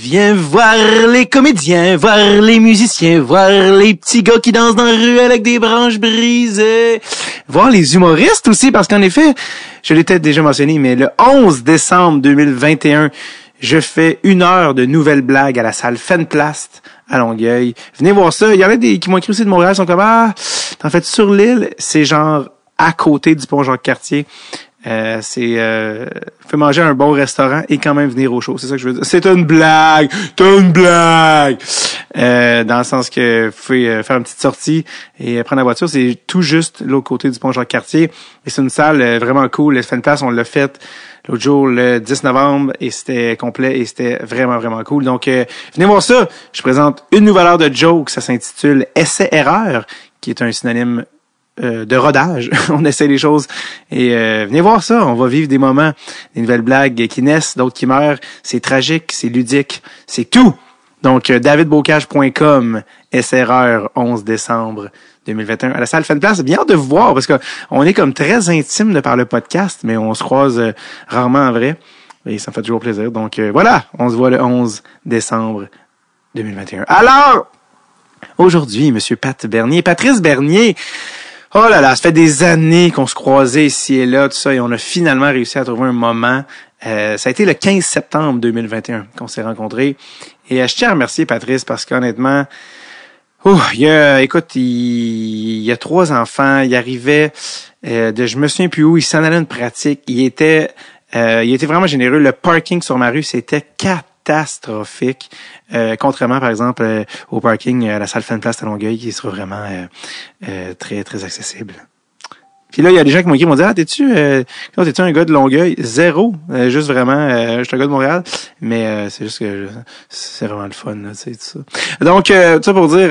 Viens voir les comédiens, voir les musiciens, voir les petits gars qui dansent dans la rue avec des branches brisées. Voir les humoristes aussi, parce qu'en effet, je l'ai peut-être déjà mentionné, mais le 11 décembre 2021, je fais 1 heure de nouvelles blagues à la salle Fenplast à Longueuil. Venez voir ça. Il y en a des qui m'ont écrit aussi de Montréal, ils sont comme « Ah, t'en fais sur l'île? » C'est genre à côté du pont Jacques-Cartier. Faut manger à un bon restaurant et quand même venir au show. C'est ça que je veux dire. C'est une blague! T'as une blague! Dans le sens que vous pouvez faire une petite sortie et prendre la voiture. C'est tout juste l'autre côté du pont Jacques-Cartier. Et c'est une salle vraiment cool. Le Fenplast, on l'a fait l'autre jour, le 10 novembre, et c'était complet et c'était vraiment, vraiment cool. Donc, venez voir ça. Je présente une nouvelle heure de joke. Ça s'intitule Essai-erreur, qui est un synonyme de rodage. On essaie les choses et venez voir ça. On va vivre des moments, des nouvelles blagues qui naissent, d'autres qui meurent. C'est tragique, c'est ludique, c'est tout. Donc, davidbocage.com, Essai-erreur, 11 décembre 2021 à la salle Fenplast. Bien hâte de vous voir parce qu'on est comme très intime de par le podcast, mais on se croise rarement en vrai et ça me fait toujours plaisir. Donc, voilà, on se voit le 11 décembre 2021. Alors, aujourd'hui, Monsieur Patrice Bernier, oh là là, ça fait des années qu'on se croisait ici et là, tout ça, et on a finalement réussi à trouver un moment. Ça a été le 15 septembre 2021 qu'on s'est rencontrés. Et je tiens à remercier Patrice parce qu'honnêtement, il y a 3 enfants, il arrivait je me souviens plus où, il s'en allait une pratique, il était vraiment généreux. Le parking sur ma rue, c'était catastrophique. Contrairement, par exemple, au parking à la salle Fenplast à Longueuil, qui sera vraiment très, très accessible. Puis là, il y a des gens qui m'ont écrit, m'ont dit « Ah, t'es-tu un gars de Longueuil? » Zéro. Juste vraiment, je suis un gars de Montréal. Mais c'est juste que c'est vraiment le fun, là, tu sais, tout ça. Donc, tout ça pour dire,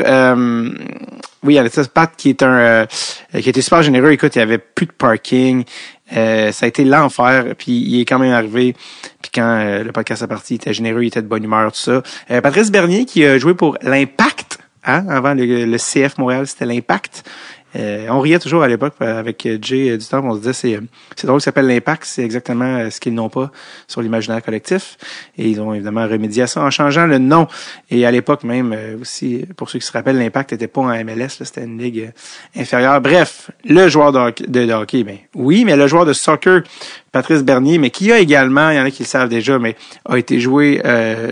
oui, il y avait ça, Pat qui était super généreux. Écoute, il y avait plus de parking. Ça a été l'enfer, puis il est quand même arrivé. Puis quand le podcast est parti, il était généreux, il était de bonne humeur, tout ça. Patrice Bernier qui a joué pour l'Impact, hein, avant le CF Montréal, c'était l'Impact. On riait toujours à l'époque avec Jay du temps, on se disait c'est drôle, ça s'appelle l'Impact, c'est exactement ce qu'ils n'ont pas sur l'imaginaire collectif. Et ils ont évidemment remédié à ça en changeant le nom. Et à l'époque même aussi, pour ceux qui se rappellent, l'Impact n'était pas en MLS, là, c'était une ligue inférieure. Bref, le joueur de hockey, ben oui, mais le joueur de soccer, Patrice Bernier, mais qui a également, il y en a qui le savent déjà, mais a été joué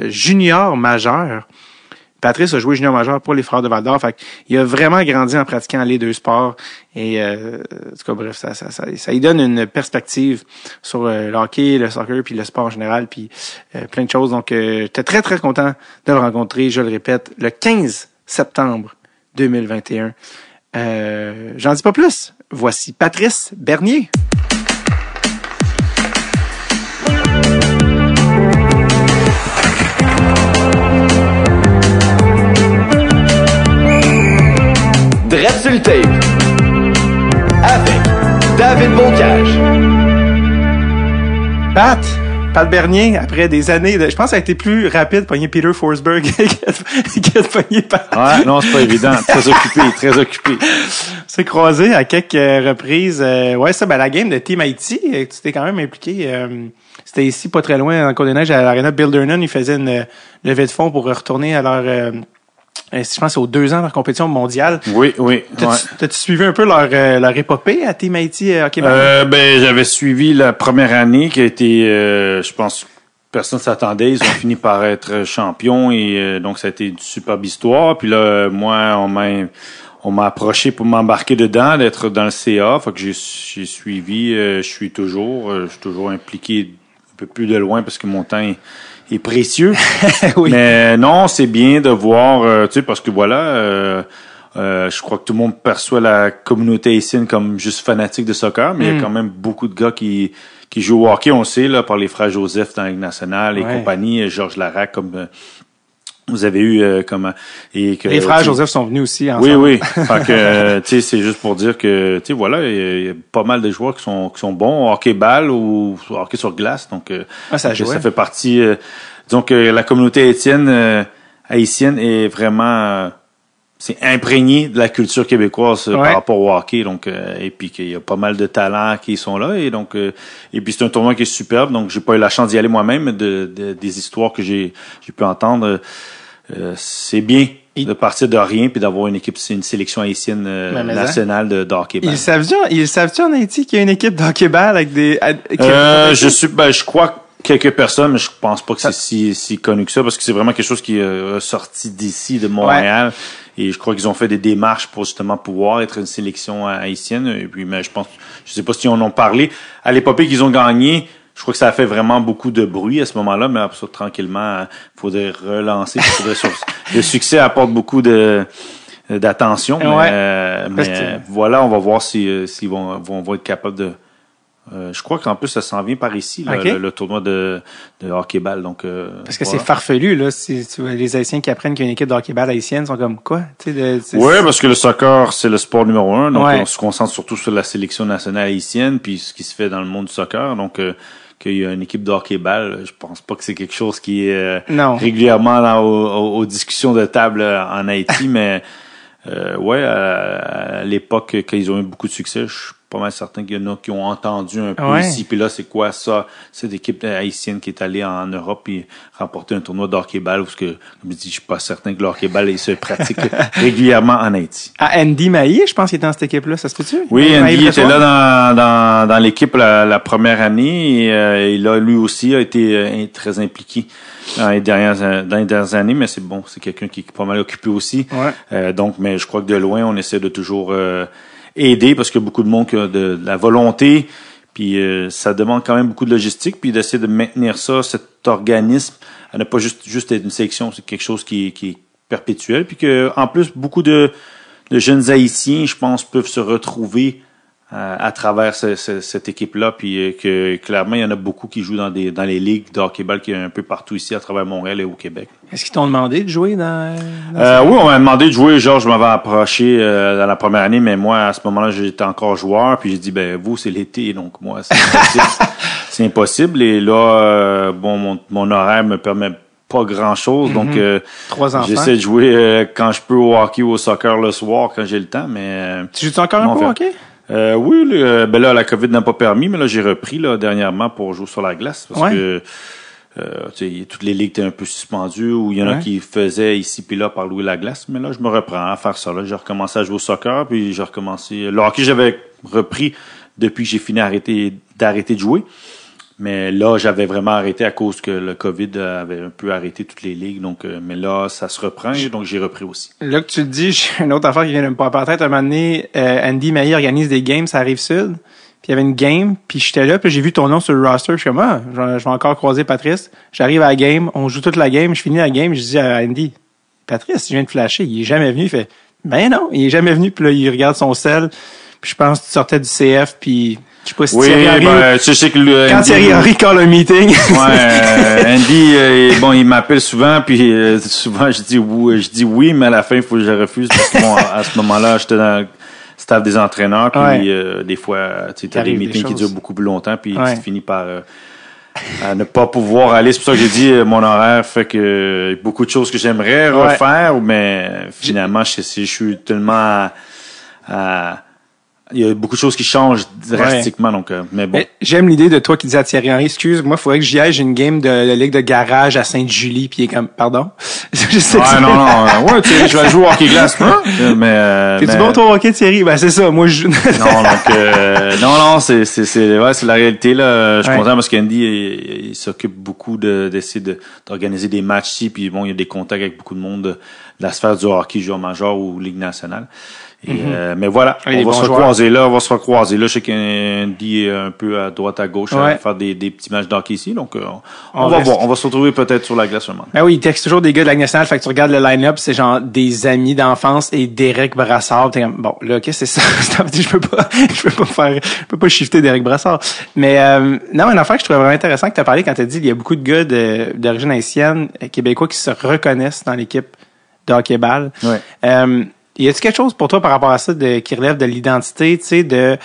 junior majeur. Patrice a joué junior majeur pour les Frères de Val-d'Or. Fait qu'il a vraiment grandi en pratiquant les 2 sports. Et en tout cas, bref, ça lui donne une perspective sur le hockey, le soccer, puis le sport en général, puis plein de choses. Donc, j'étais très, très content de le rencontrer, je le répète, le 15 septembre 2021. J'en dis pas plus. Voici Patrice Bernier. Drette sur le tape avec David Bocage. Pat Bernier, après des années je pense que ça a été plus rapide de pogner Peter Forsberg que de pogner Pat. Ouais, non, c'est pas évident. Très occupé. C'est croisé à quelques reprises. La game de Team Haïti, tu t'es quand même impliqué. C'était ici, pas très loin, en Côte-des-Neiges, à l'Arena Bill Durnan. Ils faisaient une levée de fonds pour retourner à leur... je pense aux 2 ans de leur compétition mondiale. Oui. T'as-tu suivi un peu leur épopée à Team Haïti Hockey? J'avais suivi la première année qui a été, je pense, personne s'attendait. Ils ont fini par être champions et donc ça a été une superbe histoire. Puis là, moi, on m'a approché pour m'embarquer dedans, d'être dans le CA. Fait que j'ai suivi. Je suis toujours impliqué un peu plus de loin parce que mon temps est précieux. Oui. Mais non, c'est bien de voir, tu sais, parce que voilà, je crois que tout le monde perçoit la communauté haïtienne comme juste fanatique de soccer, mais il y a quand même beaucoup de gars qui jouent au hockey, on sait, là, par les frères Joseph dans la Ligue nationale et compagnie, Georges Larac, comme vous avez eu les frères Joseph sont venus aussi ensemble. Oui. Fait que tu sais, c'est juste pour dire que tu sais voilà, il y a pas mal de joueurs qui sont bons au hockey balle ou au hockey sur glace. Donc ça fait partie disons que la communauté haïtienne est vraiment c'est imprégné de la culture québécoise par rapport au hockey, donc et puis qu'il y a pas mal de talents qui sont là, et donc et puis c'est un tournoi qui est superbe, donc j'ai pas eu la chance d'y aller moi-même, des histoires que j'ai pu entendre, c'est bien de partir de rien puis d'avoir une sélection haïtienne nationale de hockey-ball. Ils savent-tu en Haïti qu'il y a une équipe de hockey-ball avec des... je crois quelques personnes, mais je pense pas que c'est si connu que ça, parce que c'est vraiment quelque chose qui est sorti d'ici, de Montréal. Ouais. Et je crois qu'ils ont fait des démarches pour justement pouvoir être une sélection haïtienne. Et puis, mais je sais pas si on en parlé. À l'épopée qu'ils ont gagné, je crois que ça a fait vraiment beaucoup de bruit à ce moment-là, mais après ça, tranquillement, faudrait relancer. Le succès apporte beaucoup d'attention. Mais voilà, on va voir s'ils vont être capables de... je crois qu'en plus, ça s'en vient par ici, là, le tournoi de hockey-ball. Donc, parce que c'est farfelu, là. Les Haïtiens qui apprennent qu'il y a une équipe de hockey-ball haïtienne sont comme quoi? Oui, parce que le soccer, c'est le sport numéro 1. Donc, on se concentre surtout sur la sélection nationale haïtienne, puis ce qui se fait dans le monde du soccer. Donc, qu'il y a une équipe de hockey-ball, je pense pas que c'est quelque chose qui est régulièrement aux discussions de table en Haïti, mais à l'époque, quand ils ont eu beaucoup de succès, je suis pas mal certain qu'il y en a qui ont entendu un peu ici. Puis là, c'est quoi ça? Cette équipe haïtienne qui est allée en Europe et remporter un tournoi de hockey-ball, parce que, comme je dis, je suis pas certain que le hockey-ball se pratique régulièrement en Haïti. Andy Maillet, je pense qu'il était dans cette équipe-là, ça se peut-tu? Oui, Andy était là dans l'équipe la première année, et là, lui aussi a été très impliqué dans les dernières années, mais c'est bon, c'est quelqu'un qui est pas mal occupé aussi. Ouais. Donc, mais je crois que de loin, on essaie de toujours aider, parce qu'il y a beaucoup de monde qui a de la volonté, puis ça demande quand même beaucoup de logistique, puis d'essayer de maintenir ça, cet organisme, à ne pas juste être une sélection, c'est quelque chose qui est perpétuel, puis que en plus, beaucoup de jeunes Haïtiens, je pense, peuvent se retrouver à travers cette équipe-là, puis que clairement, il y en a beaucoup qui jouent dans les ligues de hockey-ball qui est un peu partout ici, à travers Montréal et au Québec. Est-ce qu'ils t'ont demandé de jouer dans oui, on m'a demandé de jouer. Genre, je m'avais approché dans la première année, mais moi, à ce moment-là, j'étais encore joueur, puis j'ai dit, vous, c'est l'été, donc moi, c'est impossible. C'est impossible. Et là, mon horaire me permet pas grand-chose, donc 3 enfants. J'essaie de jouer quand je peux au hockey ou au soccer le soir, quand j'ai le temps, mais... Tu joues encore un peu au hockey? Oui, là, la COVID n'a pas permis, mais là, j'ai repris dernièrement pour jouer sur la glace, parce que toutes les ligues étaient un peu suspendues, ou il y en a qui faisaient ici puis là par louer la glace, mais là, je me reprends à faire ça. Là, j'ai recommencé à jouer au soccer, puis j'ai recommencé... Le hockey, j'avais repris depuis que j'ai fini d'arrêter de jouer. Mais là, j'avais vraiment arrêté à cause que le COVID avait un peu arrêté toutes les ligues. Donc, mais là, ça se reprend, donc j'ai repris aussi. Là que tu te dis, j'ai une autre affaire qui vient de me popper en tête. Un moment donné, Andy Maillet organise des games à Rive-Sud. Puis il y avait une game, puis j'étais là, puis j'ai vu ton nom sur le roster. Je suis comme, je vais encore croiser Patrice. J'arrive à la game, on joue toute la game, je finis la game, je dis à Andy, Patrice, je viens de flasher, il est jamais venu. Il fait, ben non, il est jamais venu. Puis là, il regarde son sel. Puis je pense que tu sortais du CF, puis... Je sais pas si Thierry Henry, tu sais que quand Thierry Henry call un meeting. Andy, il m'appelle souvent, puis souvent je dis oui, mais à la fin, il faut que je refuse, parce que à ce moment-là, j'étais dans le staff des entraîneurs, puis des fois, tu as des meetings qui durent beaucoup plus longtemps, puis tu finis par à ne pas pouvoir aller. C'est pour ça que j'ai dit, mon horaire fait que y a beaucoup de choses que j'aimerais refaire, mais finalement, je suis tellement il y a beaucoup de choses qui changent drastiquement, donc, mais bon. J'aime l'idée de toi qui disais à Thierry Henry, excuse, moi, il faudrait que j'y aille, j'ai une game de ligue de garage à Sainte-Julie, puis il est comme, pardon? Je sais non, Thierry, je vais jouer au hockey glace, mais. T'es-tu bon ton hockey, Thierry? Ben, c'est ça, moi, je Non, donc, c'est la réalité, là. Je suis content parce qu'Andy, il s'occupe beaucoup d'essayer d'organiser des matchs ici, puis bon, il y a des contacts avec beaucoup de monde de la sphère du hockey, joueur majeur ou Ligue nationale. Et, mais voilà, on va se recroiser là. Je sais qu'Andy est un peu à droite, à gauche, à faire des petits matchs d'hockey ici. Donc, on va voir. On va se retrouver peut-être sur la glace un moment. Ben oui, il texte toujours des gars de la Ligue nationale. Fait que tu regardes le line-up, c'est genre des amis d'enfance et Derek Brassard. T'es comme, bon, là, qu'est-ce que c'est ça? Je peux pas shifter Derek Brassard. Mais, non, une affaire que je trouvais vraiment intéressant que tu as parlé quand tu as dit, il y a beaucoup de gars d'origine haïtienne, québécois qui se reconnaissent dans l'équipe de hockey-ball. Y a-t-il quelque chose pour toi par rapport à ça qui relève de l'identité, tu sais,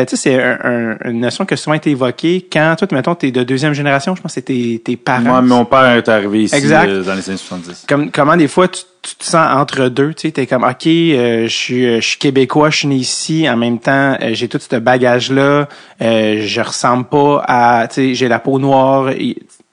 c'est une notion qui a souvent été évoquée quand toi, mettons, t'es de deuxième génération, je pense que c'est tes parents. Moi, mon père est arrivé ici dans les années 70. Comment des fois tu te sens entre deux, tu sais, t'es comme, OK, je suis québécois, je suis né ici, en même temps, j'ai tout ce bagage-là, je ressemble pas à, tu sais, j'ai la peau noire.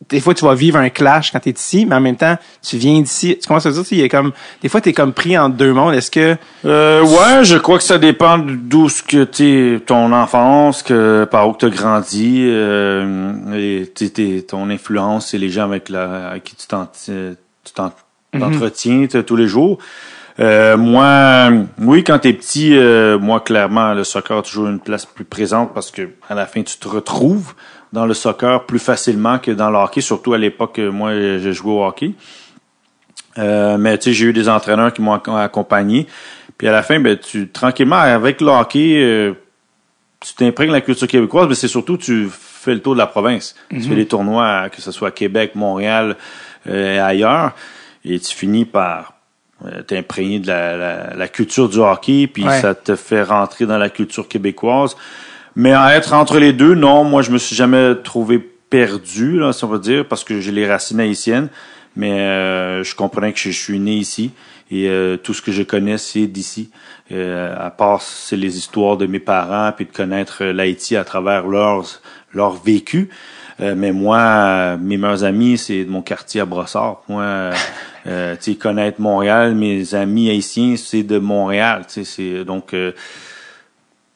Des fois, tu vas vivre un clash quand t'es ici, mais en même temps, tu viens d'ici. Tu commences à dire, il y a comme, des fois, t'es comme pris entre deux mondes. Est-ce que... Ouais, je crois que ça dépend d'où ce que ton enfance, par où que t'as grandi, et ton influence et les gens avec qui tu t'entretiens tous les jours. Moi, oui, quand t'es petit, moi, clairement, le soccer a toujours une place plus présente parce que à la fin, tu te retrouves dans le soccer plus facilement que dans le hockey, surtout à l'époque, moi, je jouais au hockey. Mais tu sais, j'ai eu des entraîneurs qui m'ont accompagné. Puis à la fin, tranquillement, avec le hockey, tu t'imprègnes la culture québécoise, mais c'est surtout, tu fais le tour de la province. Tu fais des tournois, que ce soit à Québec, Montréal, et ailleurs, et tu finis par t'imprégner de la culture du hockey, puis ça te fait rentrer dans la culture québécoise. Mais à être entre les deux, non, moi je me suis jamais trouvé perdu, là, si on veut dire, parce que j'ai les racines haïtiennes, mais je comprenais que je suis né ici et tout ce que je connais c'est d'ici. À part c'est les histoires de mes parents puis de connaître l'Haïti à travers leur vécu. Mais moi, mes meilleurs amis, c'est de mon quartier à Brossard. Moi, tu sais, connaître Montréal, mes amis haïtiens, c'est de Montréal. Tu sais, c'est donc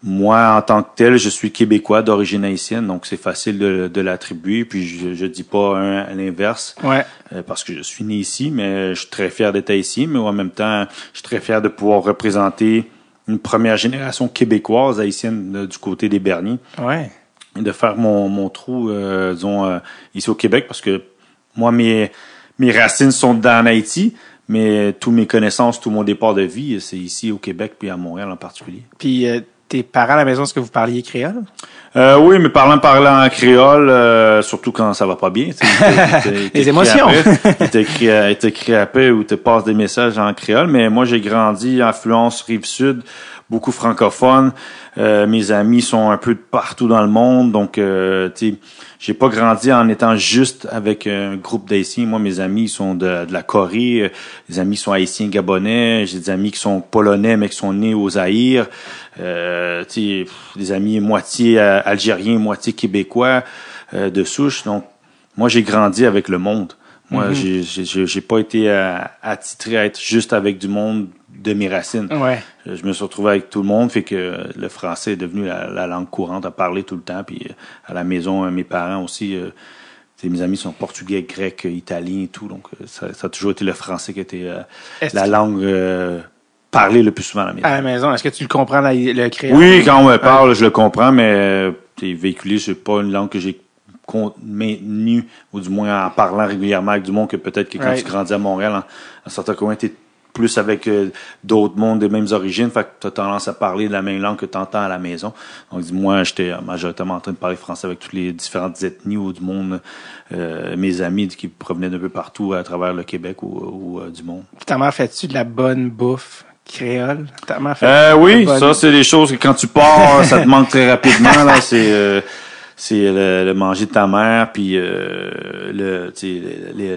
moi, en tant que tel, je suis québécois d'origine haïtienne, donc c'est facile de l'attribuer. Puis je dis pas à l'inverse, parce que je suis né ici, mais je suis très fier d'être haïtien. Mais en même temps, je suis très fier de pouvoir représenter une première génération québécoise haïtienne du côté des Berniers. Ouais. Et de faire mon trou, disons, ici au Québec, parce que moi, mes racines sont en Haïti, mais toutes mes connaissances, tout mon départ de vie, c'est ici au Québec, puis à Montréal en particulier. Puis tes parents à la maison, est-ce que vous parliez créole? Oui, mes parents parlaient en créole, surtout quand ça va pas bien. Les émotions. Il t'écrit après ou te passe des messages en créole, mais moi j'ai grandi influence Rive-Sud, beaucoup francophone. Mes amis sont un peu de partout dans le monde, donc tu sais, j'ai pas grandi en étant juste avec un groupe d'Haïtiens. Moi, mes amis sont de la Corée, des amis sont haïtiens gabonais, j'ai des amis qui sont polonais mais qui sont nés au Zaïre. Tu sais, des amis moitié algériens, moitié québécois de souche. Donc, moi, j'ai grandi avec le monde. Moi, j'ai pas été attitré à être juste avec du monde de mes racines. Ouais. Je me suis retrouvé avec tout le monde, fait que le français est devenu la langue courante à parler tout le temps. Puis à la maison, mes parents aussi, mes amis sont portugais, grecs, italiens et tout. Donc ça a toujours été le français qui était la langue parlée le plus souvent à la maison. À la maison, est-ce que tu le comprends le créole? Oui, quand on me parle, je le comprends, mais véhiculé, c'est pas une langue que j'ai maintenue, ou du moins en parlant régulièrement avec du monde que peut-être que quand tu grandis à Montréal, en certains coins, t'es plus avec d'autres mondes des mêmes origines, fait que tu as tendance à parler de la même langue que tu entends à la maison. Donc, moi, j'étais majoritairement en train de parler français avec toutes les différentes ethnies ou du monde, mes amis qui provenaient d'un peu partout à travers le Québec ou du monde. Ta mère fait-tu de la bonne bouffe créole? Ta mère oui, ça, c'est des choses que quand tu pars, ça te manque très rapidement, là, c'est le manger de ta mère, puis le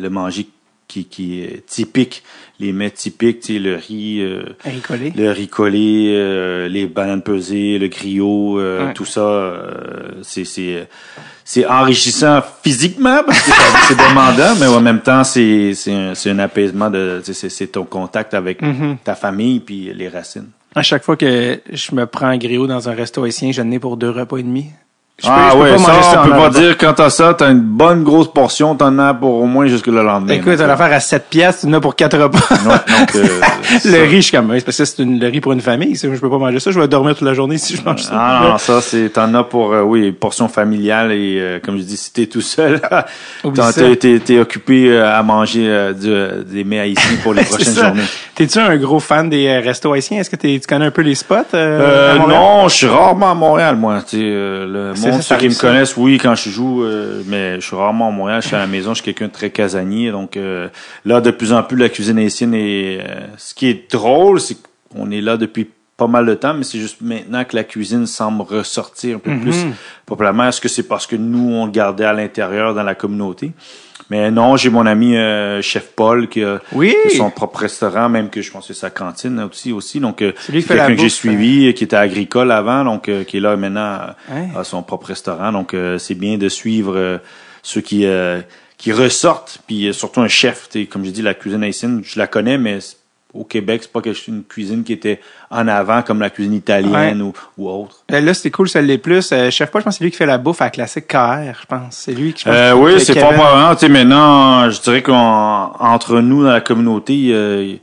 manger qui est typique, les mets typiques, tu sais, le riz collé, les bananes pesées, le griot, tout ça, c'est enrichissant physiquement parce que c'est demandant, mais en même temps c'est un apaisement c'est ton contact avec ta famille puis les racines. À chaque fois que je me prends un griot dans un resto haïtien, je n'ai pour 2 repas et demi. On peut pas dire quand t'as ça, t'as une bonne grosse portion, t'en as pour au moins jusque le lendemain. Écoute, t'as l'affaire à 7 piastres, tu en as pour 4 repas. Donc, le riz, je suis comme, parce que c'est le riz pour une famille, je peux pas manger ça, je vais dormir toute la journée si je mange ça. Non, ça, t'en as pour, portion familiale et, comme je dis, si t'es tout seul, t'es occupé à manger des mets haïtiens pour les prochaines journées. T'es-tu un gros fan des restos haïtiens? Est-ce que tu connais un peu les spots? Non, je suis rarement à Montréal, moi. Ceux qui me connaissent, oui, quand je joue, mais je suis rarement à Montréal, je suis à la maison, je suis quelqu'un de très casanier, donc là, de plus en plus, la cuisine haïtienne est... ce qui est drôle, c'est que on est là depuis pas mal de temps, mais c'est juste maintenant que la cuisine semble ressortir un peu plus populairement. Est-ce que c'est parce que nous, on le gardait à l'intérieur dans la communauté? Mais non, j'ai mon ami Chef Paul qui a son propre restaurant, même que je pense que c'est sa cantine aussi. Donc, c'est quelqu'un que j'ai suivi, qui était agricole avant, donc qui est là maintenant à son propre restaurant. Donc, c'est bien de suivre ceux qui ressortent, puis surtout un chef. Comme j'ai dit, la cuisine haïtienne, je la connais, mais au Québec, c'est pas une cuisine qui était en avant comme la cuisine italienne ou autre. Là, c'était cool, ça l'est plus. Chef Paul, je pense que c'est lui qui fait la bouffe à Classique KR, je pense. C'est lui qui oui, c'est pas vraiment. Tu sais, maintenant, je dirais qu'entre nous, dans la communauté,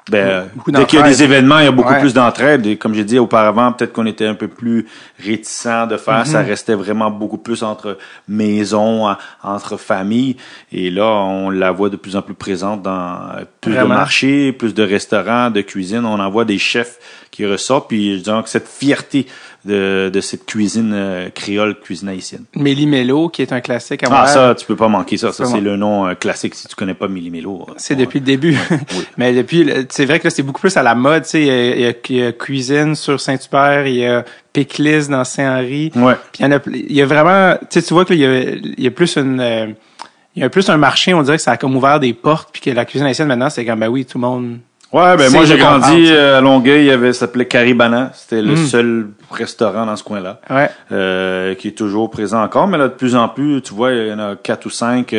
dès qu'il y a des événements, il y a beaucoup plus d'entraide. Et comme j'ai dit auparavant, peut-être qu'on était un peu plus réticents de faire. Ça restait vraiment beaucoup plus entre maisons, entre familles. Et là, on la voit de plus en plus présente dans plus de marchés, plus de restaurants, de cuisine. On en voit des chefs qui ressortent. Puis je dirais que cette fierté de cette cuisine créole, cuisine haïtienne. Méli-Mélo, qui est un classique à Montréal. Ça, tu peux pas manquer ça. Ça, c'est le nom classique si tu connais pas Méli-Mélo. C'est depuis le début. Oui. Mais depuis, c'est vrai que là, c'est beaucoup plus à la mode, tu sais. Il y a Cuisine sur Saint-Hubert, il y a Péclis dans Saint-Henri. Ouais. Puis il y a vraiment, tu vois que il y a plus il y a plus un marché, on dirait que ça a comme ouvert des portes, puis que la cuisine haïtienne maintenant, c'est comme, oui, tout le monde. Ouais, moi j'ai grandi à Longueuil, ça s'appelait Caribana, c'était le seul restaurant dans ce coin-là. Ouais. Qui est toujours présent encore, mais là de plus en plus, tu vois, il y en a 4 ou 5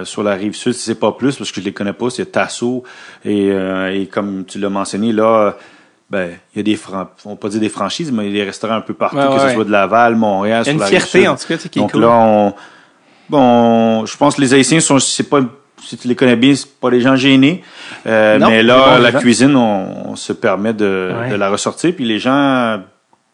sur la rive sud, si c'est pas plus parce que je les connais pas, c'est Tasso et comme tu l'as mentionné là, il y a on va pas dire des franchises, mais il y a des restaurants un peu partout, que ce soit de Laval, Montréal, sur la rive sud. Il y a une fierté en tout cas, qui est donc cool. Là je pense que les Haïtiens c'est pas, si tu les connais bien, c'est pas des gens gênés. Non, mais là, la cuisine, on se permet de la ressortir. Puis les gens,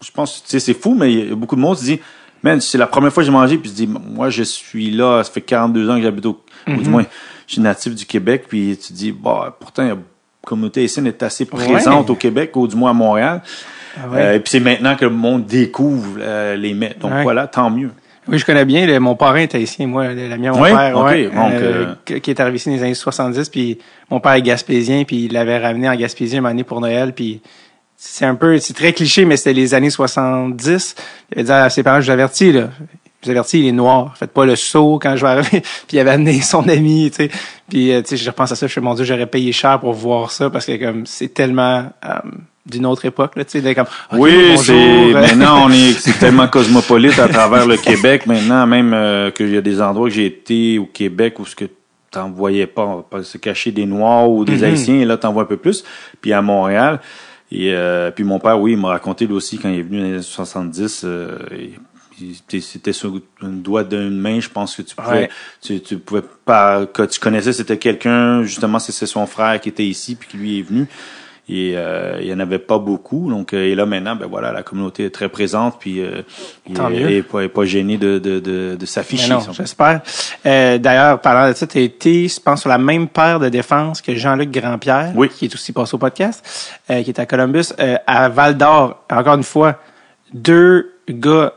je pense, tu sais, c'est fou, mais il y a beaucoup de monde qui se dit, man, c'est la première fois que j'ai mangé. Puis je dis, moi, je suis là, ça fait 42 ans que j'habite ou du moins, je suis natif du Québec. Puis tu dis, pourtant, la communauté haïtienne est assez présente au Québec, ou du moins à Montréal. Et puis c'est maintenant que le monde découvre les mets. Donc voilà, tant mieux. Oui, je connais bien. Mon parrain est haïtien, moi, l'ami à mon père, qui est arrivé ici dans les années 70, puis mon père est gaspésien, puis il l'avait ramené en Gaspésie un moment donné pour Noël, puis c'est très cliché, mais c'était les années 70. Il avait dit à ses parents, je vous avertis, il est noir. Faites pas le saut quand je vais arriver. Puis il avait amené son ami, tu sais. Puis, tu sais, je repense à ça, je fais, mon Dieu, j'aurais payé cher pour voir ça, parce que comme c'est tellement d'une autre époque, là, tu sais, comme, oui, maintenant c'est tellement cosmopolite à travers le Québec, maintenant, même qu'il y a des endroits que j'ai été au Québec où ce que t'en voyais pas, on va pas se cacher des Noirs ou des Haïtiens, et là, t'en vois un peu plus. Puis à Montréal, et puis mon père, il m'a raconté lui aussi quand il est venu dans les années 70, c'était sur une doigt d'une main, je pense que tu pouvais, tu pouvais pas, que tu connaissais, c'était quelqu'un, justement, c'est son frère qui était ici, puis qui lui est venu. Et il y en avait pas beaucoup, donc et là maintenant la communauté est très présente, puis il est pas gêné de s'afficher. Non, j'espère. D'ailleurs, parlant de ça, tu as été, je pense, sur la même paire de défense que Jean-Luc Grandpierre, qui est aussi passé au podcast, qui est à Columbus, à Val-d'Or. Encore une fois, 2 gars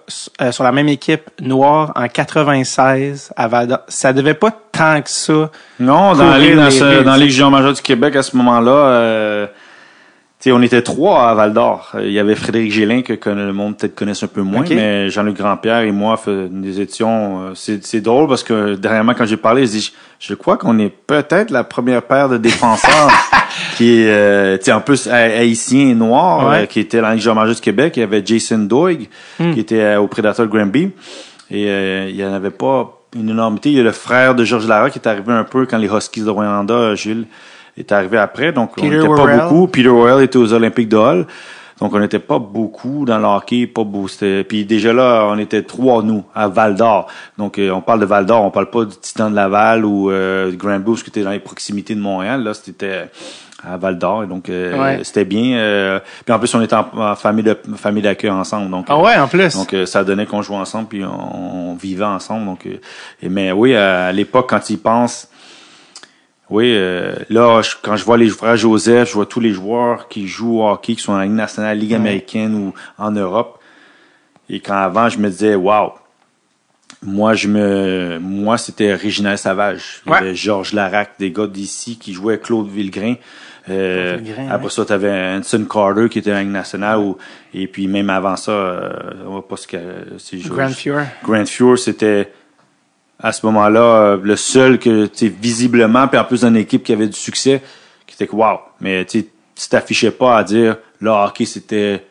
sur la même équipe noire en 96 à Val-d'Or. Ça devait pas tant que ça. Non, dans la Ligue junior majeure du Québec à ce moment-là. On était 3 à Val-d'Or. Il y avait Frédéric Gélin que le monde peut-être connaisse un peu moins, mais Jean-Luc Grandpierre et moi nous étions. C'est drôle parce que dernièrement quand j'ai parlé, je crois qu'on est peut-être la première paire de défenseurs qui est en plus haïtien et noir, qui était dans la Ligue junior majeure du Québec. Il y avait Jason Doig qui était au Predator Granby et il y en avait pas une énormité. Il y a le frère de Georges Lara qui est arrivé un peu quand les Huskies de Rwanda, Gilles, est arrivé après, donc on n'était pas beaucoup. Peter Worrell était aux Olympiques de Hull, donc on n'était pas beaucoup dans le hockey, pas beaucoup. Puis déjà là, on était 3 nous à Val-d'Or. Donc on parle de Val-d'Or, on parle pas du Titan de Laval ou du Grand Boost qui était dans les proximités de Montréal. Là, c'était à Val-d'Or, et donc c'était bien. Puis en plus, on était en famille d'accueil ensemble, donc en plus. Donc ça donnait qu'on jouait ensemble, puis on vivait ensemble. Donc mais oui, à l'époque, quand ils pensent. Oui, là, quand je vois les frères Joseph, je vois tous les joueurs qui jouent au hockey, qui sont en Ligue nationale, Ligue américaine ou en Europe. Et quand avant, je me disais, wow, moi, c'était Réginald Savage. Il y avait Georges Larac, des gars d'ici qui jouaient Claude Villegrain. Après ça, t'avais Anson Carter qui était en Ligue nationale, et puis même avant ça, on va pas c'est Grant Fuhr, c'était à ce moment-là le seul que tu visiblement, puis en plus d'une équipe qui avait du succès, qui était wow. Mais tu t'affichais pas à dire le hockey c'était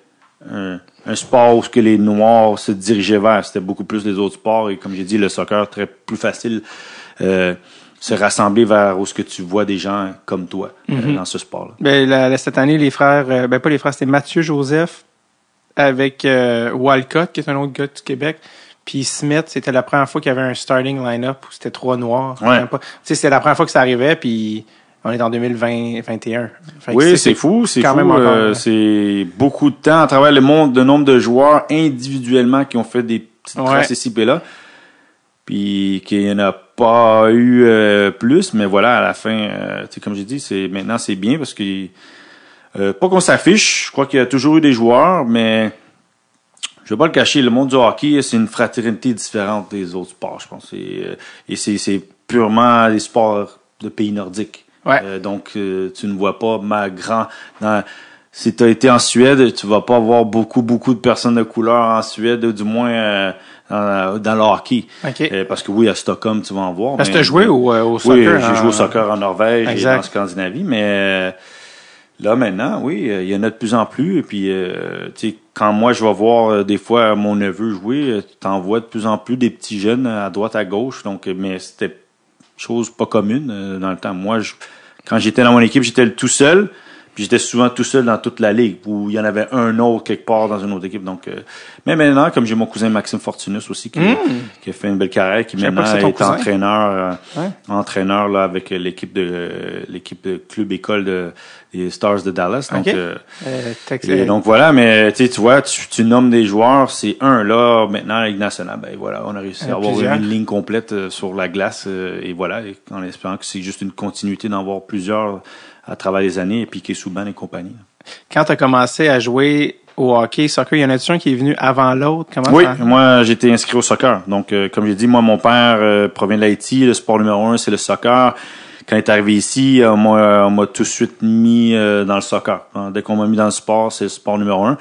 un sport où que les Noirs se dirigeaient vers. C'était beaucoup plus les autres sports, et comme j'ai dit, le soccer très plus facile se rassembler vers où ce que tu vois des gens comme toi dans ce sport-là. Ben cette année, les frères, pas les frères, c'était Mathieu Joseph avec Walcott, qui est un autre gars du Québec. Puis Smith, c'était la première fois qu'il y avait un starting line-up où c'était 3 Noirs. Ouais. C'était la première fois que ça arrivait, puis on est en 2021. Oui, c'est fou, c'est fou. C'est beaucoup de temps à travers le nombre de joueurs individuellement qui ont fait des petites traces ici et là. Puis qu'il n'y en a pas eu plus, mais voilà, à la fin, comme j'ai dit, maintenant c'est bien parce que pas qu'on s'affiche, je crois qu'il y a toujours eu des joueurs, mais je vais pas le cacher, le monde du hockey, c'est une fraternité différente des autres sports, je pense. Et c'est purement des sports de pays nordiques. Ouais. Donc, tu ne vois pas si tu as été en Suède, tu vas pas voir beaucoup de personnes de couleur en Suède, du moins dans le hockey. Okay. Parce que oui, à Stockholm, tu vas en voir. Parce que tu as joué au soccer? Oui, j'ai joué au soccer en Norvège et en Scandinavie, mais là, maintenant, oui, il y en a de plus en plus. Et puis, tu sais, quand moi, je vais voir des fois mon neveu jouer, tu en vois de plus en plus des petits jeunes à droite, à gauche. Donc, mais c'était chose pas commune dans le temps. Moi, quand j'étais dans mon équipe, j'étais tout seul. Puis j'étais souvent tout seul dans toute la ligue, où il y en avait un autre quelque part dans une autre équipe. Donc, mais maintenant, comme j'ai mon cousin Maxime Fortunus aussi, qui a fait une belle carrière, qui maintenant est entraîneur là avec l'équipe de club école des Stars de Dallas. Donc, donc voilà. Mais tu vois, tu nommes des joueurs, c'est là maintenant la Ligue nationale. Ben voilà, on a réussi à avoir une ligne complète sur la glace, et voilà, en espérant que c'est juste une continuité d'en voir plusieurs à travers les années, et puis Piquet Souban et compagnie. Quand tu as commencé à jouer au hockey, soccer, il y en a-tu un qui est venu avant l'autre? Moi, j'ai été inscrit au soccer. Donc, comme j'ai dit, moi, mon père provient de l'Haïti. Le sport numéro 1, c'est le soccer. Quand il est arrivé ici, on m'a tout de suite mis dans le soccer. Dès qu'on m'a mis dans le sport, c'est le sport numéro 1.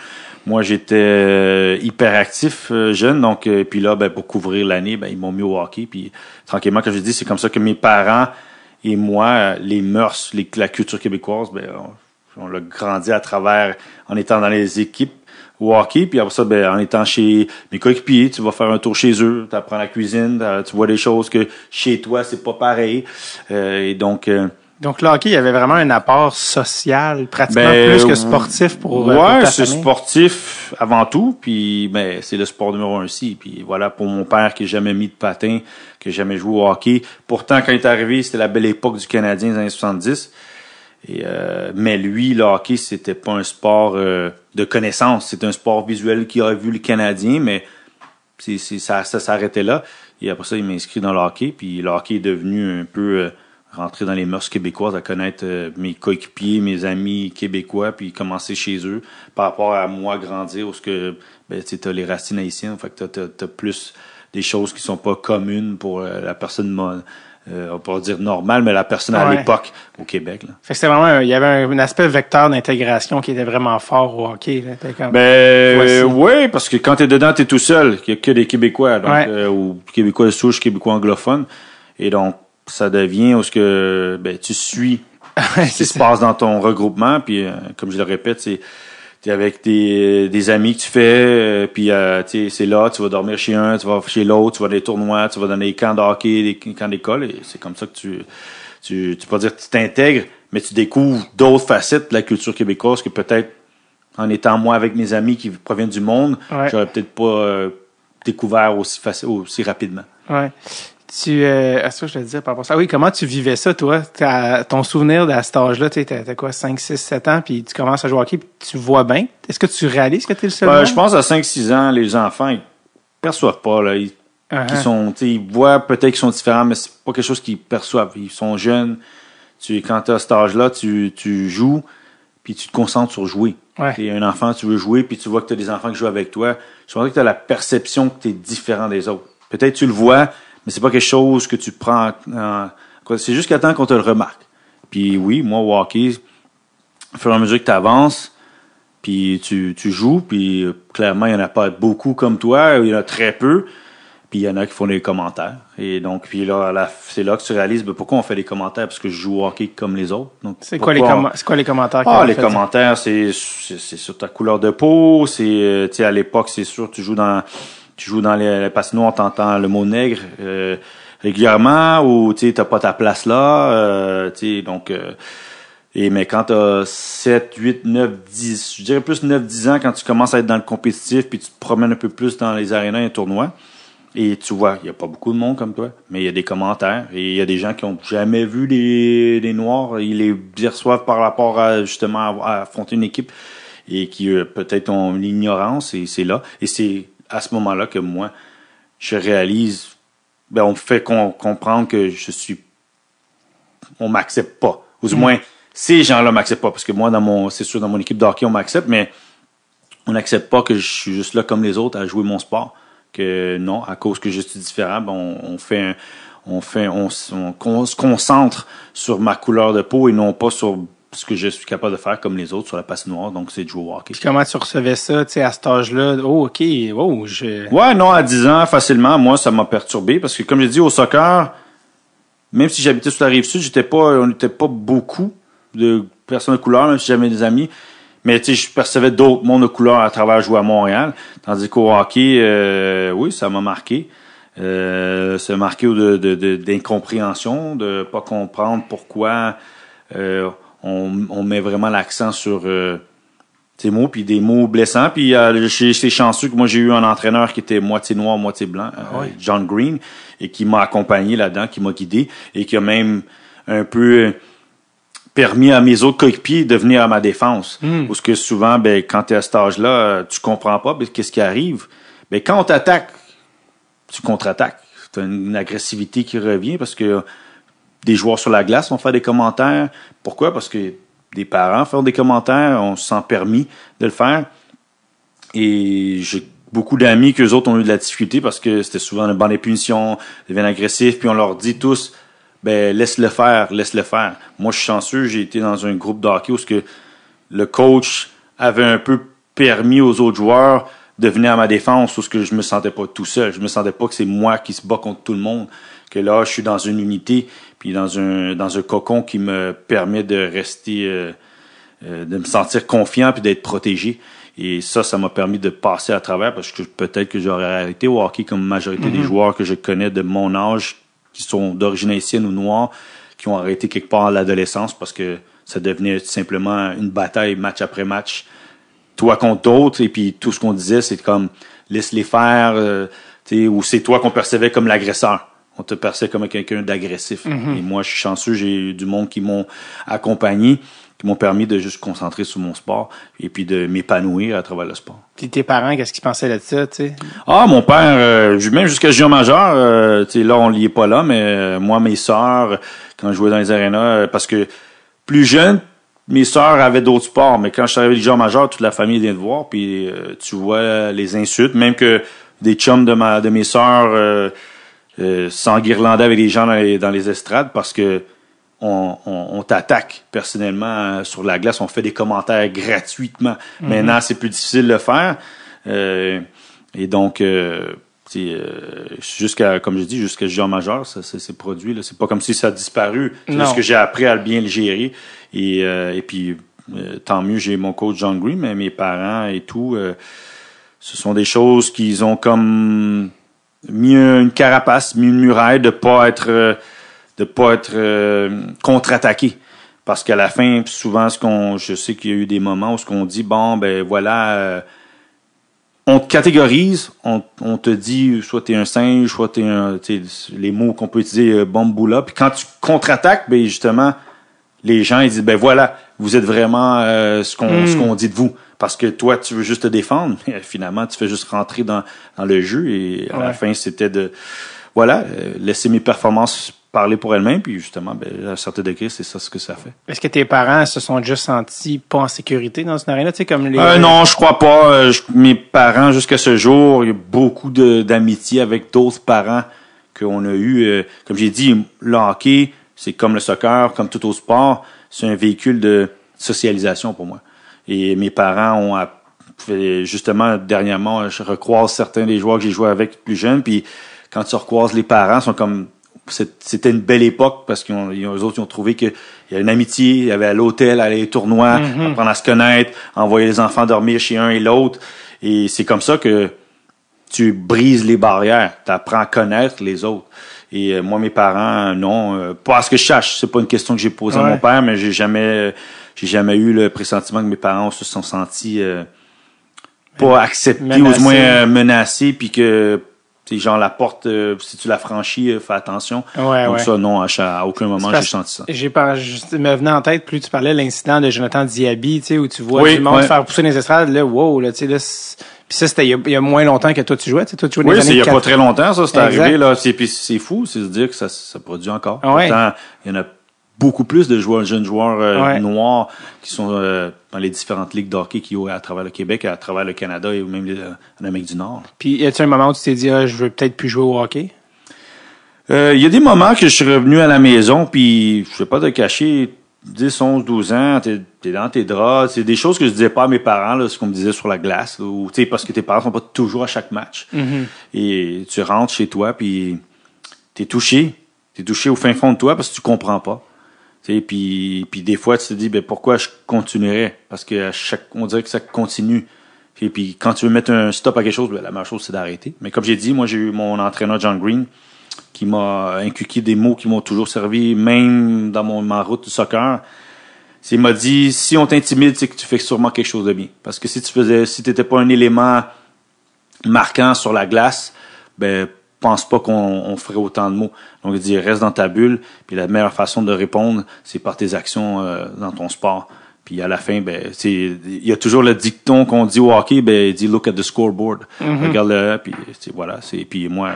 Moi, j'étais hyperactif jeune, donc puis là, pour couvrir l'année, ils m'ont mis au hockey. Puis tranquillement, comme je dis, c'est comme ça que mes parents et moi, les mœurs, la culture québécoise, on l'a grandi à travers, en étant dans les équipes au hockey, puis après ça, en étant chez mes coéquipiers, tu vas faire un tour chez eux, tu apprends la cuisine, tu vois des choses que chez toi, c'est pas pareil. Et donc le hockey, il y avait vraiment un apport social, pratiquement plus que sportif pour ta c'est famille. Sportif avant tout, puis c'est le sport numéro 1 aussi. Puis voilà, pour mon père qui n'a jamais mis de patin, qui n'a jamais joué au hockey. Pourtant, quand il est arrivé, c'était la belle époque du Canadien des années 70. Mais lui, le hockey, c'était pas un sport de connaissance, c'est un sport visuel qui a vu le Canadien, mais ça s'arrêtait là. Et après ça, il m'a inscrit dans le hockey, puis le hockey est devenu un peu rentrer dans les mœurs québécoises, à connaître mes coéquipiers, mes amis québécois, puis commencer chez eux, par rapport à moi grandir, où t'as les racines haïtiennes, fait que t'as plus des choses qui sont pas communes pour la personne, on va pas dire normale, mais la personne à l'époque au Québec. Là. Fait que c'était vraiment, il y avait un aspect vecteur d'intégration qui était vraiment fort au hockey. Là. Oui, parce que quand t'es dedans, t'es tout seul, il y a que des Québécois, donc ou Québécois de souche, Québécois anglophones, et donc ça devient où ce que tu suis ce qui se passe dans ton regroupement, puis comme je le répète, t'es avec des amis que tu fais, puis c'est là, tu vas dormir chez un, tu vas chez l'autre, tu vas dans des tournois, tu vas dans des camps de hockey, des camps d'école, et c'est comme ça que tu peux pas dire que tu t'intègres, mais tu découvres d'autres facettes de la culture québécoise que peut-être en étant moi avec mes amis qui proviennent du monde, j'aurais peut-être pas découvert aussi rapidement. Ouais. Ça, je te disais par rapport à ça. Oui, comment tu vivais ça, toi? Ton souvenir à cet âge-là, t'as quoi, 5, 6, 7 ans, puis tu commences à jouer au hockey, puis tu vois bien. Est-ce que tu réalises que t'es le seul? Je pense à 5, 6 ans, les enfants, ils perçoivent pas, là. Ils voient peut-être qu'ils sont différents, mais c'est pas quelque chose qu'ils perçoivent. Ils sont jeunes. Quand t'as cet âge-là, tu joues, puis tu te concentres sur jouer. T'es un enfant, tu veux jouer, puis tu vois que t'as des enfants qui jouent avec toi. Je pense que t'as la perception que t'es différent des autres. Peut-être tu le vois, mais c'est pas quelque chose que tu prends c'est jusqu'à temps qu'on te le remarque. Puis oui, moi, au hockey, au fur et à mesure que tu avances, puis tu joues, puis clairement, il n'y en a pas beaucoup comme toi, il y en a très peu, puis il y en a qui font des commentaires. Et donc, puis là, c'est là que tu réalises pourquoi on fait des commentaires, parce que je joue au hockey comme les autres. Donc, c'est quoi les commentaires? Les commentaires, c'est sur ta couleur de peau, c'est, tu sais, à l'époque, c'est sûr, tu joues dans les patinoires, t'entends le mot nègre, régulièrement, ou tu sais, t'as pas ta place là, tu sais, donc mais quand t'as 7, 8, 9, 10, je dirais plus 9, 10 ans, quand tu commences à être dans le compétitif, puis tu te promènes un peu plus dans les arénas et tournois, et tu vois, il y a pas beaucoup de monde comme toi, mais il y a des commentaires, et il y a des gens qui ont jamais vu les Noirs, ils les reçoivent par rapport à, justement, à affronter une équipe, et qui peut-être ont l'ignorance, et c'est là, et c'est à ce moment-là que moi, je réalise, on me fait comprendre que on m'accepte pas, ou du moins, ces gens-là m'acceptent pas, parce que moi, c'est sûr, dans mon équipe de hockey, on m'accepte, mais on n'accepte pas que je suis juste là comme les autres à jouer mon sport. Que non, à cause que je suis différent, on se concentre sur ma couleur de peau et non pas sur ce que je suis capable de faire comme les autres sur la patinoire, donc c'est de jouer au hockey. Puis comment tu recevais ça, tu sais, à cet âge-là? Oh, OK, wow, Ouais, non, à 10 ans, facilement, moi, ça m'a perturbé, parce que comme je dis, au soccer, même si j'habitais sur la Rive-Sud, on n'était pas beaucoup de personnes de couleur, même si j'avais des amis. Mais tu sais, je percevais d'autres mondes de couleur à travers jouer à Montréal. Tandis qu'au hockey, oui, ça m'a marqué. Ça m'a marqué d'incompréhension, de pas comprendre pourquoi on met vraiment l'accent sur ces mots, puis des mots blessants. Puis c'est chanceux que moi j'ai eu un entraîneur qui était moitié noir, moitié blanc, John Green, et qui m'a accompagné là-dedans, qui m'a guidé, et qui a même un peu permis à mes autres coéquipiers de venir à ma défense. Parce que souvent, quand tu es à cet âge-là, tu comprends pas qu'est-ce qui arrive. Quand on t'attaque, tu contre-attaques. Tu as une agressivité qui revient parce que des joueurs sur la glace vont faire des commentaires. Pourquoi? Parce que des parents font des commentaires, on se sent permis de le faire. Et j'ai beaucoup d'amis qu'eux autres ont eu de la difficulté parce que c'était souvent une bande de punitions, ils deviennent agressifs, puis on leur dit tous laisse-le faire. Moi, je suis chanceux, j'ai été dans un groupe de hockey où le coach avait un peu permis aux autres joueurs de venir à ma défense, où je me sentais pas tout seul. Je me sentais pas que c'est moi qui se bat contre tout le monde. Que là, je suis dans une unité, puis dans un cocon qui me permet de rester, de me sentir confiant puis d'être protégé. Et ça m'a permis de passer à travers, parce que peut-être que j'aurais arrêté au hockey comme majorité des joueurs que je connais de mon âge, qui sont d'origine haïtienne ou noire, qui ont arrêté quelque part à l'adolescence parce que ça devenait simplement une bataille match après match, toi contre d'autres, et puis tout ce qu'on disait, c'est comme laisse-les faire, ou c'est toi qu'on percevait comme l'agresseur. On te percevait comme quelqu'un d'agressif. Et moi, je suis chanceux, j'ai eu du monde qui m'ont accompagné, qui m'ont permis de juste concentrer sur mon sport et puis de m'épanouir à travers le sport. Puis tes parents, qu'est-ce qu'ils pensaient de ça, tu sais? Ah, mon père, même jusqu'à junior majeur, tu sais, là, on n'y est pas là, mais moi, mes sœurs, quand je jouais dans les arénas, parce que plus jeune, mes sœurs avaient d'autres sports, mais quand je suis arrivé junior majeur, toute la famille vient de voir, puis tu vois les insultes, même que des chums de mes sœurs s'enguirlandaient avec des gens dans les estrades, parce que on t'attaque personnellement sur la glace, on fait des commentaires gratuitement. Maintenant, c'est plus difficile de le faire. Et donc, comme je dis, jusqu'à junior majeur, ça c'est produit. Là. C'est pas comme si ça a disparu. C'est juste que j'ai appris à bien le gérer. Et puis, tant mieux, j'ai mon coach John Green, mais mes parents et tout, ce sont des choses qu'ils ont comme mis une carapace, mis une muraille de pas être contre-attaqué. Parce qu'à la fin, souvent, je sais qu'il y a eu des moments où on dit, on te catégorise, on te dit, soit t'es un singe, soit t'es les mots qu'on peut utiliser, bomboula. Puis quand tu contre-attaques, justement, les gens, ils disent, vous êtes vraiment, ce qu'on dit de vous. Parce que toi, tu veux juste te défendre. Mais finalement, tu fais juste rentrer dans le jeu. Et à la fin, c'était laisser mes performances parler pour elle-même, puis justement, à un certain degré, c'est ça ce que ça fait. Est-ce que tes parents se sont juste sentis pas en sécurité dans une arène, tu sais, comme les... Non, je crois pas. Mes parents, jusqu'à ce jour, il y a beaucoup d'amitié avec d'autres parents qu'on a eu. Comme j'ai dit, le hockey, c'est comme le soccer, comme tout autre sport, c'est un véhicule de socialisation pour moi. Et mes parents ont justement, dernièrement, je recroise certains des joueurs que j'ai joué avec plus jeunes, puis quand tu recroises les parents, sont comme... C'était une belle époque parce qu'eux autres ils ont trouvé qu'il y a une amitié, il y avait à l'hôtel, aller aux tournois, apprendre à se connaître, envoyer les enfants dormir chez un et l'autre. Et c'est comme ça que tu brises les barrières, tu apprends à connaître les autres. Et moi, mes parents, non, pas à ce que je sache, c'est pas une question que j'ai posée à mon père, mais j'ai jamais eu le pressentiment que mes parents se sont sentis pas acceptés ou du moins menacés, puis que genre la porte, si tu la franchis, fais attention. Donc ça, non, à aucun moment j'ai senti ça. Me venait en tête, plus tu parlais de l'incident de Jonathan Diaby, tu sais, où tu vois tout le monde faire pousser les estrades, là, wow, là, tu sais, là, puis ça, c'était il y a moins longtemps que toi tu jouais, tu sais, toi tu jouais dans les années il y a pas très longtemps, ça, c'est arrivé, là, puis c'est fou, c'est de dire que ça produit encore. Pourtant, il y en a beaucoup plus de jeunes joueurs noirs qui sont dans les différentes ligues de hockey qui jouent à travers le Québec, à travers le Canada et même en Amérique du Nord. Puis, y a-t-il un moment où tu t'es dit, je veux peut-être plus jouer au hockey? Il y a des moments que je suis revenu à la maison, puis je vais pas te cacher, 10, 11, 12 ans, t'es dans tes draps. C'est des choses que je disais pas à mes parents, là, ce qu'on me disait sur la glace, là, ou, parce que tes parents sont pas toujours à chaque match. Et tu rentres chez toi, puis t'es touché au fin fond de toi parce que tu comprends pas. Puis des fois, tu te dis, pourquoi je continuerais? Parce que on dirait que ça continue. Et puis quand tu veux mettre un stop à quelque chose, la meilleure chose, c'est d'arrêter. Mais comme j'ai dit, moi, j'ai eu mon entraîneur John Green qui m'a inculqué des mots qui m'ont toujours servi, même dans ma route du soccer. Il m'a dit, si on t'intimide, c'est que tu fais sûrement quelque chose de bien. Parce que si t'étais pas un élément marquant sur la glace, pense pas qu'on ferait autant de mots. Donc, il dit, reste dans ta bulle, puis la meilleure façon de répondre, c'est par tes actions dans ton sport. Puis à la fin, il y a toujours le dicton qu'on dit au hockey, il dit look at the scoreboard. Regarde-le, puis voilà. Puis moi,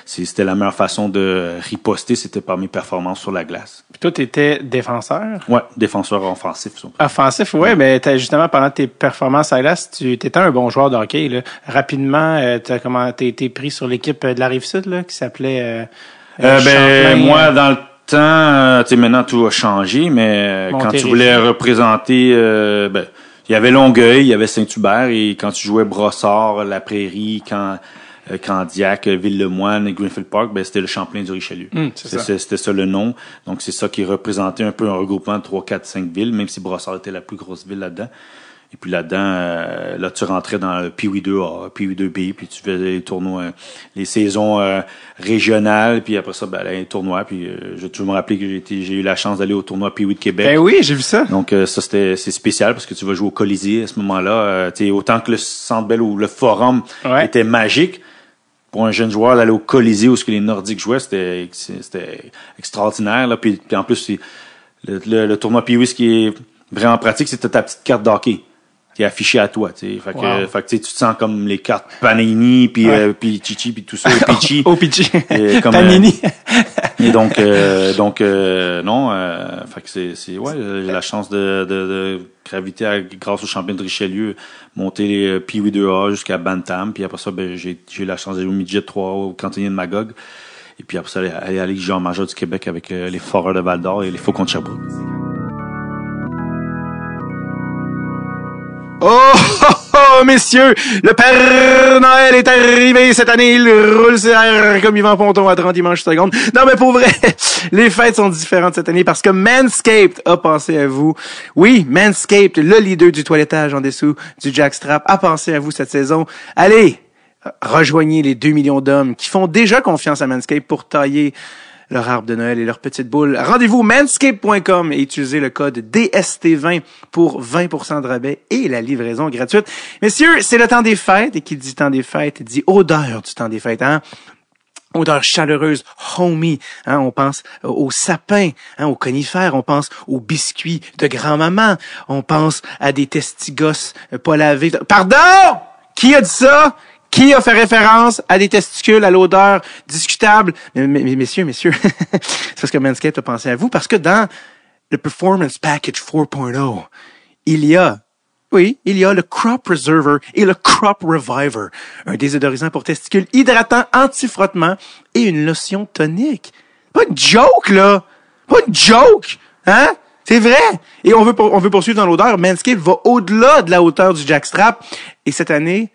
c'était la meilleure façon de riposter, c'était par mes performances sur la glace. Puis toi, t'étais défenseur? Ouais, défenseur offensif. Offensif, ouais, mais justement, pendant tes performances à la glace, tu étais un bon joueur de hockey, là. Rapidement, t'as été pris sur l'équipe de la Rive-Sud, là, qui s'appelait moi, dans le temps, maintenant tout a changé, mais quand tu voulais représenter, il y avait Longueuil, il y avait Saint-Hubert, et quand tu jouais Brossard, La Prairie, Candiac, Ville-le-Moine et Greenfield Park, c'était le Champlain du Richelieu. C'était ça le nom. Donc c'est ça qui représentait un peu un regroupement de 3, 4, 5 villes, même si Brossard était la plus grosse ville là-dedans. Et puis là-dedans, là tu rentrais dans le Pee-Wee 2A, Pee-Wee 2B, puis tu faisais les tournois, les saisons régionales, puis après ça, les tournois. Puis je vais toujours me rappeler que j'ai eu la chance d'aller au tournoi Pee-Wee de Québec. Ben oui, j'ai vu ça. Donc ça c'est spécial parce que tu vas jouer au Colisée à ce moment-là. Autant que le Centre Bell ou le Forum était magique. Pour un jeune joueur d'aller au Colisée où ce que les Nordiques jouaient, c'était extraordinaire. Là. Puis en plus, le tournoi Pee-Wee, ce qui est vraiment pratique, c'était ta petite carte d'hockey qui est affichée à toi. Fait que tu te sens comme les cartes Panini, puis Chichi, puis tout ça, et Pichi. Pichi. Panini. Et donc non, fait que j'ai la chance de graviter grâce au champion de Richelieu, monter les Pee-Wee 2A jusqu'à Bantam, puis après ça, j'ai eu la chance de jouer au Midget 3 au cantonnier de Magog, et puis après ça, aller à la Ligue junior majeure du Québec avec les Foreurs de Val-d'Or et les Faucons de Sherbrooke. Oh, messieurs, le Père Noël est arrivé cette année. Il roule sur air comme Yvan Ponton à 30 dimanches secondes. Non, mais pour vrai, les fêtes sont différentes cette année parce que Manscaped a pensé à vous. Oui, Manscaped, le leader du toilettage en dessous du jackstrap, a pensé à vous cette saison. Allez, rejoignez les 2 millions d'hommes qui font déjà confiance à Manscaped pour tailler leur arbre de Noël et leur petite boule. Rendez-vous manscaped.com et utilisez le code DST20 pour 20% de rabais et la livraison gratuite. Messieurs, c'est le temps des fêtes et qui dit temps des fêtes dit odeur du temps des fêtes, hein? Odeur chaleureuse, homey, hein? On pense aux sapins, hein? Aux conifères, on pense aux biscuits de grand-maman, on pense à des testigos pas lavés. Pardon! Qui a dit ça? qui a fait référence à des testicules, à l'odeur discutable. Mais messieurs, c'est parce que Manscaped a pensé à vous, parce que dans le Performance Package 4.0, il y a le Crop Preserver et le Crop Reviver, un désodorisant pour testicules hydratant, anti-frottement et une lotion tonique. Pas une joke, là! Pas une joke! Hein? C'est vrai! Et on veut poursuivre dans l'odeur. Manscaped va au-delà de la hauteur du jackstrap. Et cette année,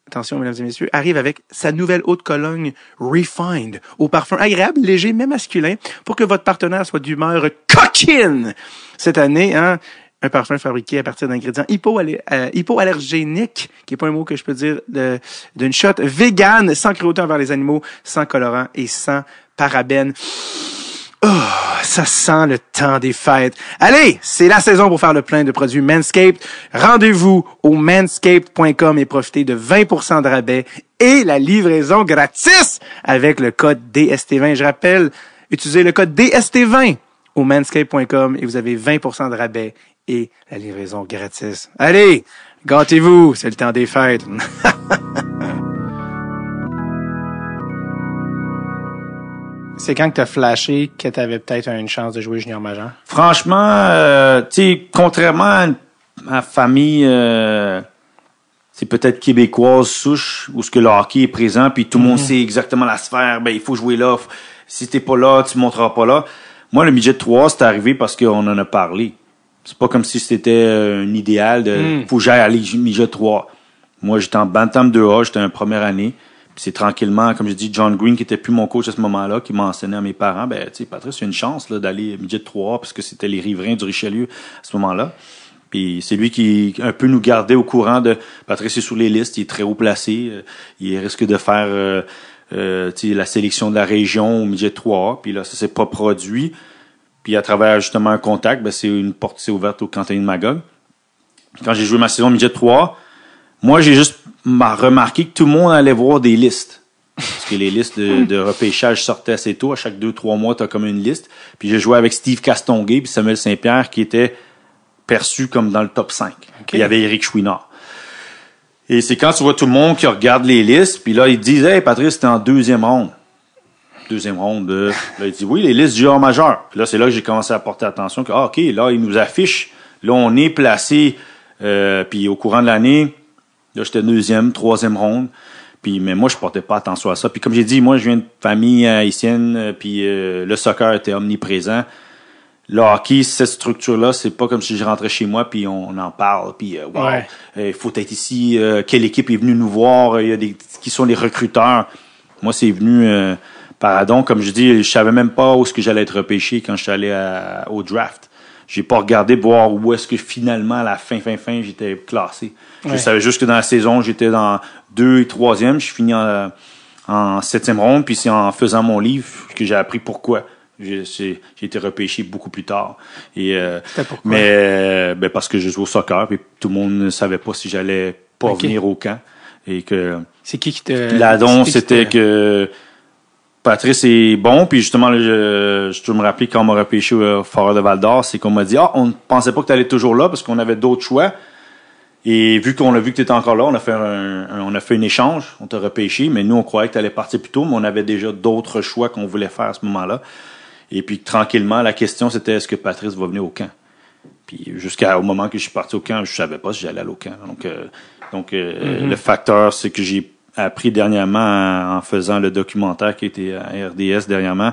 attention, mesdames et messieurs, arrive avec sa nouvelle haute cologne Refined, au parfum agréable, léger, mais masculin, pour que votre partenaire soit d'humeur coquine. Cette année, hein, un parfum fabriqué à partir d'ingrédients hypoallergéniques, qui est pas un mot que je peux dire d'une shot, vegan, sans cruauté envers les animaux, sans colorant et sans parabènes. Oh, ça sent le temps des fêtes. Allez, c'est la saison pour faire le plein de produits Manscaped. Rendez-vous au manscaped.com et profitez de 20% de rabais et la livraison gratis avec le code DST20. Je rappelle, utilisez le code DST20 au manscaped.com et vous avez 20% de rabais et la livraison gratis. Allez, gâtez-vous, c'est le temps des fêtes. C'est quand que t'as flashé que t'avais peut-être une chance de jouer junior majeur? Franchement, tu sais, contrairement à ma famille, c'est peut-être québécoise souche, où ce que le hockey est présent, puis tout le monde sait exactement la sphère, ben il faut jouer là, si t'es pas là, tu monteras pas là. Moi, le midget 3, c'est arrivé parce qu'on en a parlé. C'est pas comme si c'était un idéal de faut que j'aille aller midget 3. Moi, j'étais en Bantam 2A, j'étais en première année. Puis c'est tranquillement, comme je dis, John Green, qui était plus mon coach à ce moment-là, qui m'a enseigné à mes parents, ben, tu sais, Patrice, il y a une chance, là, d'aller midget 3, parce que c'était les riverains du Richelieu à ce moment-là. Puis c'est lui qui un peu nous gardait au courant de, Patrice est sur les listes, il est très haut placé, il risque de faire, tu sais, la sélection de la région au midget 3, puis là, ça s'est pas produit. Puis à travers, justement, un contact, ben, c'est une porte qui s'est ouverte au Cantonnier de Magog. Quand j'ai joué ma saison midget 3, moi, j'ai juste remarqué que tout le monde allait voir des listes. Parce que les listes de repêchage sortaient assez tôt. À chaque 2-3 mois, t'as comme une liste. Puis j'ai joué avec Steve Castonguay puis Samuel Saint-Pierre qui était perçu comme dans le top 5. Okay. Il y avait Éric Chouinard. Et c'est quand tu vois tout le monde qui regarde les listes, puis là, ils disent « Hey, Patrice, t'es en deuxième ronde. » Deuxième ronde. Là, il dit « Oui, les listes junior majeur. » Puis là, c'est là que j'ai commencé à porter attention que, OK, là, ils nous affichent. Là, on est placé, puis au courant de l'année, là, j'étais deuxième, troisième ronde. Puis, mais moi, je portais pas attention à ça. Puis, comme j'ai dit, moi, je viens de famille haïtienne, puis le soccer était omniprésent. Le hockey, cette structure-là, c'est pas comme si je rentrais chez moi, puis on en parle, puis wow, faut être ici, quelle équipe est venue nous voir, il y a qui sont les recruteurs. Moi, c'est venu par adon. Comme je dis, je savais même pas où est-ce que j'allais être repêché quand je suis allé au draft. J'ai pas regardé pour voir où est-ce que finalement, à la fin, j'étais classé. Ouais. Je savais juste que dans la saison, j'étais dans 2 et 3e. Je finis en 7e ronde, puis c'est en faisant mon livre que j'ai appris pourquoi. J'ai été repêché beaucoup plus tard. Et pourquoi? Mais parce que je joue au soccer, puis tout le monde ne savait pas si j'allais pas venir au camp. Et que c'est qui te l'adon, c'était que Patrice est bon, puis justement, je me rappelle quand on m'a repêché au Foreur de Val-d'Or, c'est qu'on m'a dit, on ne pensait pas que tu allais toujours là parce qu'on avait d'autres choix. Et vu qu'on a vu que tu étais encore là, on a fait un échange, on t'a repêché, mais nous, on croyait que tu allais partir plus tôt, mais on avait déjà d'autres choix qu'on voulait faire à ce moment-là. Et puis, tranquillement, la question, c'était est-ce que Patrice va venir au camp? Puis, jusqu'au moment que je suis parti au camp, je savais pas si j'allais aller au camp. Donc, le facteur, c'est que j'ai appris dernièrement en faisant le documentaire qui était à RDS dernièrement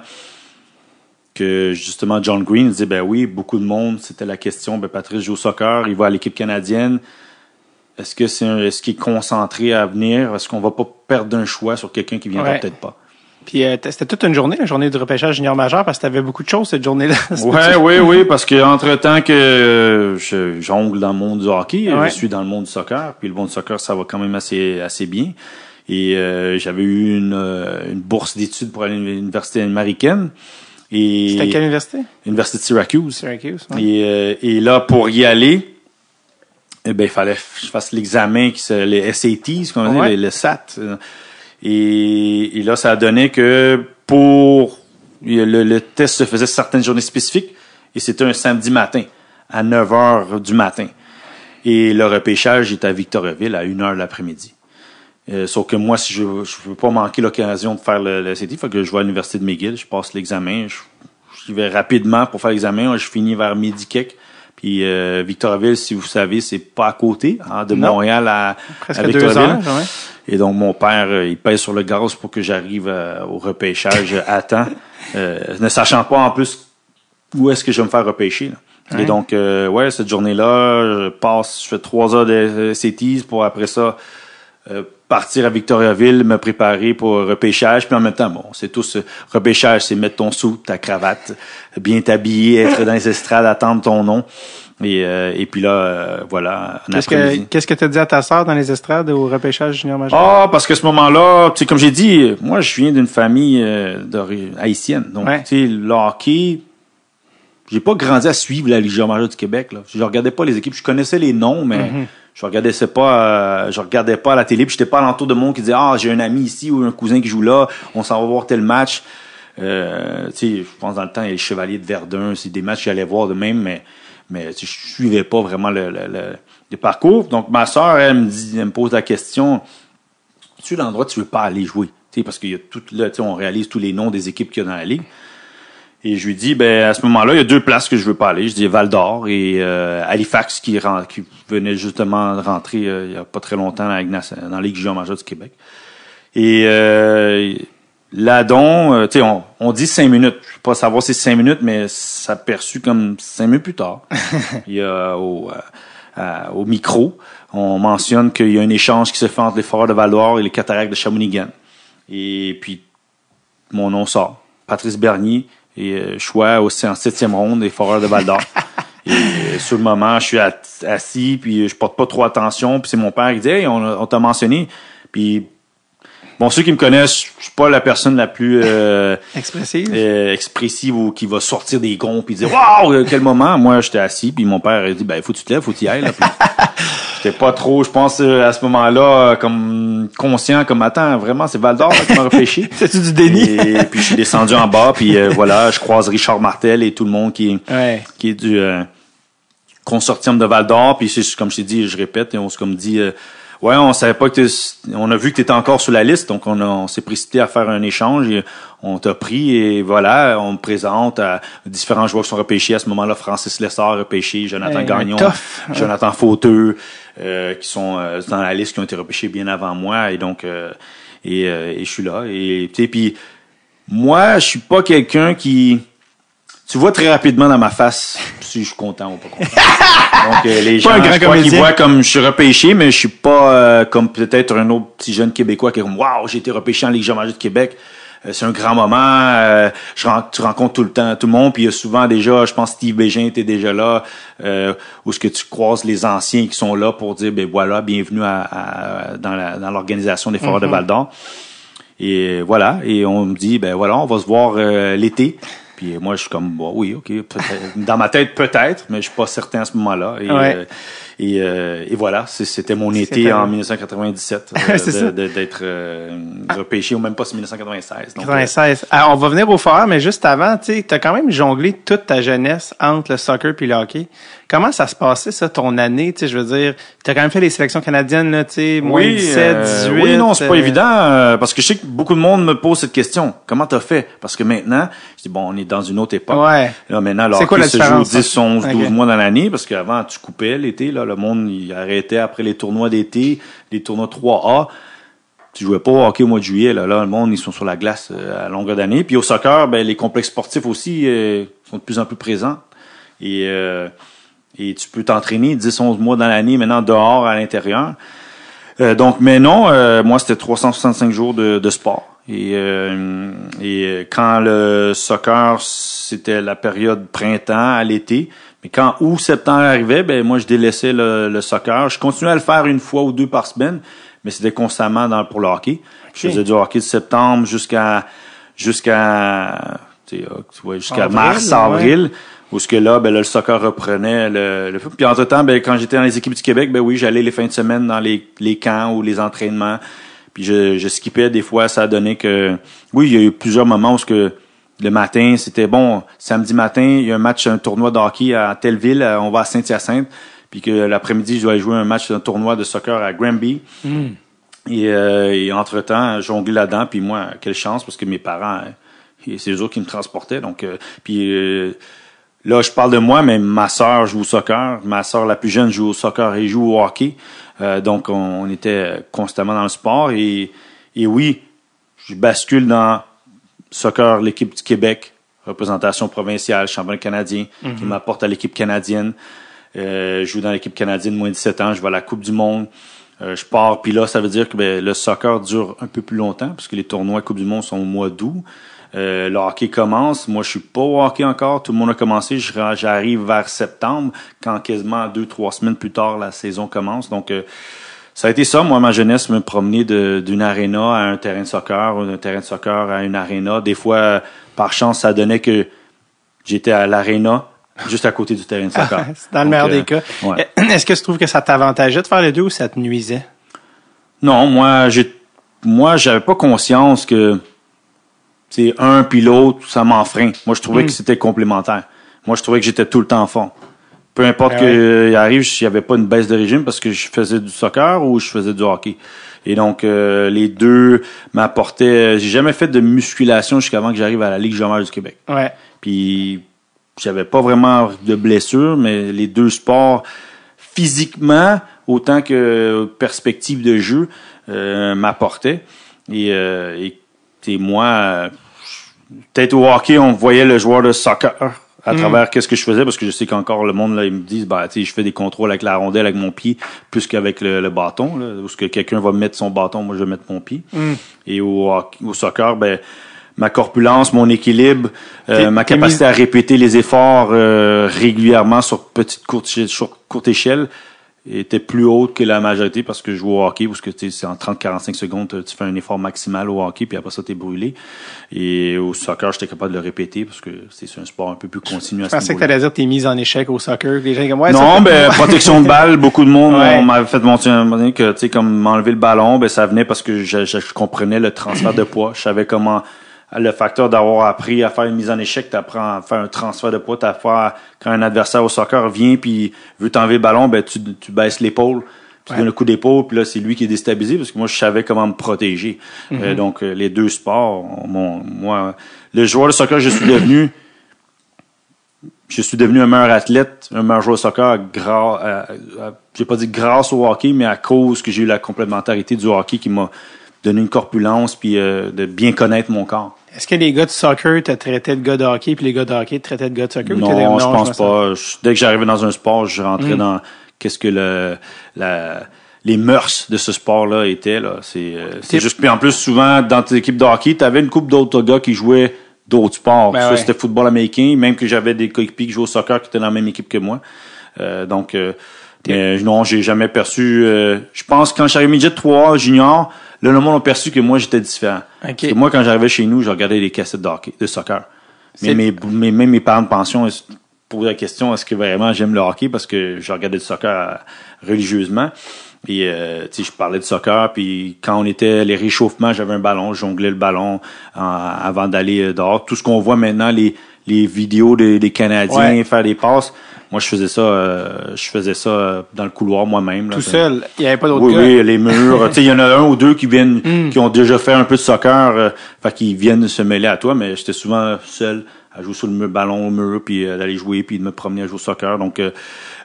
que justement John Green disait ben oui, beaucoup de monde, c'était la question, ben Patrice joue au soccer, il va à l'équipe canadienne. Est-ce qu'il est concentré à venir? Est-ce qu'on va pas perdre un choix sur quelqu'un qui viendra peut-être pas? Puis c'était toute une journée, la journée de repêchage junior majeur, parce que t'avais beaucoup de choses cette journée-là. Oui, parce que entre-temps que je jongle dans le monde du hockey, je suis dans le monde du soccer, puis le monde du soccer, ça va quand même assez bien. Et j'avais eu une bourse d'études pour aller à l'université américaine. C'était à quelle université? L'université de Syracuse. Syracuse, ouais. Et là, pour y aller, eh ben, il fallait que je fasse l'examen, les SATs, comme on dit, le SAT. Et là, ça a donné que le test se faisait certaines journées spécifiques, et c'était un samedi matin, à 9h du matin. Et le repêchage était à Victoriaville à 1h de l'après-midi. Sauf que moi, si je veux pas manquer l'occasion de faire le CT, faut que je vais à l'université de McGill, je passe l'examen, j'y vais rapidement pour faire l'examen, je finis vers midi quelque. Puis Victoriaville, si vous savez, c'est pas à côté, de Montréal à Victoriaville. 2 heures, ouais. Et donc mon père, il pèse sur le gaz pour que j'arrive au repêchage à temps, ne sachant pas en plus où est-ce que je vais me faire repêcher. Là. Ouais. Et donc cette journée-là, je fais 3 heures de CTs pour après ça partir à Victoriaville, me préparer pour repêchage, puis en même temps, bon, c'est tous repêchage, c'est mettre ton sou, ta cravate, bien t'habiller, être dans les estrades, attendre ton nom. Et puis là, voilà. Qu'est-ce que tu as dit à ta sœur dans les estrades au repêchage junior majeur? Parce que ce moment-là, tu sais, comme j'ai dit, moi, je viens d'une famille haïtienne. Donc, tu sais, le hockey, j'ai pas grandi à suivre la Ligue majeure du Québec, là. Je regardais pas les équipes, je connaissais les noms, mais je regardais pas à la télé, puis j'étais pas alentour de monde qui disait j'ai un ami ici ou un cousin qui joue là, on s'en va voir tel match. Tu sais, je pense dans le temps il y a les Chevaliers de Verdun, c'est des matchs que j'allais voir de même, mais je suivais pas vraiment le parcours. Donc ma sœur, elle me pose la question, tu es l'endroit où tu veux pas aller jouer, tu sais, parce qu'il y a tout là, tu sais, on réalise tous les noms des équipes qu'il y a dans la ligue. Et je lui dis, à ce moment-là, il y a 2 places que je veux pas aller. Je dis Val-d'Or et Halifax qui venait justement de rentrer il y a pas très longtemps dans la Ligue junior majeure du Québec. Et Ladon, tu sais, on dit 5 minutes. Je ne peux pas savoir si c'est 5 minutes, mais ça a perçu comme 5 minutes plus tard. Il y a au micro, on mentionne qu'il y a un échange qui se fait entre les Foreurs de Val-d'Or et les Cataractes de Shawinigan. Et puis, mon nom sort. Patrice Bernier. Et choix aussi en 7e ronde des Foreurs de Val-d'Or. Et sur le moment, je suis assis, puis je porte pas trop attention. Puis c'est mon père qui dit « Hey, on t'a mentionné. » Puis, bon, ceux qui me connaissent, je suis pas la personne la plus expressive ou qui va sortir des gonds puis dire « Wow, quel moment! » Moi, j'étais assis, puis mon père a dit « Faut que tu te lèves, faut que tu y ailles. » J'étais pas trop, je pense, à ce moment-là, comme conscient, comme attends, vraiment, c'est Val-d'Or qui m'a repêché. C'est-tu du déni? Et puis je suis descendu en bas, puis voilà, je croise Richard Martel et tout le monde qui est du consortium de Val-d'Or. Puis c'est comme je t'ai dit, je répète, et on s'est comme dit, on savait pas que on a vu que tu étais encore sur la liste, donc on s'est précipité à faire un échange et on t'a pris et voilà, on me présente à différents joueurs qui sont repêchés à ce moment-là. Francis Lessard repêché, Jonathan Gagnon, Jonathan Fauteux, qui sont dans la liste qui ont été repêchés bien avant moi et donc et je suis là et tu sais puis moi je suis pas quelqu'un qui tu vois très rapidement dans ma face si je suis content ou pas content. Donc les gens qui voient comme je suis repêché, mais je suis pas comme peut-être un autre petit jeune Québécois qui est comme waouh, j'ai été repêché en Ligue majeure du Québec. C'est un grand moment. Tu rencontres tout le temps tout le monde. Puis il y a souvent déjà, je pense Steve Bégin était déjà là, où est-ce que tu croises les anciens qui sont là pour dire voilà, bienvenue dans l'organisation des Foreurs de Val-d'Or. Et voilà. Et on me dit voilà, on va se voir l'été. Puis moi, je suis comme, oui, OK, peut-être. Dans ma tête, peut-être, mais je suis pas certain à ce moment-là. Et voilà, c'était mon été en 1997 d'être repêché, ou même pas, c'est 1996. Donc, 96. Alors, on va venir au Foreurs, mais juste avant, tu sais, t'as quand même jonglé toute ta jeunesse entre le soccer puis le hockey. Comment ça se passait, ça, ton année? Tu sais, je veux dire, t'as quand même fait les sélections canadiennes, là, tu sais, moins 17, 18. Oui, non, c'est pas évident, parce que je sais que beaucoup de monde me pose cette question. Comment t'as fait? Parce que maintenant, je dis, on est dans une autre époque. Ouais. Là, maintenant, le hockey se joue 10, 11, 12 mois dans l'année, parce qu'avant, tu coupais l'été, là, le monde, il arrêtait après les tournois d'été, les tournois 3A. Tu jouais pas au hockey au mois de juillet, là, le monde, ils sont sur la glace à longueur d'année. Puis au soccer, les complexes sportifs aussi sont de plus en plus présents. Et tu peux t'entraîner 10, 11 mois dans l'année, maintenant dehors, à l'intérieur. Donc, mais non, moi, c'était 365 jours de sport. Et quand le soccer, c'était la période printemps à l'été, mais quand août, septembre arrivait, moi, je délaissais le soccer. Je continuais à le faire 1 fois ou 2 par semaine, mais c'était constamment pour le hockey. Je faisais du hockey de septembre jusqu'à mars, avril. Où ce que là, le soccer reprenait le foot. Puis entre-temps, quand j'étais dans les équipes du Québec, oui, j'allais les fins de semaine dans les camps ou les entraînements. Puis je skippais des fois, ça a donné que oui, il y a eu plusieurs moments où ce que le matin, c'était bon, samedi matin, il y a un tournoi de hockey à telle ville, on va à Saint-Hyacinthe, puis que l'après-midi, je dois aller jouer un tournoi de soccer à Granby. Et entre-temps, jongler là-dedans, puis moi, quelle chance, parce que mes parents, c'est eux autres qui me transportaient. Donc, là, je parle de moi, mais ma sœur joue au soccer. Ma sœur, la plus jeune, joue au soccer et joue au hockey. Donc, on était constamment dans le sport. Et oui, je bascule dans soccer, l'équipe du Québec, représentation provinciale, championnat canadien, qui m'apporte à l'équipe canadienne. Je joue dans l'équipe canadienne, moins de 17 ans. Je vais à la Coupe du Monde. Je pars, puis là, ça veut dire que le soccer dure un peu plus longtemps, parce que les tournois Coupe du Monde sont au mois d'août. Le hockey commence. Moi, je suis pas au hockey encore. Tout le monde a commencé. J'arrive vers septembre, quand quasiment 2-3 semaines plus tard, la saison commence. Donc, ça a été ça, moi, ma jeunesse, me promener d'une aréna à un terrain de soccer, ou d'un terrain de soccer à une aréna. Des fois, par chance, ça donnait que j'étais à l'aréna, juste à côté du terrain de soccer. C'est dans le meilleur des cas. Ouais. Est-ce que tu trouves que ça t'avantageait de faire les deux ou ça te nuisait? Non, moi, j'avais pas conscience que c'est un puis l'autre, ça m'enfreint. Moi, je trouvais que c'était complémentaire. Moi, je trouvais que j'étais tout le temps fort. Peu importe qu'il arrive, il n'y avait pas une baisse de régime parce que je faisais du soccer ou je faisais du hockey. Et donc, les deux m'apportaient... J'ai jamais fait de musculation jusqu'avant que j'arrive à la Ligue junior du Québec. Ouais. Puis, j'avais pas vraiment de blessures, mais les deux sports, physiquement, autant que perspective de jeu, m'apportaient. Et moi, peut-être au hockey, on voyait le joueur de soccer à travers qu'est-ce que je faisais, parce que je sais qu'encore le monde, là, ils me disent, je fais des contrôles avec la rondelle, avec mon pied, plus qu'avec le bâton, là, où ce que quelqu'un va mettre son bâton, moi, je vais mettre mon pied. Et au soccer, ma corpulence, mon équilibre, ma capacité à répéter les efforts régulièrement sur courte échelle était plus haute que la majorité parce que je joue au hockey, parce que c'est en 30-45 secondes, tu fais un effort maximal au hockey, puis après ça, t'es brûlé. Et au soccer, j'étais capable de le répéter parce que c'est un sport un peu plus continu à ce niveau-là. Je pensais que t'allais dire tes mises en échec au soccer. Les gens comme, non, protection de balle, beaucoup de monde on m'avait fait mentionner que, tu sais, comme m'enlever le ballon, ça venait parce que je comprenais le transfert de poids. Je savais comment le facteur d'avoir appris à faire une mise en échec, t'apprends à faire un transfert de poids, quand un adversaire au soccer vient puis veut t'enlever le ballon, tu baisses l'épaule, tu donnes un coup d'épaule, puis là c'est lui qui est déstabilisé parce que moi je savais comment me protéger. Donc les deux sports, moi, le joueur de soccer je suis devenu un meilleur athlète, un meilleur joueur de soccer j'ai pas dit grâce au hockey, mais à cause que j'ai eu la complémentarité du hockey qui m'a donné une corpulence puis de bien connaître mon corps. Est-ce que les gars de soccer te traitaient de gars de hockey puis les gars de hockey te traitaient de gars de soccer? Non, je pense pas. Dès que j'arrivais dans un sport, je rentrais dans qu'est-ce que les mœurs de ce sport-là étaient. Là. C'est juste. Puis en plus, souvent, dans tes équipes de hockey, tu avais une couple d'autres gars qui jouaient d'autres sports. Soit c'était football américain, même que j'avais des coéquipiers qui jouaient au soccer qui étaient dans la même équipe que moi. Non, j'ai jamais perçu... je pense que quand j'arrivais midget 3 junior, là, le monde a perçu que moi, j'étais différent. Okay. Parce que moi, quand j'arrivais chez nous, je regardais des cassettes de soccer. Mais même mes parents de pension posaient la question, est-ce que vraiment j'aime le hockey? Parce que je regardais du soccer religieusement. Et je parlais de soccer, puis quand on était les réchauffements, j'avais un ballon, je jonglais le ballon avant d'aller dehors. Tout ce qu'on voit maintenant, les vidéos des Canadiens faire des passes, moi je faisais ça dans le couloir moi-même. Là, tout seul, il n'y avait pas d'autres gars. Oui, les murs. Il y en a un ou deux qui viennent, qui ont déjà fait un peu de soccer, qui viennent se mêler à toi, mais j'étais souvent seul à jouer sur le ballon au mur, puis d'aller jouer, puis de me promener à jouer au soccer. Donc,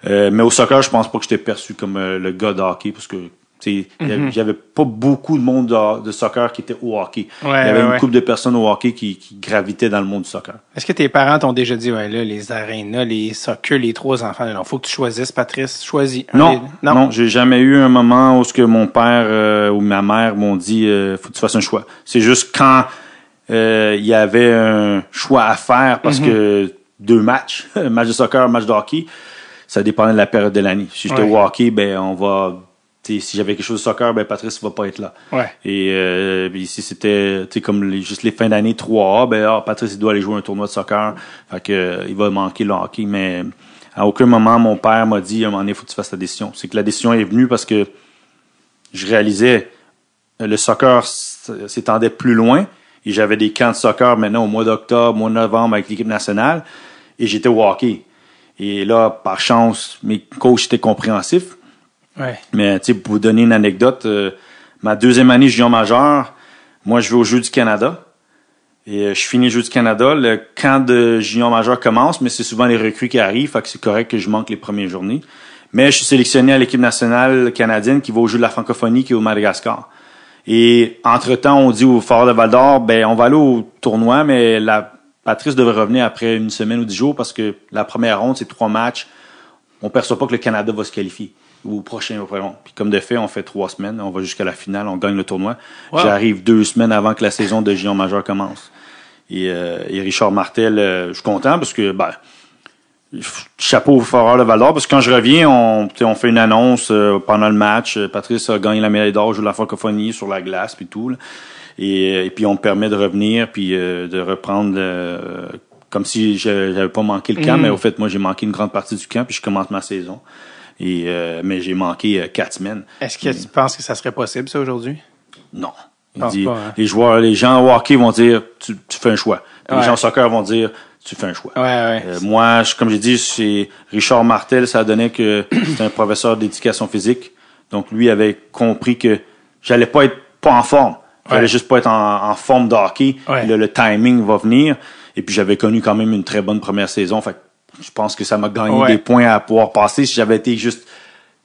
mais au soccer, je pense pas que j'étais perçu comme le gars de hockey, parce que il y avait pas beaucoup de monde de soccer qui était au hockey. Il y avait une couple de personnes au hockey qui gravitaient dans le monde du soccer. Est-ce que tes parents t'ont déjà dit, là, les arénas, les soccer, les 3 enfants, il faut que tu choisisses, Patrice, choisis. Non, j'ai jamais eu un moment où ce que mon père ou ma mère m'ont dit, faut que tu fasses un choix. C'est juste quand il y avait un choix à faire parce que 2 matchs, un match de soccer, un match de hockey, ça dépendait de la période de l'année. Si j'étais au hockey, si j'avais quelque chose de soccer, Patrice va pas être là. Ouais. Et si c'était comme juste les fins d'année 3A, Patrice il doit aller jouer un tournoi de soccer. Fait que il va manquer le hockey. Mais à aucun moment mon père m'a dit à un moment donné, faut que tu fasses ta décision. C'est que la décision est venue parce que je réalisais le soccer s'étendait plus loin. Et j'avais des camps de soccer maintenant au mois d'octobre, mois de novembre avec l'équipe nationale. Et j'étais au hockey. Et là, par chance, mes coachs étaient compréhensifs. Ouais. Mais pour vous donner une anecdote, ma deuxième année junior majeur, moi, je vais aux Jeux du Canada. Et je finis les Jeux du Canada. Le camp de junior majeur commence, mais c'est souvent les recrues qui arrivent, fait que c'est correct que je manque les premières journées. Mais je suis sélectionné à l'équipe nationale canadienne qui va aux Jeux de la francophonie qui est au Madagascar. Et entre-temps, on dit au Fort de Val-d'Or, on va aller au tournoi, mais Patrice devrait revenir après une semaine ou 10 jours parce que la première ronde, c'est 3 matchs. On perçoit pas que le Canada va se qualifier au prochain. Puis comme de fait, on fait 3 semaines, on va jusqu'à la finale, on gagne le tournoi. Wow. J'arrive 2 semaines avant que la saison de junior majeur commence. Et Richard Martel, je suis content parce que chapeau au Foreur de Val-d'Or, parce que quand je reviens, on fait une annonce pendant le match. Patrice a gagné la médaille d'or au jeu de la francophonie sur la glace puis tout. Là. Et puis on me permet de revenir puis de reprendre comme si j'avais pas manqué le camp, mais au fait moi j'ai manqué une grande partie du camp puis je commence ma saison. Mais j'ai manqué 4 semaines. Est-ce que tu penses que ça serait possible ça aujourd'hui? Non. Les gens au hockey vont dire tu fais un choix. Les gens au soccer vont dire tu fais un choix. Moi, comme j'ai dit, chez Richard Martel, ça donnait que c'était un professeur d'éducation physique. Donc lui avait compris que j'allais pas être pas en forme. J'allais juste pas être en forme de hockey. Le timing va venir. Et puis j'avais connu quand même une très bonne première saison. Fait que je pense que ça m'a gagné des points à pouvoir passer. Si j'avais été juste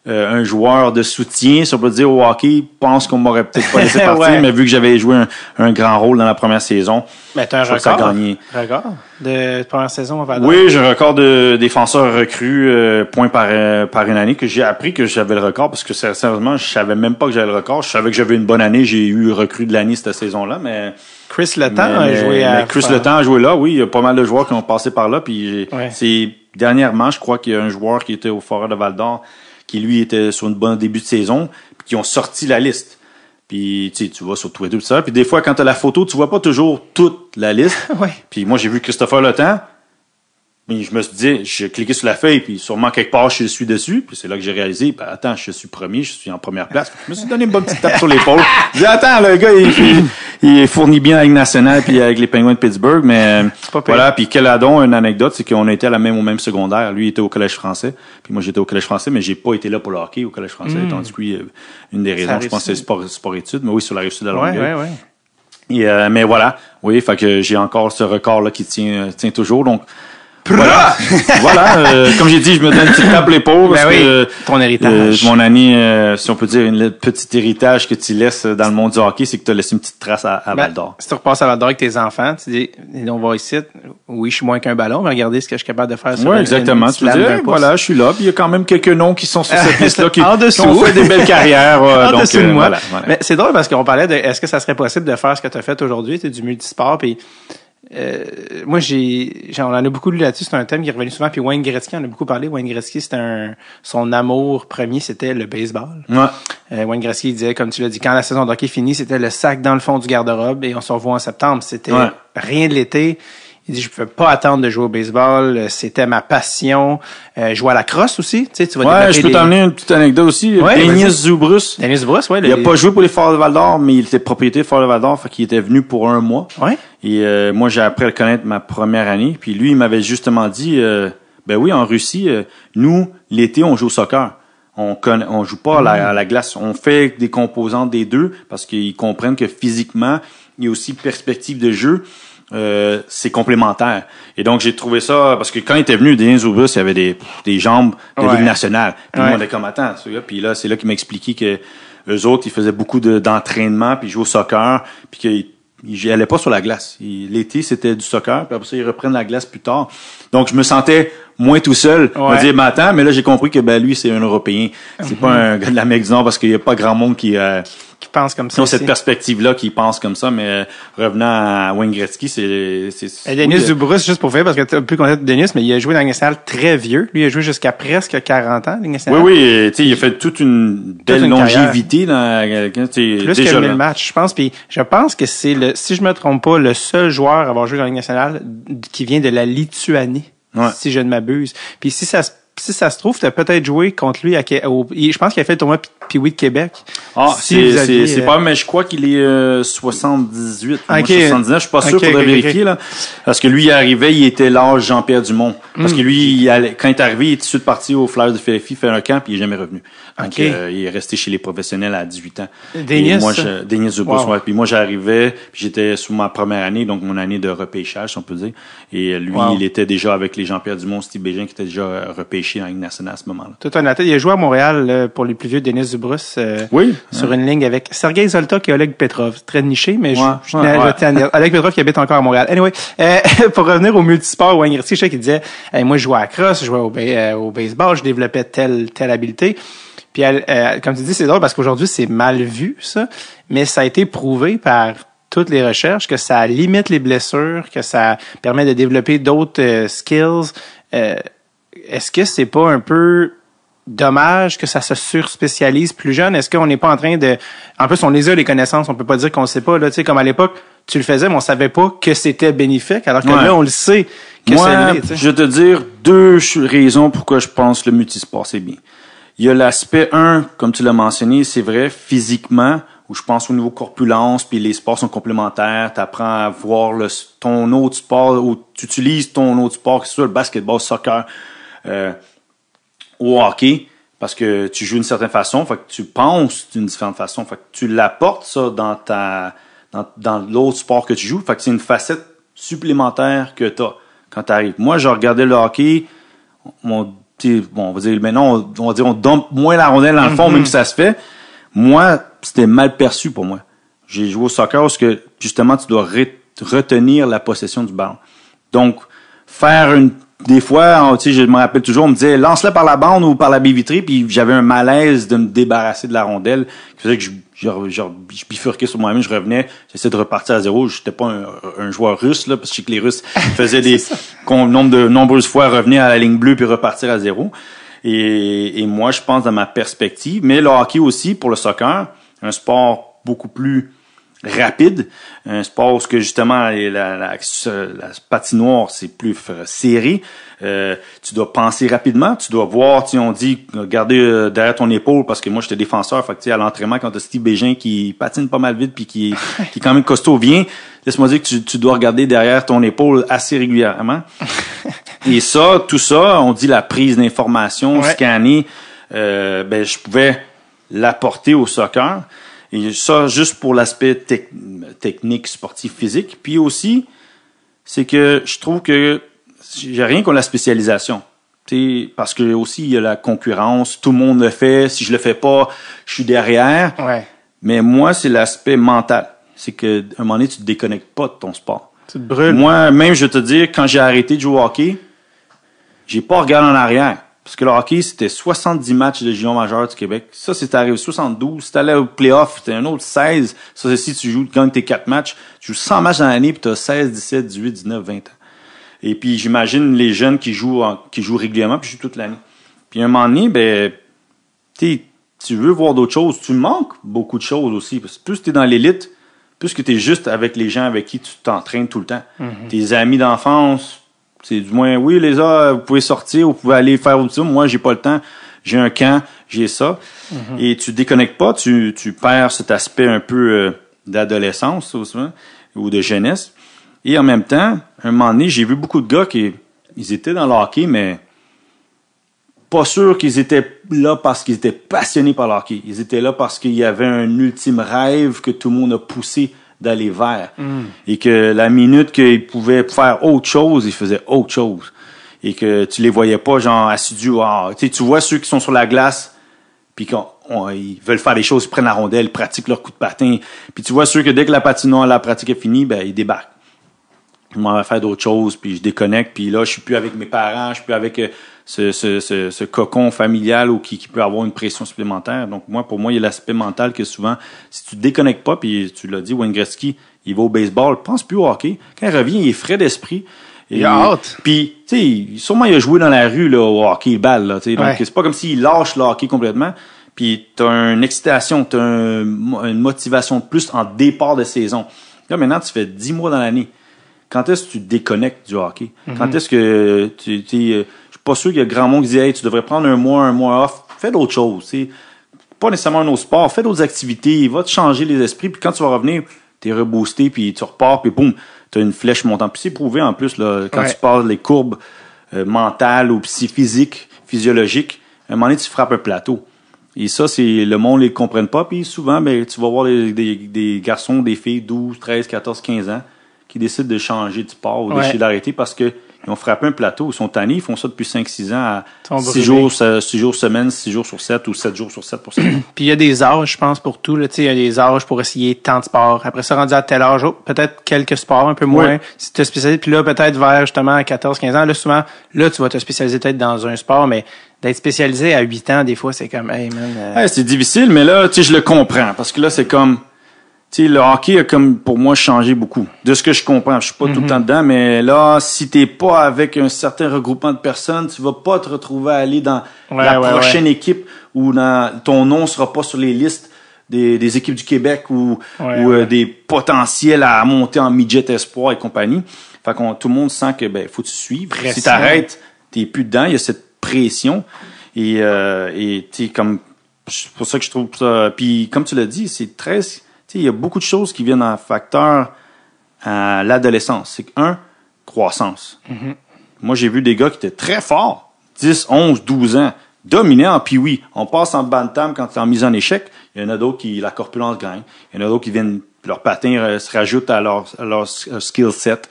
un joueur de soutien, si on peut dire au hockey, pense qu'on m'aurait peut-être pas laissé partir, mais vu que j'avais joué un grand rôle dans la première saison, mais t'as un record de première saison au Val-d'Or? Oui, j'ai un record de défenseur recru point par une année que j'ai appris que j'avais le record parce que sérieusement, je savais même pas que j'avais le record. Je savais que j'avais une bonne année, j'ai eu recrue de l'année cette saison-là, mais Chris Letang a joué Chris Letang a joué là, oui, il y a pas mal de joueurs qui ont passé par là, puis c'est dernièrement, je crois qu'il y a un joueur qui était au Foreur de Val-d'Or qui lui était sur une bonne début de saison, puis qui ont sorti la liste. Puis tu vois sur Twitter tout ça, puis des fois quand tu as la photo, tu vois pas toujours toute la liste. Puis moi j'ai vu Christopher Letang, mais je me suis dit, j'ai cliqué sur la feuille, puis sûrement quelque part je suis dessus, puis c'est là que j'ai réalisé, attends, je suis premier, je suis en première place. Je me suis donné une bonne petite tape sur l'épaule. Je dis attends, le gars il fournit bien avec National puis avec les Penguins de Pittsburgh, mais voilà. Puis Keladon, une anecdote, c'est qu'on était au même secondaire. Lui il était au collège français, puis moi j'étais au collège français, mais j'ai pas été là pour le hockey au collège français. Tandis que lui, une des raisons, je pense, c'est sport études, mais oui, sur la rive sud de la Longueuil. Mais voilà, oui, fait que j'ai encore ce record là qui tient toujours, donc. Voilà, comme j'ai dit, je me donne une petite tape l'épaule parce que ton héritage. Mon année, si on peut dire, un petit héritage que tu laisses dans le monde du hockey, c'est que tu as laissé une petite trace à Val-d'Or. Si tu repasses à Val-d'Or avec tes enfants, tu dis, on va ici, oui, je suis moins qu'un ballon, mais regardez ce que je suis capable de faire sur exactement. Tu dis, voilà, je suis là, puis il y a quand même quelques noms qui sont sur cette liste-là qui ont fait des belles carrières. En dessous de moi. Voilà. Mais c'est drôle parce qu'on parlait de, est-ce que ça serait possible de faire ce que tu as fait aujourd'hui, tu du multisport, puis moi, on en a beaucoup lu là-dessus. C'est un thème qui est revenu souvent. Puis Wayne Gretzky, on a beaucoup parlé. Wayne Gretzky, son amour premier, c'était le baseball. Wayne Gretzky, il disait, comme tu l'as dit, quand la saison de hockey finit, c'était le sac dans le fond du garde-robe et on se revoit en septembre. C'était rien de l'été. Il dit, je pouvais pas attendre de jouer au baseball. C'était ma passion. Jouer à la crosse aussi. Tu sais, tu vas je peux t'emmener une petite anecdote aussi. Denis Zubrus. Denis Zubrus, il a pas joué pour les Foreurs de Val-d'Or, mais il était propriétaire des Foreurs de Val-d'Or, fait qu'il était venu pour 1 mois. Et moi, j'ai appris à le connaître ma première année. Puis lui, il m'avait justement dit, en Russie, nous, l'été, on joue au soccer. On joue pas à la glace. On fait des composantes des deux parce qu'ils comprennent que physiquement, il y a aussi perspective de jeu. C'est complémentaire. Et donc, j'ai trouvé ça, parce que quand il était venu, Denis Zubrus, il avait des jambes de Ligue nationale. Puis moi, on était comme, attends, puis là, c'est là qu'il m'a expliqué que eux autres, ils faisaient beaucoup d'entraînement, puis ils jouaient au soccer, puis qu'ils allaient pas sur la glace. L'été, c'était du soccer, puis après ça, ils reprennent la glace plus tard. Donc, je me sentais moins tout seul. Je me disais, attends, mais là, j'ai compris que, lui, c'est un Européen. C'est pas un gars de l'Amérique du Nord, parce qu'il y a pas grand monde qui pense comme ça. Cette perspective-là qui pense comme ça, mais revenant à Wayne Gretzky, c'est Denis Zubrus, juste pour faire, parce que tu as pu connaître Denis, mais il a joué dans la Ligue nationale très vieux. Lui, il a joué jusqu'à presque 40 ans, Ligue nationale. Oui, tu sais, il a fait toute une belle longévité dans plus que 1000 matchs, je pense. Puis je pense que c'est si je me trompe pas, le seul joueur à avoir joué dans la Ligue nationale qui vient de la Lituanie, si je ne m'abuse. Puis si ça se trouve, tu as peut-être joué contre lui je pense qu'il a fait le tournoi Pee-Wee de Québec. C'est pas, mais je crois qu'il est 78, 79, je suis pas sûr, faudrait vérifier là. Parce que lui, il arrivait, il était l'âge Jean-Pierre Dumont. Parce que lui, quand il est arrivé, il est tout de suite parti aux Flyers de Philadelphie, faire un camp, puis il est jamais revenu. Donc, il est resté chez les professionnels à 18 ans. Denis Dubois, ouais. Puis moi, j'arrivais, puis j'étais sous ma première année, donc mon année de repêchage, si on peut dire. Et lui, il était déjà avec les Jean-Pierre Dumont, Steve Bégin, qui était déjà repêché dans la Ligue nationale à ce moment-là. Tout un athlète. Il a joué à Montréal, pour les plus vieux, Denis Dubois, sur une ligne avec Sergei Zoltok et Oleg Petrov. Très niché, mais je tiens à dire. Oleg Petrov qui habite encore à Montréal. Anyway, pour revenir au multisport, Wayne Gretzky, je sais qu'il disait, moi, je jouais à crosse, je jouais au baseball, je développais telle habileté. Puis, comme tu dis, c'est drôle parce qu'aujourd'hui, c'est mal vu, ça. Mais ça a été prouvé par toutes les recherches que ça limite les blessures, que ça permet de développer d'autres skills. Est-ce que c'est pas un peu dommage que ça se surspécialise plus jeune? Est-ce qu'on n'est pas en train de... En plus, on les a, les connaissances, on peut pas dire qu'on sait pas. Là, tu sais, comme à l'époque, tu le faisais, mais on savait pas que c'était bénéfique, alors que là, on le sait que c'est l'est. Je vais te dire 2 raisons pourquoi je pense que le multisport, c'est bien. Il y a l'aspect 1, comme tu l'as mentionné, c'est vrai, physiquement, où je pense au niveau corpulence, puis les sports sont complémentaires, tu apprends à voir ton autre sport, ou tu utilises ton autre sport, que ce soit le basketball, le soccer, au hockey, parce que tu joues d'une certaine façon, fait que tu penses d'une différente façon, fait que tu l'apportes ça dans l'autre sport que tu joues, fait que c'est une facette supplémentaire que tu as quand tu arrives. Moi, je regardais le hockey, on va dire, maintenant, on va dire, on dumpe moins la rondelle dans le fond, même si ça se fait. Moi, c'était mal perçu pour moi. J'ai joué au soccer parce que, justement, tu dois retenir la possession du ballon. Donc, des fois, tu sais, je me rappelle toujours, on me disait, lance-la par la bande ou par la baie vitrée, puis j'avais un malaise de me débarrasser de la rondelle, qui faisait que je bifurquais sur moi-même, je revenais, j'essayais de repartir à zéro. J'étais pas un joueur russe, là, parce que je sais que les Russes faisaient nombreuses fois revenir à la ligne bleue puis repartir à zéro. Et moi, je pense dans ma perspective, mais le hockey aussi, pour le soccer, un sport beaucoup plus rapide, un sport où que justement la patinoire c'est plus serré, tu dois penser rapidement, tu dois voir, on dit regarder derrière ton épaule, parce que moi j'étais défenseur, fait que à l'entraînement quand t'as Steve Bégin qui patine pas mal vite puis qui est quand même costaud, laisse-moi dire que tu dois regarder derrière ton épaule assez régulièrement. Et tout ça, on dit la prise d'information, scanner, je pouvais l'apporter au soccer. Et ça, juste pour l'aspect technique, sportif, physique. Puis aussi, c'est que je trouve que j'ai rien contre la spécialisation. Parce que aussi, il y a la concurrence. Tout le monde le fait. Si je le fais pas, je suis derrière. Ouais. Mais moi, c'est l'aspect mental. C'est qu'à un moment donné, tu te déconnectes pas de ton sport. Tu te brûles. Moi, même, je vais te dire, quand j'ai arrêté de jouer au hockey, j'ai pas regardé en arrière. Parce que le hockey, c'était 70 matchs de junior majeur du Québec. Ça, c'était arrivé 72. Si t'allais au playoff, c'était un autre 16. Ça, c'est si tu gagnes tes 4 matchs. Tu joues 100 matchs dans l'année, puis t'as 16, 17, 18, 19, 20 ans. Et puis, j'imagine les jeunes qui jouent régulièrement, puis jouent toute l'année. Puis, à un moment donné, tu veux voir d'autres choses. Tu manques beaucoup de choses aussi. Parce que plus t'es dans l'élite, plus que t'es juste avec les gens avec qui tu t'entraînes tout le temps. Mm-hmm. Tes amis d'enfance, c'est du moins, oui, les gars, vous pouvez sortir, vous pouvez aller faire autre chose. Moi, j'ai pas le temps. J'ai un camp, j'ai ça. Mm-hmm. Et tu déconnectes pas, tu perds cet aspect un peu d'adolescence ou de jeunesse. Et en même temps, à un moment donné, j'ai vu beaucoup de gars ils étaient dans le hockey, mais pas sûr qu'ils étaient là parce qu'ils étaient passionnés par le hockey. Ils étaient là parce qu'il y avait un ultime rêve que tout le monde a poussé d'aller vers. Et que la minute qu'ils pouvaient faire autre chose, ils faisaient autre chose. Et que tu les voyais pas, genre, assidus. Tu vois ceux qui sont sur la glace, puis ils veulent faire des choses, ils prennent la rondelle, ils pratiquent leur coup de patin. Puis tu vois ceux que dès que la pratique est finie, ils débarquent. Je m'en vais faire d'autres choses, puis je déconnecte, puis là, je suis plus avec mes parents, je suis plus avec ce cocon familial ou qui peut avoir une pression supplémentaire. Donc, pour moi, il y a l'aspect mental que souvent, si tu te déconnectes pas, puis tu l'as dit, Wayne Gretzky, il va au baseball, pense plus au hockey. Quand il revient, il est frais d'esprit. Il a hâte. Puis, tu sais, sûrement, il a joué dans la rue, là, au hockey, balle, là, tu sais. Donc, c'est pas comme s'il lâche le hockey complètement. Puis, t'as une excitation, t'as une motivation de plus en départ de saison. Là, maintenant, tu fais 10 mois dans l'année. Quand est-ce que tu déconnectes du hockey? Mm-hmm. Quand est-ce que je suis pas sûr qu'il y a grand monde qui dit, hey, tu devrais prendre un mois off. Fais d'autres choses, tu sais. Pas nécessairement un autre sport. Fais d'autres activités. Va te changer les esprits. Puis quand tu vas revenir, t'es reboosté, puis tu repars, puis boum, t'as une flèche montant. Puis c'est prouvé, en plus, là, quand tu parles les courbes, mentale ou physique, physiologique, à un moment donné, tu frappes un plateau. Et ça, c'est le monde ne les comprenne pas. Puis souvent, ben, tu vas voir des garçons, des filles, 12, 13, 14, 15 ans, qui décident de changer de sport ou décider d'arrêter parce que ils ont frappé un plateau, ils sont tannés, ils font ça depuis 5-6 ans à 6 jours semaine, 6 jours sur 7 ou 7 jours sur 7 pour ça. Puis il y a des âges, je pense, pour tout. Il y a des âges pour essayer tant de sports. Après ça, rendu à tel âge, peut-être quelques sports, un peu moins. Si tu te spécialises, puis là, peut-être vers justement 14-15 ans, là, souvent, là, tu vas te spécialiser peut-être dans un sport, mais d'être spécialisé à 8 ans, des fois, c'est comme, hey man. Ouais, c'est difficile, mais là, tu sais, je le comprends. Parce que là, c'est comme, tu sais, le hockey a comme, pour moi, changé beaucoup. De ce que je comprends. Je suis pas tout le temps dedans, mais là, si t'es pas avec un certain regroupement de personnes, tu vas pas te retrouver à aller dans la prochaine équipe ou ton nom sera pas sur les listes des équipes du Québec ou des potentiels à monter en midget espoir et compagnie. Fait que tout le monde sent que, ben, faut que tu suives. Pression. Si t'arrêtes, t'es plus dedans. Il y a cette pression. Et tu sais, comme, c'est pour ça que je trouve ça, puis comme tu l'as dit, c'est très, il y a beaucoup de choses qui viennent en facteur à l'adolescence. C'est croissance. Moi, j'ai vu des gars qui étaient très forts, 10, 11, 12 ans, dominants, puis oui, on passe en bantam quand tu es en mise en échec. Il y en a d'autres qui, la corpulence gagne. Il y en a d'autres qui viennent, leur patin se rajoute à leur skill set.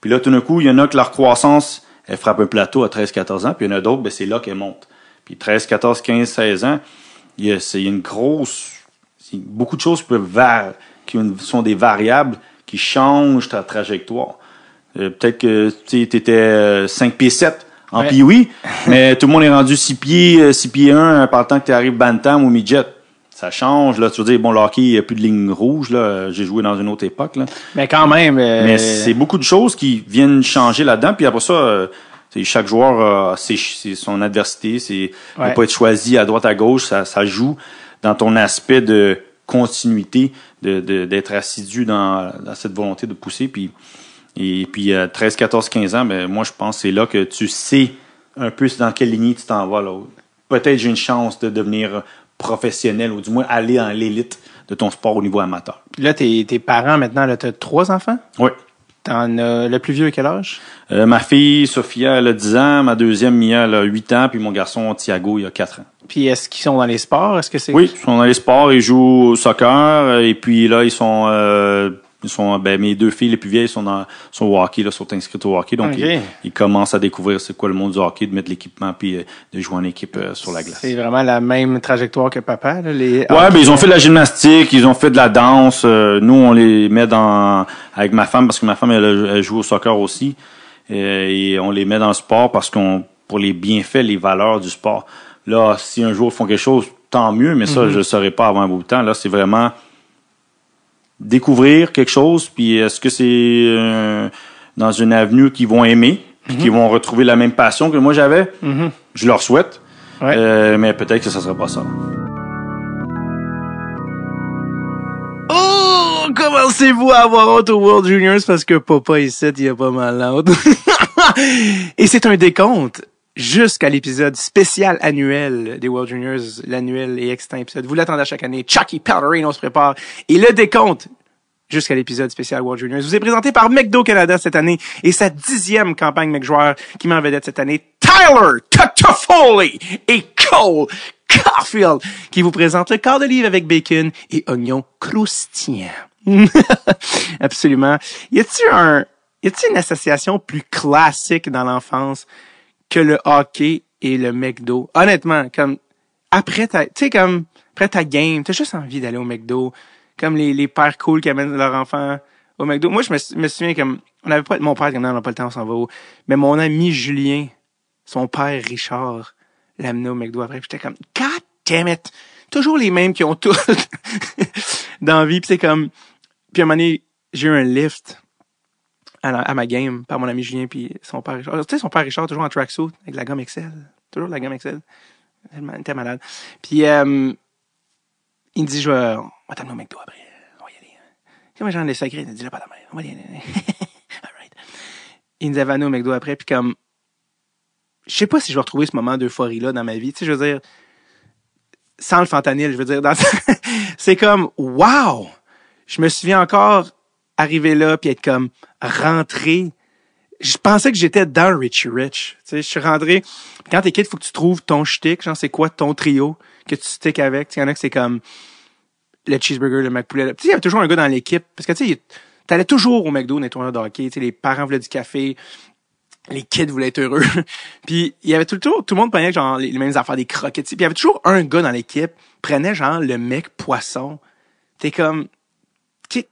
Puis là, tout d'un coup, il y en a que leur croissance, elle frappe un plateau à 13, 14 ans, puis il y en a d'autres, ben, c'est là qu'elle monte. Puis 13, 14, 15, 16 ans, il y a une grosse, beaucoup de choses qui sont des variables qui changent ta trajectoire. Peut-être que tu étais 5 pieds 7 en pee-wee, mais tout le monde est rendu 6 pieds 1 par le temps que tu arrives bantam ou midget. Ça change, là. Tu veux dire, bon, le hockey, il n'y a plus de ligne rouge, là. J'ai joué dans une autre époque, là. Mais quand même. Mais c'est beaucoup de choses qui viennent changer là-dedans. Puis après ça, chaque joueur a son adversité. Il ne peut pas être choisi à droite, à gauche. Ça joue dans ton aspect de continuité, d'être assidu dans cette volonté de pousser. Et puis, 13, 14, 15 ans, ben, moi, je pense que c'est là que tu sais un peu dans quelle lignée tu t'en vas, là. Peut-être j'ai une chance de devenir professionnel ou du moins aller en l'élite de ton sport au niveau amateur. Puis là, tes parents, maintenant, là, t'as 3 enfants? Oui. T'en as le plus vieux à quel âge? Ma fille, Sophia, elle a 10 ans. Ma deuxième, Mia, elle a 8 ans. Puis mon garçon, Thiago, il a 4 ans. Puis est-ce qu'ils sont dans les sports? Est-ce que c'est... Oui, ils sont dans les sports. Ils jouent au soccer. Et puis là, ils sont mes 2 filles les plus vieilles sont au hockey, là, sont inscrites au hockey. Donc, ils commencent à découvrir c'est quoi le monde du hockey, de mettre l'équipement puis de jouer en équipe sur la glace. C'est vraiment la même trajectoire que papa, là, ben ils ont fait de la gymnastique, ils ont fait de la danse. Nous, on les met avec ma femme, parce que ma femme, elle joue au soccer aussi. Et on les met dans le sport pour les bienfaits, les valeurs du sport. Là, si un jour ils font quelque chose, tant mieux, mais ça, je le saurais pas avant un bout de temps. Là, c'est vraiment découvrir quelque chose, puis est-ce que c'est dans une avenue qu'ils vont aimer, puis qu'ils vont retrouver la même passion que moi j'avais? Je leur souhaite, mais peut-être que ça sera pas ça. Oh! Commencez-vous à avoir honte au World Juniors parce que papa ici, il a pas mal honte. Et c'est un décompte jusqu'à l'épisode spécial annuel des World Juniors, l'annuel et extant épisode. Vous l'attendez à chaque année. Chucky Pellerino se prépare. Et le décompte jusqu'à l'épisode spécial World Juniors vous est présenté par McDo Canada cette année et sa 10e campagne McJoueur qui met en vedette cette année Tyler Toffoli et Cole Caulfield qui vous présente le quart de livre avec bacon et oignons croustillants. Absolument. Y a-t-il une association plus classique dans l'enfance que le hockey et le McDo? Honnêtement, comme après ta game, t'as juste envie d'aller au McDo, comme les pères cool qui amènent leurs enfants au McDo. Moi, je me souviens comme on n'avait pas mon père comme on n'a pas le temps, on s'en va où. Mais mon ami Julien, son père Richard, l'amenait au McDo après. Puis j'étais comme God damn it, toujours les mêmes qui ont tout dans la vie. Puis c'est comme, puis à un moment donné, j'ai eu un lift à ma game par mon ami Julien puis son père Richard. Tu sais, son père Richard, toujours en tracksuit, avec la gomme Excel. Toujours la gomme Excel. Il était malade. Puis, il me dit, on va t'amener au McDo après. On va y aller. Comme j'en ai sacré, il me dit, là, pas la mère. On va y aller. All right. Il nous avait amené au McDo après, puis comme, je sais pas si je vais retrouver ce moment d'euphorie-là dans ma vie. Tu sais, je veux dire, sans le fentanyl, je veux dire, c'est comme, wow! Je me souviens encore arriver là puis être comme rentré je pensais que j'étais dans Richie Rich. Tu sais, je suis rentré. Quand t'es kid, faut que tu trouves ton shtick. Genre, c'est quoi ton trio que tu sticks avec. Il y en a que c'est comme le cheeseburger, le McPoulet. Tu sais, il y avait toujours un gars dans l'équipe. Parce que, tu sais, t'allais toujours au McDo, nettoyeur de hockey. Tu sais, les parents voulaient du café. Les kids voulaient être heureux. Puis, il y avait tout le monde prenait, genre, les mêmes affaires, des croquettes. Puis, il y avait toujours un gars dans l'équipe, prenait, genre, le mec poisson. T'es comme, qu'est-ce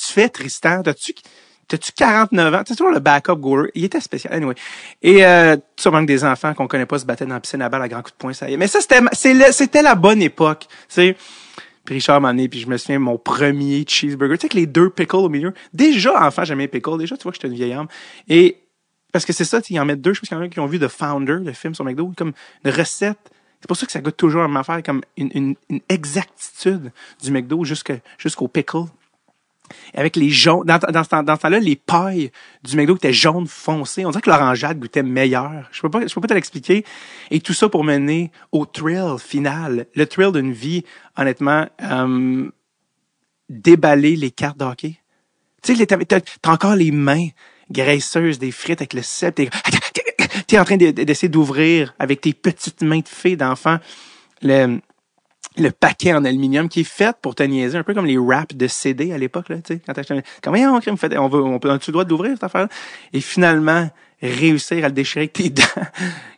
que tu fais, Tristan? T'as-tu 49 ans? T'as toujours le backup goaler. Il était spécial. Anyway. Et, sûrement que des enfants qu'on connaît pas se battaient dans la piscine à balle à grands coups de poing, ça y est. Mais ça, c'était la bonne époque. Tu sais. Puis Richard m'a amené, puis je me souviens, mon premier cheeseburger. Tu sais, avec les 2 pickles au milieu. Déjà, enfant, j'aimais les pickles. Déjà, tu vois que j'étais une vieille âme. Et, parce que c'est ça, ils en mettent 2. Je pense qu'il y en a qui ont vu The Founder, le film sur McDo, comme une recette. C'est pour ça que ça goûte toujours à ma affaire, comme une exactitude du McDo jusqu'au pickle. Et avec les jaunes, dans ce temps-là, les pailles du McDo étaient jaunes foncées. On dirait que l'orangeade goûtait meilleur. Je peux pas te l'expliquer. Et tout ça pour mener au thrill final. Le thrill d'une vie, honnêtement, déballer les cartes de hockey. Tu sais, t'as encore les mains graisseuses des frites avec le sel. T'es en train d'essayer d'ouvrir avec tes petites mains de fille, d'enfant, le paquet en aluminium qui est fait pour te niaiser, un peu comme les wraps de CD à l'époque, là, tu sais, quand t'achetais, comment on-tu le droit d'ouvrir cette affaire-là? Et finalement, réussir à le déchirer avec tes dents.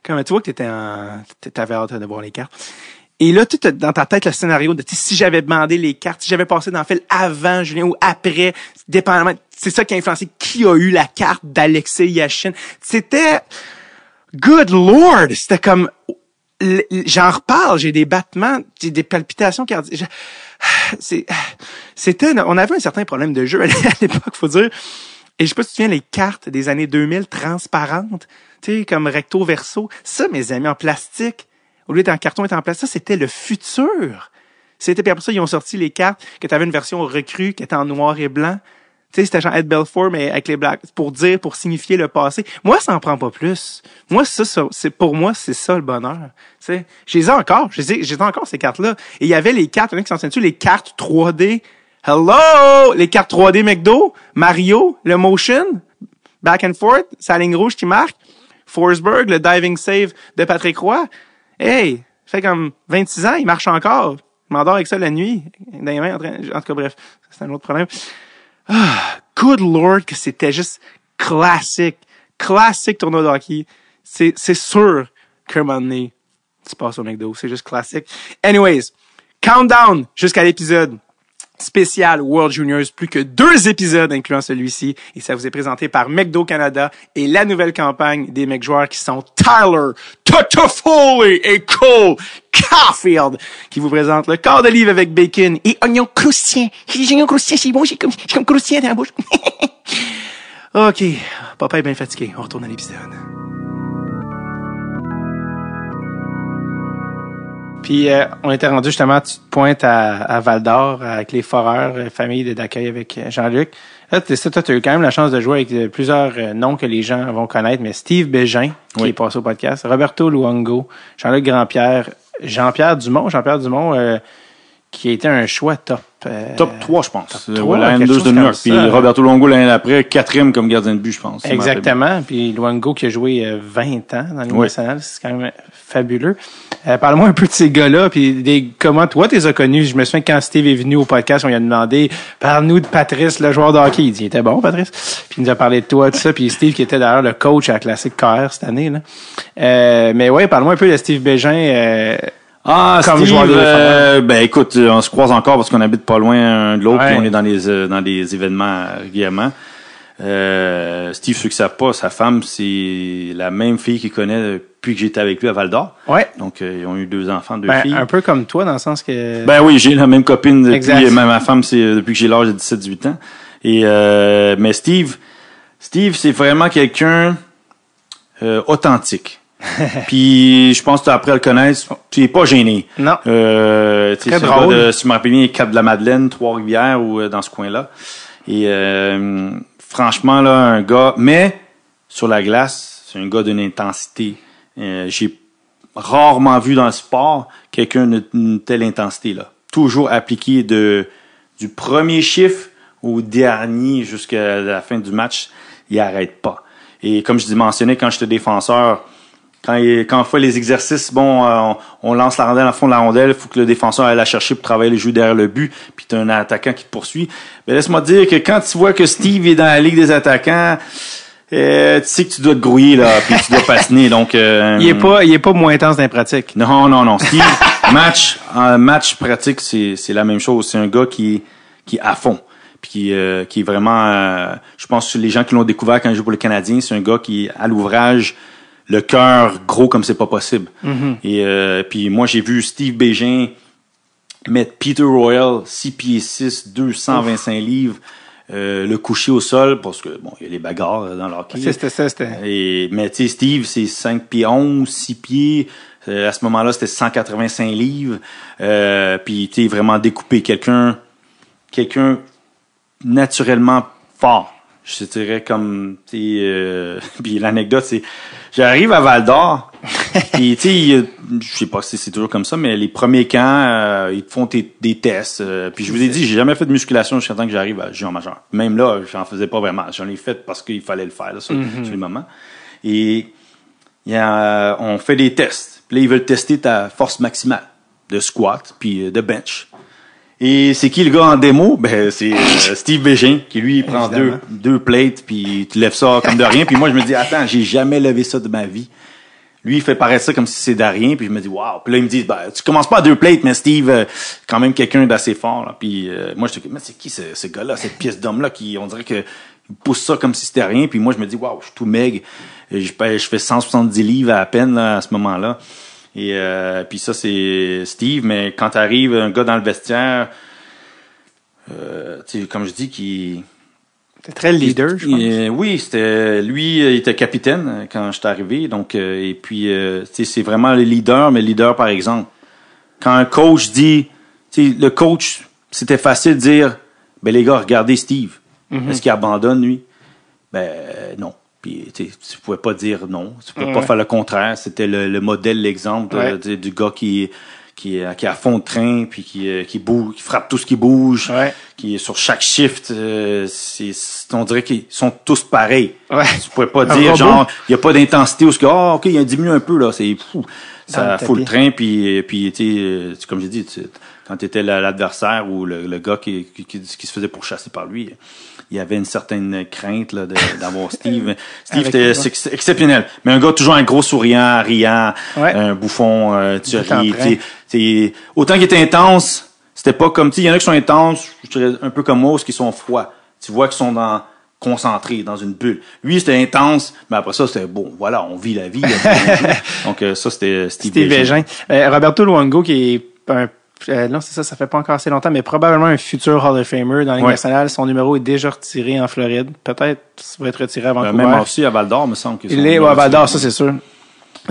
Comme, tu vois que t'avais hâte de voir les cartes. Et là, tu dans ta tête, le scénario de, si j'avais demandé les cartes, si j'avais passé dans le fil avant Julien ou après, dépendamment, c'est ça qui a influencé qui a eu la carte d'Alexei Yashin. C'était, good lord! C'était comme, j'en reparle, j'ai des battements, j'ai des palpitations cardiaques. On avait un certain problème de jeu à l'époque, faut dire. Et je sais pas si tu te souviens, les cartes des années 2000 transparentes, tu sais, comme recto verso. Ça, mes amis, en plastique, au lieu d'être en carton, était en plastique, ça, c'était le futur. Puis après ça, ils ont sorti les cartes, que tu avais une version recrue, qui était en noir et blanc. Tu sais, c'était genre Ed Belfour, mais avec les blacks, pour signifier le passé. Moi, ça en prend pas plus. Moi, pour moi, c'est ça le bonheur. Tu sais, j'ai encore ces cartes-là. Et il y avait les cartes, il y en a qui s'en souviennent-tu, les cartes 3D. Hello! Les cartes 3D McDo, Mario, le motion, back and forth, sa ligne rouge qui marque, Forsberg, le diving save de Patrick Roy. Hey, ça fait comme 26 ans, il marche encore. Je m'endors avec ça la nuit. Dans les mains, en tout cas, bref, c'est un autre problème. Ah, good lord que c'était juste classique tournoi de hockey. C'est sûr qu'un moment donné, tu passes au McDo. C'est juste classique. Anyways, countdown jusqu'à l'épisode spécial World Juniors. Plus que 2 épisodes incluant celui-ci. Et ça vous est présenté par McDo Canada et la nouvelle campagne des McJoueurs qui sont Tyler Toffoli et Cole Caulfield qui vous présente le quart d'olive avec bacon et oignons croustillants. Les oignons croustillants, c'est bon, j'ai comme croustillant dans la bouche. OK. Papa est bien fatigué. On retourne à l'épisode. Puis, on était rendu justement, tu te pointes à Val-d'Or avec les Foreurs, famille d'accueil avec Jean-Luc. Là, tu as eu quand même la chance de jouer avec plusieurs noms que les gens vont connaître, mais Steve Bégin, qui est passé au podcast, Roberto Luongo, Jean-Luc Grandpierre, Jean-Pierre Dumont, qui a été un choix top 3, je pense. Top 3, la N2 de New York. Puis Roberto Luongo l'année d'après, 4e comme gardien de but, je pense. Exactement. Puis Luongo qui a joué 20 ans dans l'Union nationale, c'est quand même fabuleux. Parle-moi un peu de ces gars-là, puis comment toi t'es connus. Je me souviens que quand Steve est venu au podcast, on lui a demandé, parle-nous de Patrice, le joueur de hockey. Il dit, il était bon, Patrice. Puis il nous a parlé de toi, tout ça. Puis Steve qui était d'ailleurs le coach à la Classique KR cette année, là. Mais ouais, parle-moi un peu de Steve Bégin. Comme Steve, ben écoute, on se croise encore parce qu'on habite pas loin un de l'autre, puis on est dans les événements régulièrement. Steve, ceux qui savent pas, sa femme, c'est la même fille qu'il connaît depuis que j'étais avec lui à Val-d'Or. Ouais. Donc, ils ont eu 2 enfants, 2 filles. Un peu comme toi, dans le sens que... Ben oui, j'ai la même copine depuis, ma femme, c'est depuis que j'ai l'âge de 17-18 ans. Et, mais Steve, c'est vraiment quelqu'un, authentique. Puis je pense que après le connaître, tu es pas gêné. Non. Très drôle. Si je me rappelle bien, Cap de la Madeleine, Trois-Rivières ou dans ce coin-là. Et franchement là, un gars, mais sur la glace, c'est un gars d'une intensité. J'ai rarement vu dans le sport quelqu'un d'une telle intensité là. Toujours appliqué du premier chiffre au dernier jusqu'à la fin du match, il arrête pas. Et comme je mentionnais, quand j'étais défenseur, quand on fait les exercices, on lance la rondelle en fond de la rondelle, il faut que le défenseur aille la chercher pour travailler le jeu derrière le but, puis t'as un attaquant qui te poursuit. Mais laisse-moi te dire que quand tu vois que Steve est dans la ligue des attaquants, tu sais que tu dois te grouiller, là, puis tu dois patiner, donc... il est pas moins intense dans les pratiques. Non. Steve, match pratique, c'est la même chose. C'est un gars qui est à fond. Puis qui est vraiment... je pense que les gens qui l'ont découvert quand il joue pour le Canadien, c'est un gars qui, à l'ouvrage, le cœur gros comme c'est pas possible. Mm-hmm. Et puis moi, j'ai vu Steve Bégin mettre Peter Royal, 6 pieds 6, 225 livres, le coucher au sol, parce que, bon, il y a les bagarres dans l'hockey. C'était. Mais tu sais, Steve, c'est 5 pieds 11, 6 pieds. À ce moment-là, c'était 185 livres. Puis tu sais, vraiment découper quelqu'un naturellement fort. Je dirais comme, tu sais, puis l'anecdote, c'est, j'arrive à Val-d'Or, puis tu sais, je sais pas si c'est toujours comme ça, mais les premiers camps, ils te font des tests. Puis je vous ai dit, j'ai jamais fait de musculation jusqu'à temps que j'arrive à junior majeur. Même là, j'en faisais pas vraiment. J'en ai fait parce qu'il fallait le faire, là, sur les moments. Et on fait des tests. Puis là, ils veulent tester ta force maximale de squat puis de bench. Et c'est qui le gars en démo? Ben, c'est Steve Bégin, qui lui, il prend deux plates, puis tu lèves ça comme de rien. Puis moi, je me dis, attends, j'ai jamais levé ça de ma vie. Lui, il fait paraître ça comme si c'est de rien, puis je me dis, wow. Puis là, il me dit, ben, tu commences pas à 2 plates, mais Steve, quand même quelqu'un d'assez fort, là. Puis moi, je dis, mais c'est qui ce gars-là, cette pièce d'homme-là, qui, on dirait que il pousse ça comme si c'était rien. Puis moi, je me dis, wow, je suis tout maigre. Je fais 170 livres à peine, là, à ce moment-là. Et puis ça, c'est Steve, mais quand t'arrives un gars dans le vestiaire, tu sais, comme je dis, qui... C'était très leader, je pense. Oui, lui, il était capitaine quand j'étais arrivé. Donc, et puis, tu sais, c'est vraiment le leader, mais le leader par exemple. Quand un coach dit, tu sais, le coach, c'était facile de dire, ben les gars, regardez Steve. Mm-hmm. Est-ce qu'il abandonne, lui? Ben non. Puis, tu pouvais pas dire non. Tu pouvais pas faire le contraire. C'était le modèle, l'exemple du gars qui est à fond de train, puis qui bouge, qui frappe tout ce qui bouge, qui est sur chaque shift. On dirait qu'ils sont tous pareils. Ouais. Tu pouvais pas dire, genre, il y a pas d'intensité où OK, il y a diminué un peu, là. C'est fou. Ça fout le train, puis tu sais, comme j'ai dit, quand t'étais l'adversaire ou le gars qui se faisait pourchasser par lui, il y avait une certaine crainte là d'avoir Steve. Steve était exceptionnel, mais un gars toujours un gros souriant, riant, un bouffon, tu ris. Autant qu'il était intense, c'était pas comme, il y en a qui sont intenses, je dirais un peu comme moi, ou qui sont froids. Tu vois qu'ils sont concentrés dans une bulle. Lui, c'était intense, mais après ça, c'était bon, voilà, on vit la vie. Donc ça, c'était Steve Bégin. Roberto Luongo, qui est non, c'est ça fait pas encore assez longtemps, mais probablement un futur Hall of Famer dans la Ligue nationale. Son numéro est déjà retiré en Floride. Peut-être qu'il va être retiré à Vancouver. Même aussi à Val-d'Or, me semble. Il est à Val-d'Or, ça c'est sûr.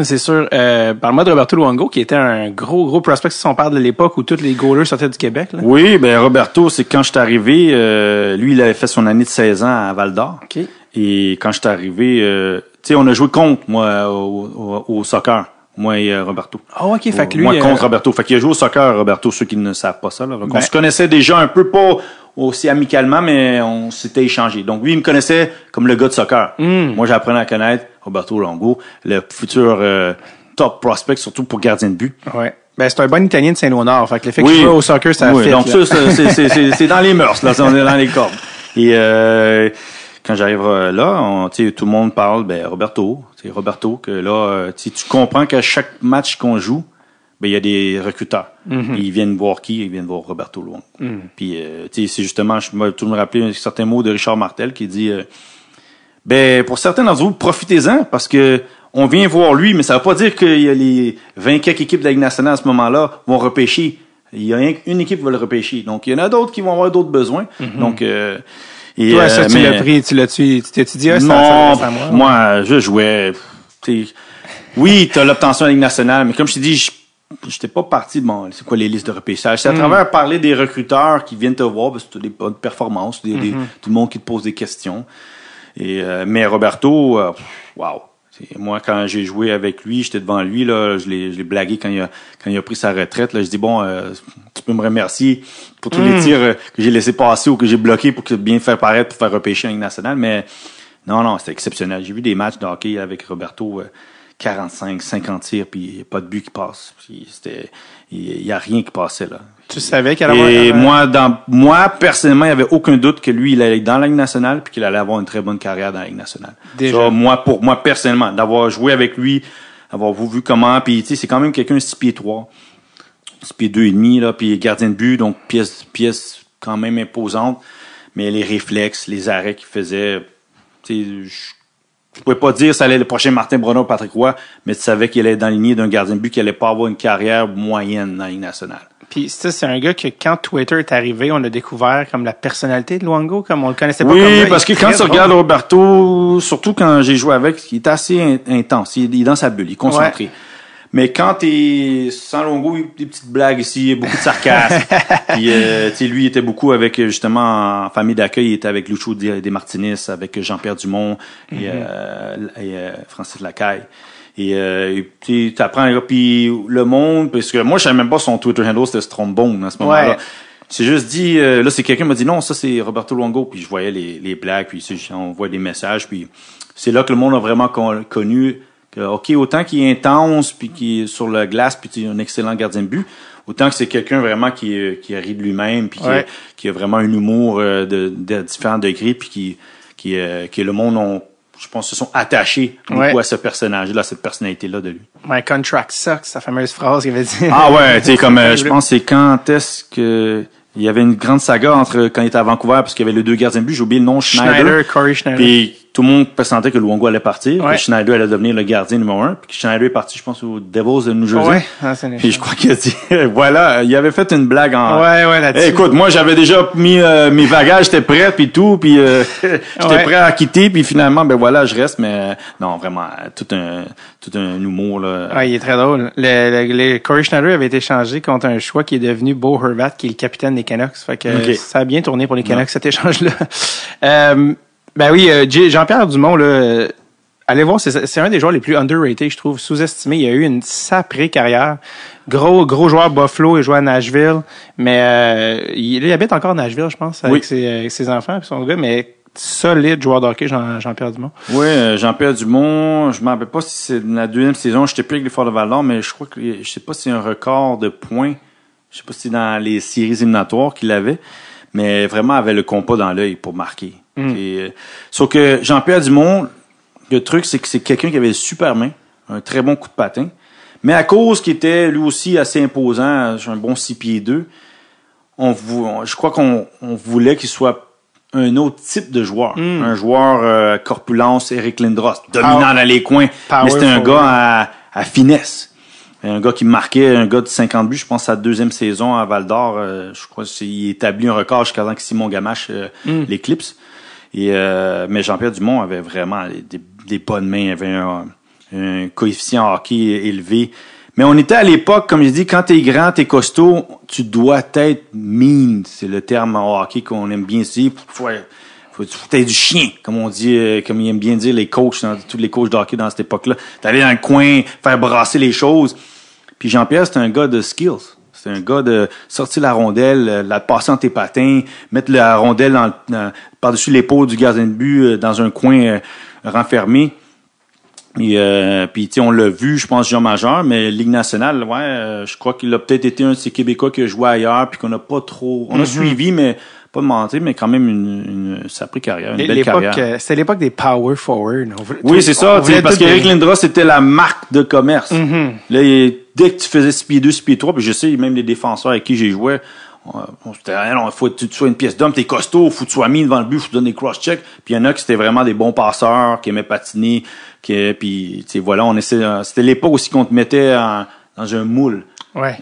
C'est sûr. Parle-moi de Roberto Luongo, qui était un gros prospect, si on parle de l'époque où tous les goalers sortaient du Québec. Là. Oui, ben Roberto, c'est quand je suis arrivé, lui, il avait fait son année de 16 ans à Val-d'Or. Okay. Et quand je suis arrivé, tu sais, on a joué contre, moi, au soccer. Moi et Roberto. Ah, OK, fait que lui... Moi contre Roberto. Fait qu'il a joué au soccer, Roberto, ceux qui ne savent pas ça. Là. Donc, on se connaissait déjà un peu, pas aussi amicalement, mais on s'était échangé. Donc, lui, il me connaissait comme le gars de soccer. Moi, j'apprenais à connaître Roberto Luongo, le futur top prospect, surtout pour gardien de but. Ouais. Ben, c'est un bon Italien de Saint-Léonard. Fait que le fait qu'il joue au soccer, ça fait. Donc, ça, c'est dans les mœurs, là. On est dans les cordes. Et quand j'arrive là, tout le monde parle, Roberto, que là, tu comprends qu'à chaque match qu'on joue, il y a des recruteurs. Mm-hmm. Ils viennent voir qui? Ils viennent voir Roberto Luongo. Mm-hmm. Puis, c'est justement, je me tout me rappeler certains mots de Richard Martel qui dit, pour certains d'entre vous, profitez-en parce que on vient voir lui, mais ça veut pas dire qu'il y a les 20 quelques équipes de la Ligue nationale à ce moment-là vont repêcher. Il y a une équipe qui va le repêcher. Donc, il y en a d'autres qui vont avoir d'autres besoins. Mm-hmm. Donc, et toi, ça, tu l'as pris, tu t'es dit, non, moi, je jouais, oui, t'as l'obtention de la Ligue nationale, mais comme je t'ai dit, j'étais pas parti de c'est quoi les listes de repêchage. C'est à travers parler des recruteurs qui viennent te voir, parce que tu as des bonnes performances, tout le monde qui te pose des questions. Et, mais Roberto, wow. Moi, quand j'ai joué avec lui, j'étais devant lui, là, je l'ai blagué quand il a pris sa retraite, là, je dis tu peux me remercier pour tous les tirs que j'ai laissé passer ou que j'ai bloqué pour bien faire paraître pour faire repêcher en Ligue nationale, mais Non, c'était exceptionnel. J'ai vu des matchs de hockey avec Roberto, 45, 50 tirs, puis pas de but qui passe. Puis il y a rien qui passait, là. Tu savais qu'elle allait moi, personnellement, il n'y avait aucun doute que lui, il allait dans la Ligue nationale puis qu'il allait avoir une très bonne carrière dans la Ligue nationale. Déjà. Ça, pour moi, personnellement, d'avoir joué avec lui, avoir vu comment, puis tu sais, c'est quand même quelqu'un 6 pieds 3, 6 pieds 2 et demi, là, puis gardien de but, donc pièce quand même imposante, mais les réflexes, les arrêts qu'il faisait, tu sais, je pouvais pas dire ça allait le prochain Martin Bronner ou Patrick Roy, mais tu savais qu'il allait dans la lignée d'un gardien de but qui allait pas avoir une carrière moyenne dans la Ligue nationale. Puis ça, c'est un gars que quand Twitter est arrivé, on a découvert comme la personnalité de Luongo, comme on le connaissait pas. Oui, comme là, parce que quand tu regardes Roberto, surtout quand j'ai joué avec, il est assez intense. Il est dans sa bulle, il est concentré. Ouais. Mais quand t'es sans Luongo, il y a des petites blagues ici, beaucoup de sarcasme. Puis, tu sais, lui, il était beaucoup avec, justement, en famille d'accueil, il était avec Lucho De Martinis, avec Jean-Pierre Dumont et Francis Lacaille. Et tu apprends, puis le monde, parce que moi, je savais même pas son Twitter handle, c'était Strombone à ce moment-là. Ouais. C'est juste dit, là, c'est quelqu'un m'a dit, non, ça, c'est Roberto Luongo, puis je voyais les blagues, puis on voit des messages, puis c'est là que le monde a vraiment connu que, OK, autant qu'il est intense, puis qu'il est sur la glace, puis il est un excellent gardien de but, autant que c'est quelqu'un vraiment qui rit de lui-même, puis qui a vraiment un humour de différents degrés, puis qui le monde ont, je pense, se sont attachés beaucoup à ce personnage-là, à cette personnalité-là de lui. My contract sucks, sa fameuse phrase qu'il avait dit. Ah ouais, tu sais, comme, je pense, c'est quand est-ce que il y avait une grande saga entre quand il était à Vancouver, parce qu'il y avait les deux gardiens de but, j'ai oublié le nom, Corey Schneider. Puis tout le monde sentait que Luongo allait partir, que Schneider allait devenir le gardien numéro 1, puis que Schneider est parti, je pense, aux Devils de New Jersey. Puis je crois qu'il a dit, voilà, il avait fait une blague en... là-dessus. Écoute, moi, j'avais déjà mis mes bagages, j'étais prêt, puis tout, puis j'étais prêt à quitter, puis finalement, ben voilà, je reste, mais non, vraiment, tout un humour, là. Ouais, il est très drôle. Le Corey Schneider avait été changé contre un choix qui est devenu Bo Horvat, qui est le capitaine des Canucks. Fait que ça a bien tourné pour les Canucks, cet échange-là. Ben oui, Jean-Pierre Dumont, là, allez voir, c'est un des joueurs les plus underrated, je trouve, sous-estimé. Il a eu une sacrée carrière. Gros joueur Buffalo, il jouait à Nashville, mais il habite encore à Nashville, je pense, avec ses enfants et son gars, mais solide joueur de hockey, Jean-Pierre Dumont. Oui, Jean-Pierre Dumont, je m'en rappelle pas si c'est la deuxième saison, j'étais plus avec les Forts de Val-d'Or, mais je crois que, je sais pas si c'est un record de points, je sais pas si c'est dans les séries éliminatoires qu'il avait, mais vraiment avait le compas dans l'œil pour marquer. Sauf que Jean-Pierre Dumont, le truc, c'est que c'est quelqu'un qui avait super main, un très bon coup de patin, mais à cause qu'il était lui aussi assez imposant, un bon 6 pieds 2, je crois qu'on voulait qu'il soit un autre type de joueur. Un joueur corpulence, Eric Lindros, dominant dans les coins, mais c'était un gars à finesse. Un gars qui marquait, un gars de 50 buts, je pense, sa deuxième saison à Val-d'Or, je crois qu'il établit un record jusqu'à temps que Simon Gamache l'éclipse. Mais Jean-Pierre Dumont avait vraiment des bonnes mains, avait un coefficient hockey élevé. Mais on était à l'époque, comme je dis, quand t'es grand, t'es costaud, tu dois être mean. C'est le terme en hockey qu'on aime bien ici. Faut être du chien, comme on dit, comme ils aiment bien dire les coachs, tous les coachs de hockey dans cette époque-là. T'allais dans le coin, faire brasser les choses. Puis Jean-Pierre, c'était un gars de skills. C'est un gars de sortir la rondelle, la passer entre tes patins, mettre la rondelle par-dessus l'épaule du gardien de but dans un coin renfermé. Et puis tu sais, on l'a vu, je pense, jeune majeur, mais Ligue nationale, je crois qu'il a peut-être été un de ces Québécois qui a joué ailleurs, puis qu'on n'a pas trop... On a suivi, mais pas de mentir, mais quand même une sacrée carrière, une belle carrière. C'était l'époque des power forward. Oui, c'est ça, parce qu'Éric Lindros, c'était la marque de commerce. Là, dès que tu faisais 6 pieds 2, 6 pieds 3, puis je sais, même les défenseurs avec qui j'ai joué, faut que tu sois une pièce d'homme, t'es costaud, faut que tu sois mis devant le but, faut que tu donnes des cross-checks. Puis il y en a qui c'était vraiment des bons passeurs, qui aimaient patiner, puis tu sais, voilà, c'était l'époque aussi qu'on te mettait dans un moule. Ouais.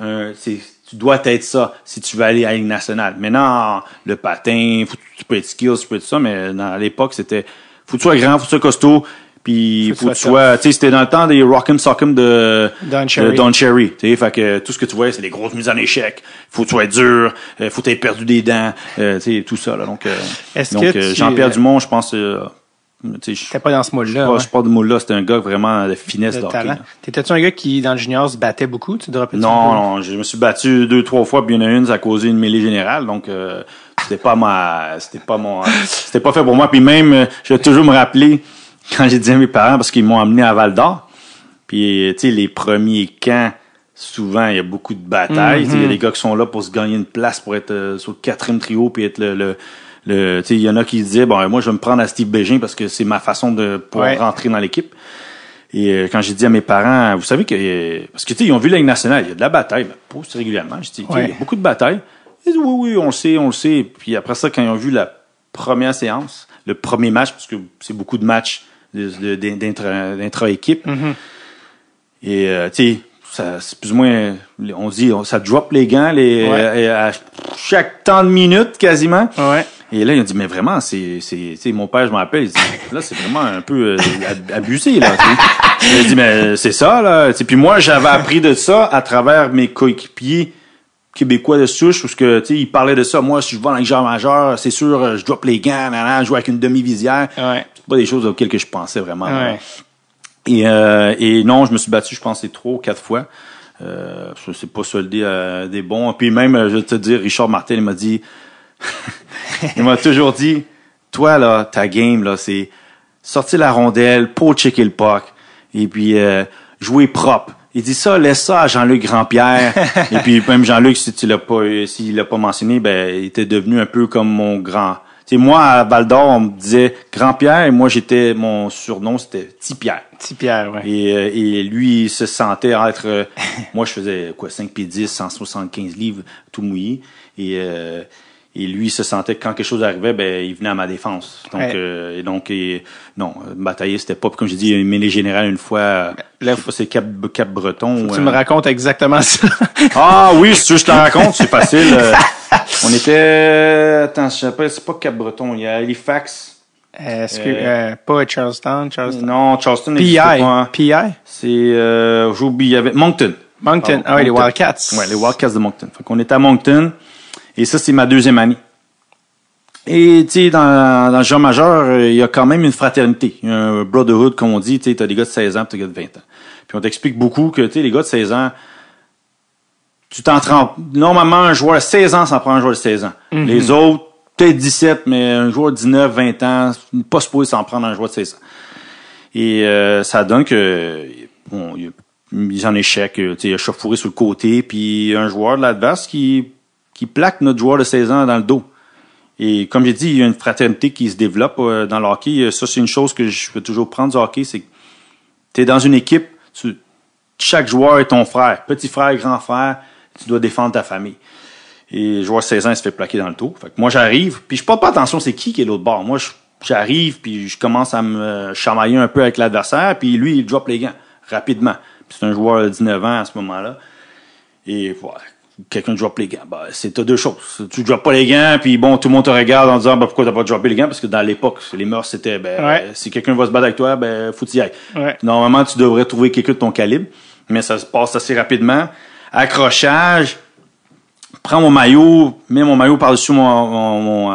Tu dois être ça si tu veux aller à la Ligue nationale. Maintenant, le patin, tu peux être skills, tu peux être ça, mais à l'époque, c'était faut que tu sois grand, faut que tu sois costaud, puis faut que tu sois, tu sais, c'était dans le temps des Rock'em Sock'em de Don Cherry, tu sais, fait que tout ce que tu vois, c'est des grosses mises en échec, faut que tu sois dur, faut que tu aies perdu des dents, tu sais, tout ça là. Donc Jean-Pierre Dumont, je pense t'es pas dans ce moule-là. Je suis pas de moule-là, c'était un gars vraiment de finesse de hockey. T'étais-tu un gars qui, dans le junior, se battait beaucoup? Tu droppais non, je me suis battu 2-3 fois, puis il y en a une, ça a causé une mêlée générale, donc c'était pas fait pour moi. Puis même, je vais toujours me rappeler quand j'ai dit à mes parents, parce qu'ils m'ont amené à Val-d'Or. Puis, tu sais, les premiers camps, souvent, il y a beaucoup de batailles. Il y a des gars qui sont là pour se gagner une place, pour être sur le 4e trio, puis être tu sais, il y en a qui disaient, bon, moi, je vais me prendre à Steve Bégin parce que c'est ma façon de pouvoir rentrer dans l'équipe. Et quand j'ai dit à mes parents, vous savez que, parce que, tu sais, ils ont vu la Ligue nationale, il y a de la bataille, mais pas aussi régulièrement. J'ai dit, il y a beaucoup de batailles. Ils disent, oui, on le sait. Puis après ça, quand ils ont vu la première séance, le premier match, parce que c'est beaucoup de matchs d'intra-équipe, et, tu sais, c'est plus ou moins, on dit, ça drop les gants, à chaque temps de minute, quasiment. Ouais. Et là, il a dit, mais vraiment, c'est, mon père, je me rappelle, il dit, là, c'est vraiment un peu abusé, là. Il a dit, mais c'est ça, là. T'sais, puis moi, j'avais appris de ça à travers mes coéquipiers québécois de souche, parce que, tu sais, ils parlaient de ça. Moi, si je vais dans les genres majeurs, c'est sûr, je drop les gants, je joue avec une demi-visière. Ouais. C'est pas des choses auxquelles que je pensais vraiment. Ouais. Et non, je me suis battu, je pense, 3 ou 4 fois. Ça s'est pas soldé à des bons. Puis même, je vais te dire, Richard Martel, il m'a dit, il m'a toujours dit, toi, là, ta game, là, c'est sortir la rondelle, pas checker le puck, et puis jouer propre. Il dit ça, laisse ça à Jean-Luc Grandpierre. Et puis même Jean-Luc, s'il l'a pas mentionné, ben, il était devenu un peu comme mon grand. Tu sais, moi, à Val-d'Or, on me disait Grand-Pierre, et moi, mon surnom, c'était Petit-Pierre. Petit-Pierre, ouais. Et lui, il se sentait être, moi, je faisais, 5 pieds 10, 175 livres, tout mouillé. Et lui, il se sentait que quand quelque chose arrivait, ben, il venait à ma défense. Donc, non, batailler, c'était pas, comme j'ai dit, il a mêlé général une fois, je sais pas, c'est Cap-Breton. Tu me racontes exactement ça. Ah oui, si tu veux, je te raconte, c'est facile. On était, attends, je sais pas, c'est pas Cap-Breton, il y a Halifax. Pas Charleston. Non, Charleston. PI? C'est, j'oublie, il y avait Moncton. Les Wildcats. Ouais, les Wildcats de Moncton. Fait qu'on était à Moncton. Et ça, c'est ma 2e année. Et, tu sais, dans le genre majeur, il y a quand même une fraternité. Il y a un brotherhood, comme on dit. Tu sais, t'as des gars de 16 ans, t'as des gars de 20 ans. Puis on t'explique beaucoup que, tu sais, les gars de 16 ans, normalement, un joueur de 16 ans, ça prend un joueur de 16 ans. Les autres, peut-être 17, mais un joueur de 19, 20 ans, pas supposé s'en prendre un joueur de 16 ans. Et ça donne que, bon, il y a mis en échec, tu sais, échauffouré sur le côté, puis un joueur de l'adverse qui plaque notre joueur de 16 ans dans le dos. Et comme j'ai dit, il y a une fraternité qui se développe dans le hockey. Ça, c'est une chose que je veux toujours prendre du hockey, c'est que tu es dans une équipe, chaque joueur est ton frère. Petit frère, grand frère, tu dois défendre ta famille. Et le joueur de 16 ans, il se fait plaquer dans le dos. Fait que moi, j'arrive, puis je porte pas attention c'est qui est l'autre bord. Moi, j'arrive, puis je commence à me chamailler un peu avec l'adversaire, puis lui, il drop les gants rapidement. Puis c'est un joueur de 19 ans à ce moment-là. Et voilà. Quelqu'un drop les gants. T'as 2 choses. Tu droppes pas les gants, puis bon, tout le monde te regarde en disant, pourquoi t'as pas droppé les gants? Parce que dans l'époque, les mœurs, c'était, si quelqu'un va se battre avec toi, faut t'y aller. Ouais. Normalement, tu devrais trouver quelqu'un de ton calibre, mais ça se passe assez rapidement. Accrochage, prends mon maillot, mets mon maillot par-dessus mon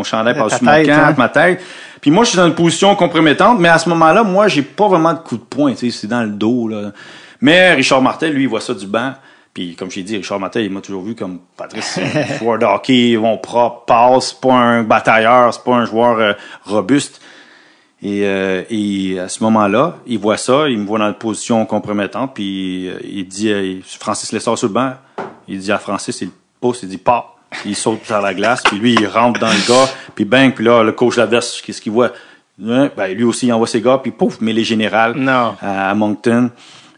chandail par-dessus mon camp, ma tête. Puis moi, je suis dans une position compromettante, mais à ce moment-là, moi, j'ai pas vraiment de coup de poing, tu sais, c'est dans le dos, là. Mais Richard Martel, lui, il voit ça du banc. Puis, comme j'ai dit, Richard Martel, il m'a toujours vu comme Patrice, un joueur de hockey, propre, passe, c'est pas un batailleur, c'est pas un joueur robuste. Et à ce moment-là, il voit ça, il me voit dans une position compromettante, puis il dit, Francis Lessard sur le banc, il dit à Francis, il pousse, il dit, pas. Il saute sur la glace, puis lui, il rentre dans le gars, puis bang, puis là, le coach adverse, qu'est-ce qu'il voit? Lui aussi, il envoie ses gars, puis pouf, mêlée générale à Moncton.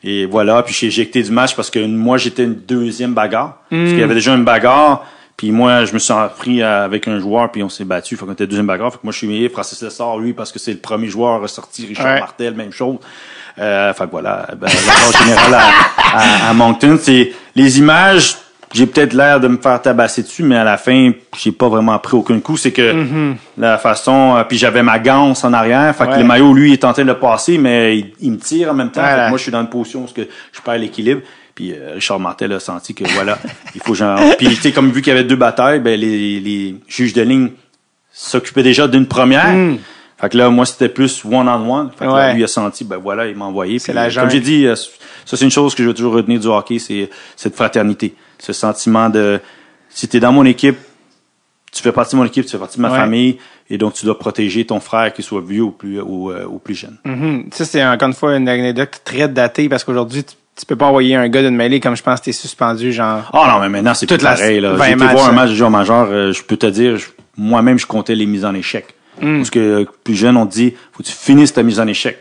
Et voilà, puis j'ai éjecté du match parce que moi, j'étais une 2e bagarre. Parce qu'il y avait déjà une bagarre, puis moi, je me suis pris avec un joueur, puis on s'est battu. Fait qu'on était 2e bagarre. Fait que moi, je suis mis Francis Lessard, lui, parce que c'est le premier joueur ressorti. Richard Martel, même chose. Fait que voilà, la base générale à Moncton. C'est les images, j'ai peut-être l'air de me faire tabasser dessus, mais à la fin, j'ai pas vraiment pris aucun coup. C'est que la façon, puis j'avais ma ganse en arrière, fait que le maillot, lui, est en train de le passer, mais il me tire en même temps. Fait que moi, je suis dans une position où je perds l'équilibre. Puis Richard Martel a senti que voilà, il faut genre. Puis tu sais, comme vu qu'il y avait 2 batailles, ben les juges de ligne s'occupaient déjà d'une première. Fait que là, moi, c'était plus one-on-one. Fait que là, lui a senti, ben voilà, il m'a envoyé. Puis, comme j'ai dit, ça c'est une chose que je veux toujours retenir du hockey, c'est cette fraternité. Ce sentiment de, si t'es dans mon équipe, tu fais partie de mon équipe, tu fais partie de ma famille, et donc tu dois protéger ton frère, qu'il soit vieux ou plus jeune. Mm-hmm. Ça, c'est encore une fois une anecdote très datée, parce qu'aujourd'hui, tu peux pas envoyer un gars d'une mêlée comme je pense que t'es suspendu, genre... Ah non, mais maintenant, c'est tout pareil. Là. J'ai été voir un match de joueur majeur, je peux te dire, moi-même, je comptais les mises en échec. Parce que plus jeune, on te dit, faut que tu finisses ta mise en échec.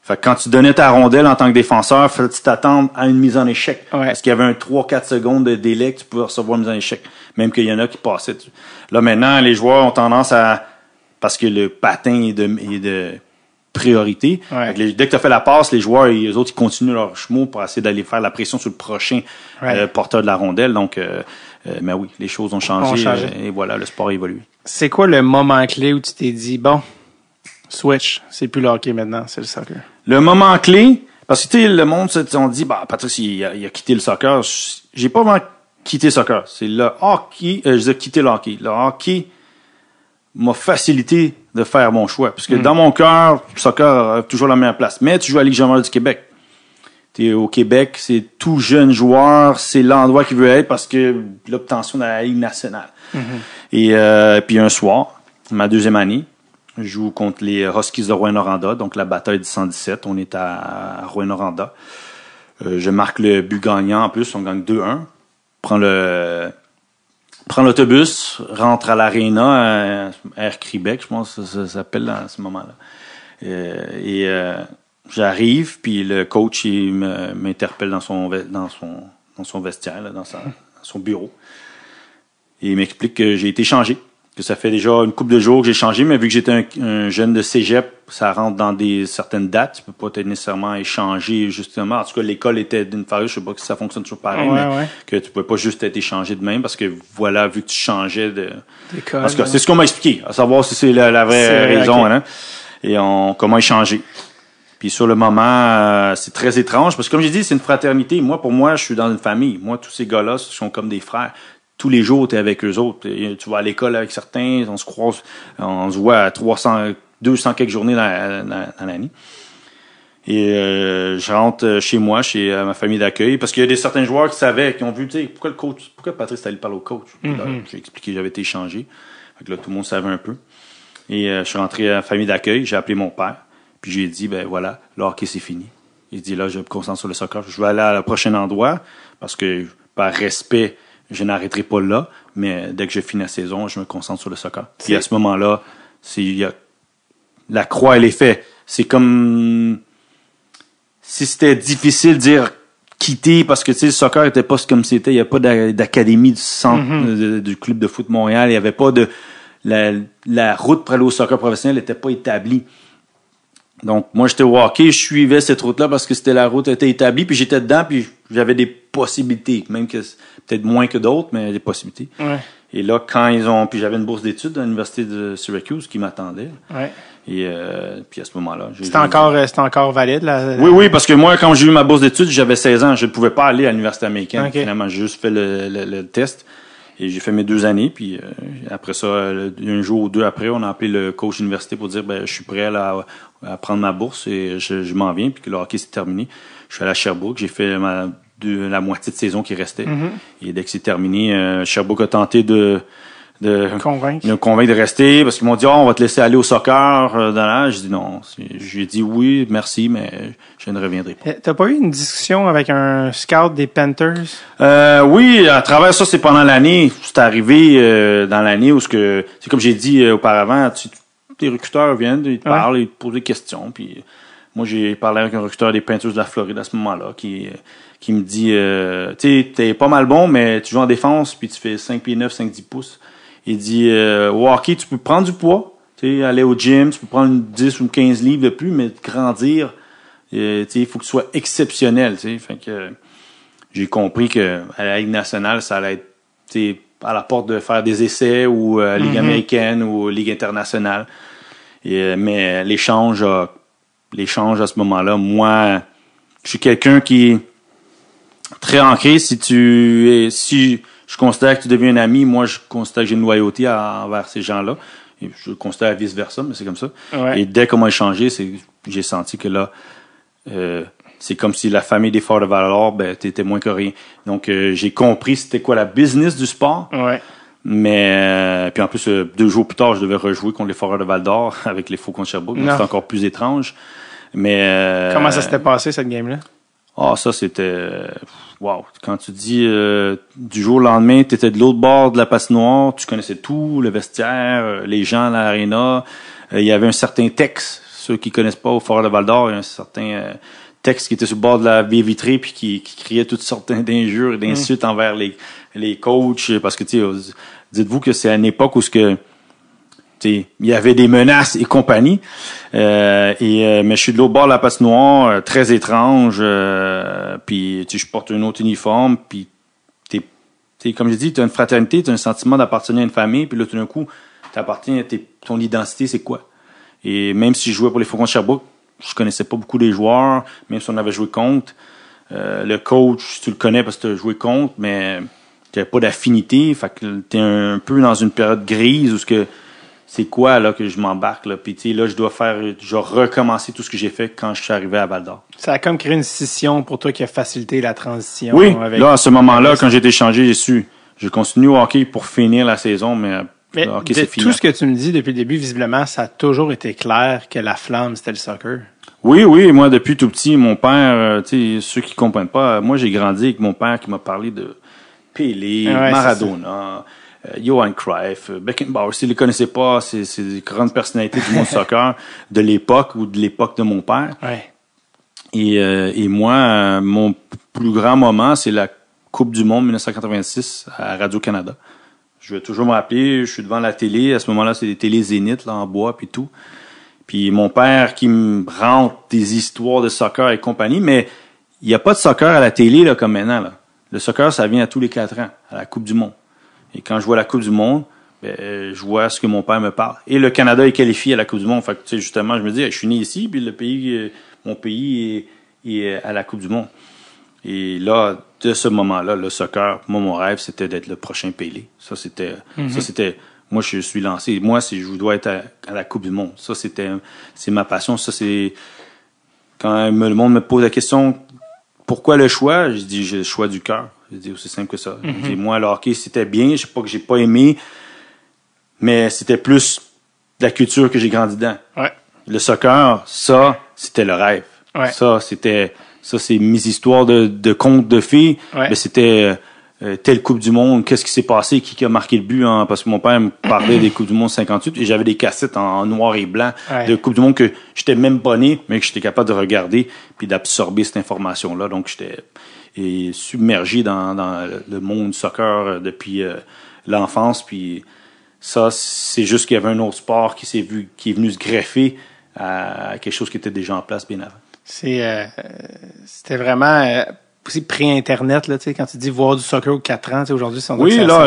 Fait que quand tu donnais ta rondelle en tant que défenseur, fallait que tu t'attendes à une mise en échec. Ouais. Parce qu'il y avait un 3-4 secondes de délai que tu pouvais recevoir une mise en échec. Même qu'il y en a qui passaient. Là, maintenant, les joueurs ont tendance à... Parce que le patin est de priorité. Ouais. Dès que tu as fait la passe, les joueurs, les autres, ils continuent leur chemin pour essayer d'aller faire la pression sur le prochain porteur de la rondelle. Donc, mais oui, les choses ont changé. Et voilà, le sport a évolué. C'est quoi le moment clé où tu t'es dit, bon, switch, c'est plus le hockey maintenant, c'est le soccer? Le moment clé, parce que tu sais, le monde, on dit, bah, Patrice, il a quitté le soccer. J'ai pas vraiment quitté le soccer. C'est le hockey, j'ai quitté le hockey. Le hockey m'a facilité de faire mon choix. Parce que dans mon cœur, le soccer a toujours la meilleure place. Mais tu joues à la Ligue majeure du Québec. T'es au Québec, c'est tout jeune joueur, c'est l'endroit qu'il veut être parce que l'obtention de la Ligue nationale. Et puis un soir, ma deuxième année, je joue contre les Huskies de Rouyn-Noranda, donc la bataille du 117. On est à Rouyn-Noranda. Je marque le but gagnant en plus, on gagne 2-1. Prends l'autobus, rentre à l'aréna, Air Québec, je pense que ça s'appelle à ce moment-là. J'arrive, puis le coach il m'interpelle dans son vestiaire, là, dans son bureau. Et il m'explique que j'ai été changé, que ça fait déjà une couple de jours que j'ai changé, mais vu que j'étais un jeune de cégep, ça rentre dans certaines dates. Tu peux pas être nécessairement échangé, justement. En tout cas, l'école était d'une façon, je sais pas si ça fonctionne toujours pareil, que tu pouvais pas juste être échangé de même, parce que voilà, vu que tu changeais d'école. Parce que c'est ce qu'on m'a expliqué, à savoir si c'est la vraie raison, okay. Hein. Et comment échanger. Puis sur le moment, c'est très étrange, parce que comme j'ai dit, c'est une fraternité. Pour moi, je suis dans une famille. Moi, tous ces gars-là sont comme des frères. Tous les jours, tu es avec eux autres. Tu vas à l'école avec certains, on se croise, on se voit à 200 quelques journées dans l'année. Et je rentre chez moi, chez ma famille d'accueil, parce qu'il y a certains joueurs qui savaient, qui ont vu, tu sais, pourquoi Patrice est allé parler au coach? Là, j'ai expliqué que j'avais été échangé. Fait que là, tout le monde savait un peu. Et je suis rentré à la famille d'accueil, j'ai appelé mon père, puis j'ai dit, ben voilà, le hockey, c'est fini. Il dit, là, je me concentre sur le soccer. Je vais aller à le prochain endroit, parce que par respect, je n'arrêterai pas là, mais dès que je finis la saison, je me concentre sur le soccer. Puis à ce moment-là, la croix, elle est faite. C'est comme si c'était difficile de dire quitter, parce que tu sais, le soccer était pas comme c'était. Il n'y a pas d'académie du centre du club de foot Montréal. Il n'y avait pas de la route pour aller au soccer professionnel n'était pas établie. Donc, moi, j'étais au hockey, je suivais cette route-là parce que la route était établie, puis j'étais dedans, puis j'avais des possibilités, même que peut-être moins que d'autres, mais des possibilités. Ouais. Et là, puis j'avais une bourse d'études à l'université de Syracuse qui m'attendait. Ouais. Et puis à ce moment-là, c'était encore valide là. Oui, parce que moi, quand j'ai eu ma bourse d'études, j'avais 16 ans, je ne pouvais pas aller à l'université américaine. Okay. Finalement, j'ai juste fait le test. Et j'ai fait mes 2 années, puis après ça, un jour ou deux après, on a appelé le coach d'université pour dire je suis prêt à prendre ma bourse et je m'en viens, puis que le hockey s'est terminé. Je suis allé à Sherbrooke, j'ai fait la moitié de saison qui restait. Et dès que c'est terminé, Sherbrooke a tenté de me convaincre de rester, parce qu'ils m'ont dit on va te laisser aller au soccer j'ai dit non. J'ai dit oui, merci, mais je ne reviendrai pas. T'as pas eu une discussion avec un scout des Panthers? Oui, à travers ça, c'est pendant l'année. C'est arrivé dans l'année où c'est comme j'ai dit auparavant, les recruteurs viennent, ils te parlent, ils te posent des questions, puis moi j'ai parlé avec un recruteur des Panthers de la Floride à ce moment-là qui me dit tu sais, t'es pas mal bon, mais tu joues en défense, puis tu fais 5 pieds 9, 5-10 pouces. Il dit au hockey, tu peux prendre du poids, tu sais, aller au gym, tu peux prendre 10 ou 15 livres de plus, mais grandir, tu sais, il faut que tu sois exceptionnel, tu sais. Fait que j'ai compris que à la Ligue nationale, ça allait être, tu sais, à la porte de faire des essais ou Ligue américaine ou Ligue internationale. Mais l'échange à ce moment-là, moi, je suis quelqu'un qui est très ancré. Si je considère que tu deviens un ami, moi, je considère que j'ai une loyauté envers ces gens-là. Et je considère vice-versa, mais c'est comme ça. Ouais. Et dès qu'on a échangé, j'ai senti que là, c'est comme si la famille des Forts de Val-d'Or, t'étais moins que rien. Donc, j'ai compris c'était quoi la business du sport. Ouais. Mais puis en plus, 2 jours plus tard, je devais rejouer contre les Foreurs de Val-d'Or avec les Faucons de Sherbrooke. Donc c'était encore plus étrange. Mais comment ça s'était passé, cette game-là? Ah, ça, c'était... Wow. Quand tu dis du jour au lendemain, tu étais de l'autre bord de la patinoire, tu connaissais tout, le vestiaire, les gens à l'aréna. Il y avait un certain texte. Ceux qui connaissent pas au Foreurs de Val-d'Or, il y a un certain texte qui était sur le bord de la baie vitrée puis qui criait toutes sortes d'injures et d'insultes envers les coachs. Parce que, tu sais, dites-vous que c'est à une époque où il y avait des menaces et compagnie. Mais je suis de l'autre bord de la patinoire, très étrange. Puis je porte un autre uniforme. Puis comme je dis, tu as une fraternité, tu as un sentiment d'appartenir à une famille. Puis là, tout d'un coup, t'appartiens à ton identité, c'est quoi? Et même si je jouais pour les Faucons de Sherbrooke, je connaissais pas beaucoup les joueurs, même si on avait joué contre. Le coach, tu le connais parce que tu as joué contre, mais tu n'avais pas d'affinité. Fait que tu es un peu dans une période grise où c'est quoi là que je m'embarque là. Puis tu sais, là, je dois recommencer tout ce que j'ai fait quand je suis arrivé à Val-d'Or. Ça a comme créé une scission pour toi qui a facilité la transition. Oui, là, à ce moment-là, quand j'ai été échangé, je continue au hockey pour finir la saison, mais okay, de tout ce que tu me dis depuis le début, visiblement, ça a toujours été clair que la flamme, c'était le soccer. Oui, moi, depuis tout petit, mon père, tu sais, ceux qui comprennent pas, moi, j'ai grandi avec mon père qui m'a parlé de Pelé, Maradona, Johan Cruyff, Beckenbauer. S'ils les connaissaient pas, c'est des grandes personnalités du monde du soccer de l'époque ou de l'époque de mon père. Ouais. Et moi, mon plus grand moment, c'est la Coupe du Monde 1986 à Radio-Canada. Je vais toujours me rappeler, je suis devant la télé. À ce moment-là, c'est des télés Zénith, là, en bois, puis tout. Puis mon père qui me rentre des histoires de soccer et compagnie, mais il n'y a pas de soccer à la télé, là, comme maintenant, là. Le soccer, ça vient à tous les 4 ans, à la Coupe du Monde. Et quand je vois la Coupe du Monde, je vois ce que mon père me parle. Et le Canada est qualifié à la Coupe du Monde. Fait que, tu sais, justement, je me dis, je suis né ici, puis mon pays est à la Coupe du Monde. Et là, de ce moment-là, le soccer, moi, mon rêve, c'était d'être le prochain Pelé. Ça, c'était, moi, je suis lancé. Moi, je dois être à la Coupe du Monde. Ça, c'est ma passion. Ça, c'est, quand le monde me pose la question, pourquoi le choix? Je dis, j'ai le choix du cœur. Je dis, aussi simple que ça. Je dis, moi, le hockey, c'était bien. Je sais pas que j'ai pas aimé, mais c'était plus la culture que j'ai grandi dedans. Ouais. Le soccer, ça, c'était le rêve. Ouais. Ça, c'est mes histoires de contes de filles. Ouais. Mais c'était telle Coupe du Monde, qu'est-ce qui s'est passé, qui a marqué le but, hein, parce que mon père me parlait des Coupes du Monde 58 et j'avais des cassettes en noir et blanc de Coupe du Monde que j'étais même pas né, mais que j'étais capable de regarder puis d'absorber cette information-là. Donc j'étais submergé dans le monde du soccer depuis l'enfance. Puis ça, c'est juste qu'il y avait un autre sport qui est venu se greffer à quelque chose qui était déjà en place bien avant. C'était vraiment aussi pré-internet là, tu sais, quand tu dis voir du soccer aux 4 ans, tu sais, aujourd'hui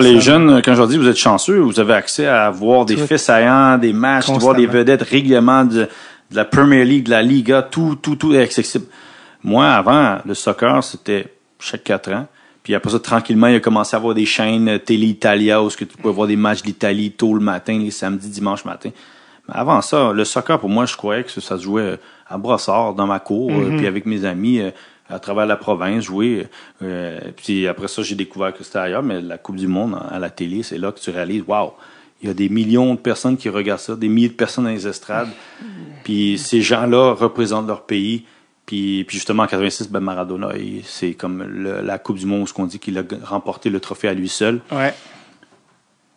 les jeunes, quand je leur dis vous êtes chanceux, vous avez accès à voir des faits saillants, des matchs, voir des vedettes régulièrement de la Premier League, de la Liga, tout est accessible. Moi, avant, le soccer, c'était chaque 4 ans. Puis après ça, tranquillement, il a commencé à avoir des chaînes Télé Italia où tu pouvais voir des matchs d'Italie tôt le matin, les samedis, dimanche matin. Mais avant ça, le soccer, pour moi, je croyais que ça se jouait à Brossard, dans ma cour, puis avec mes amis, à travers la province, jouer. Puis après ça, j'ai découvert que c'était ailleurs, mais la Coupe du Monde à la télé, c'est là que tu réalises, waouh, il y a des millions de personnes qui regardent ça, des milliers de personnes dans les estrades. Puis ces gens-là représentent leur pays. Puis justement, en 86, Maradona, c'est comme la Coupe du Monde où on dit qu'il a remporté le trophée à lui seul. Ouais.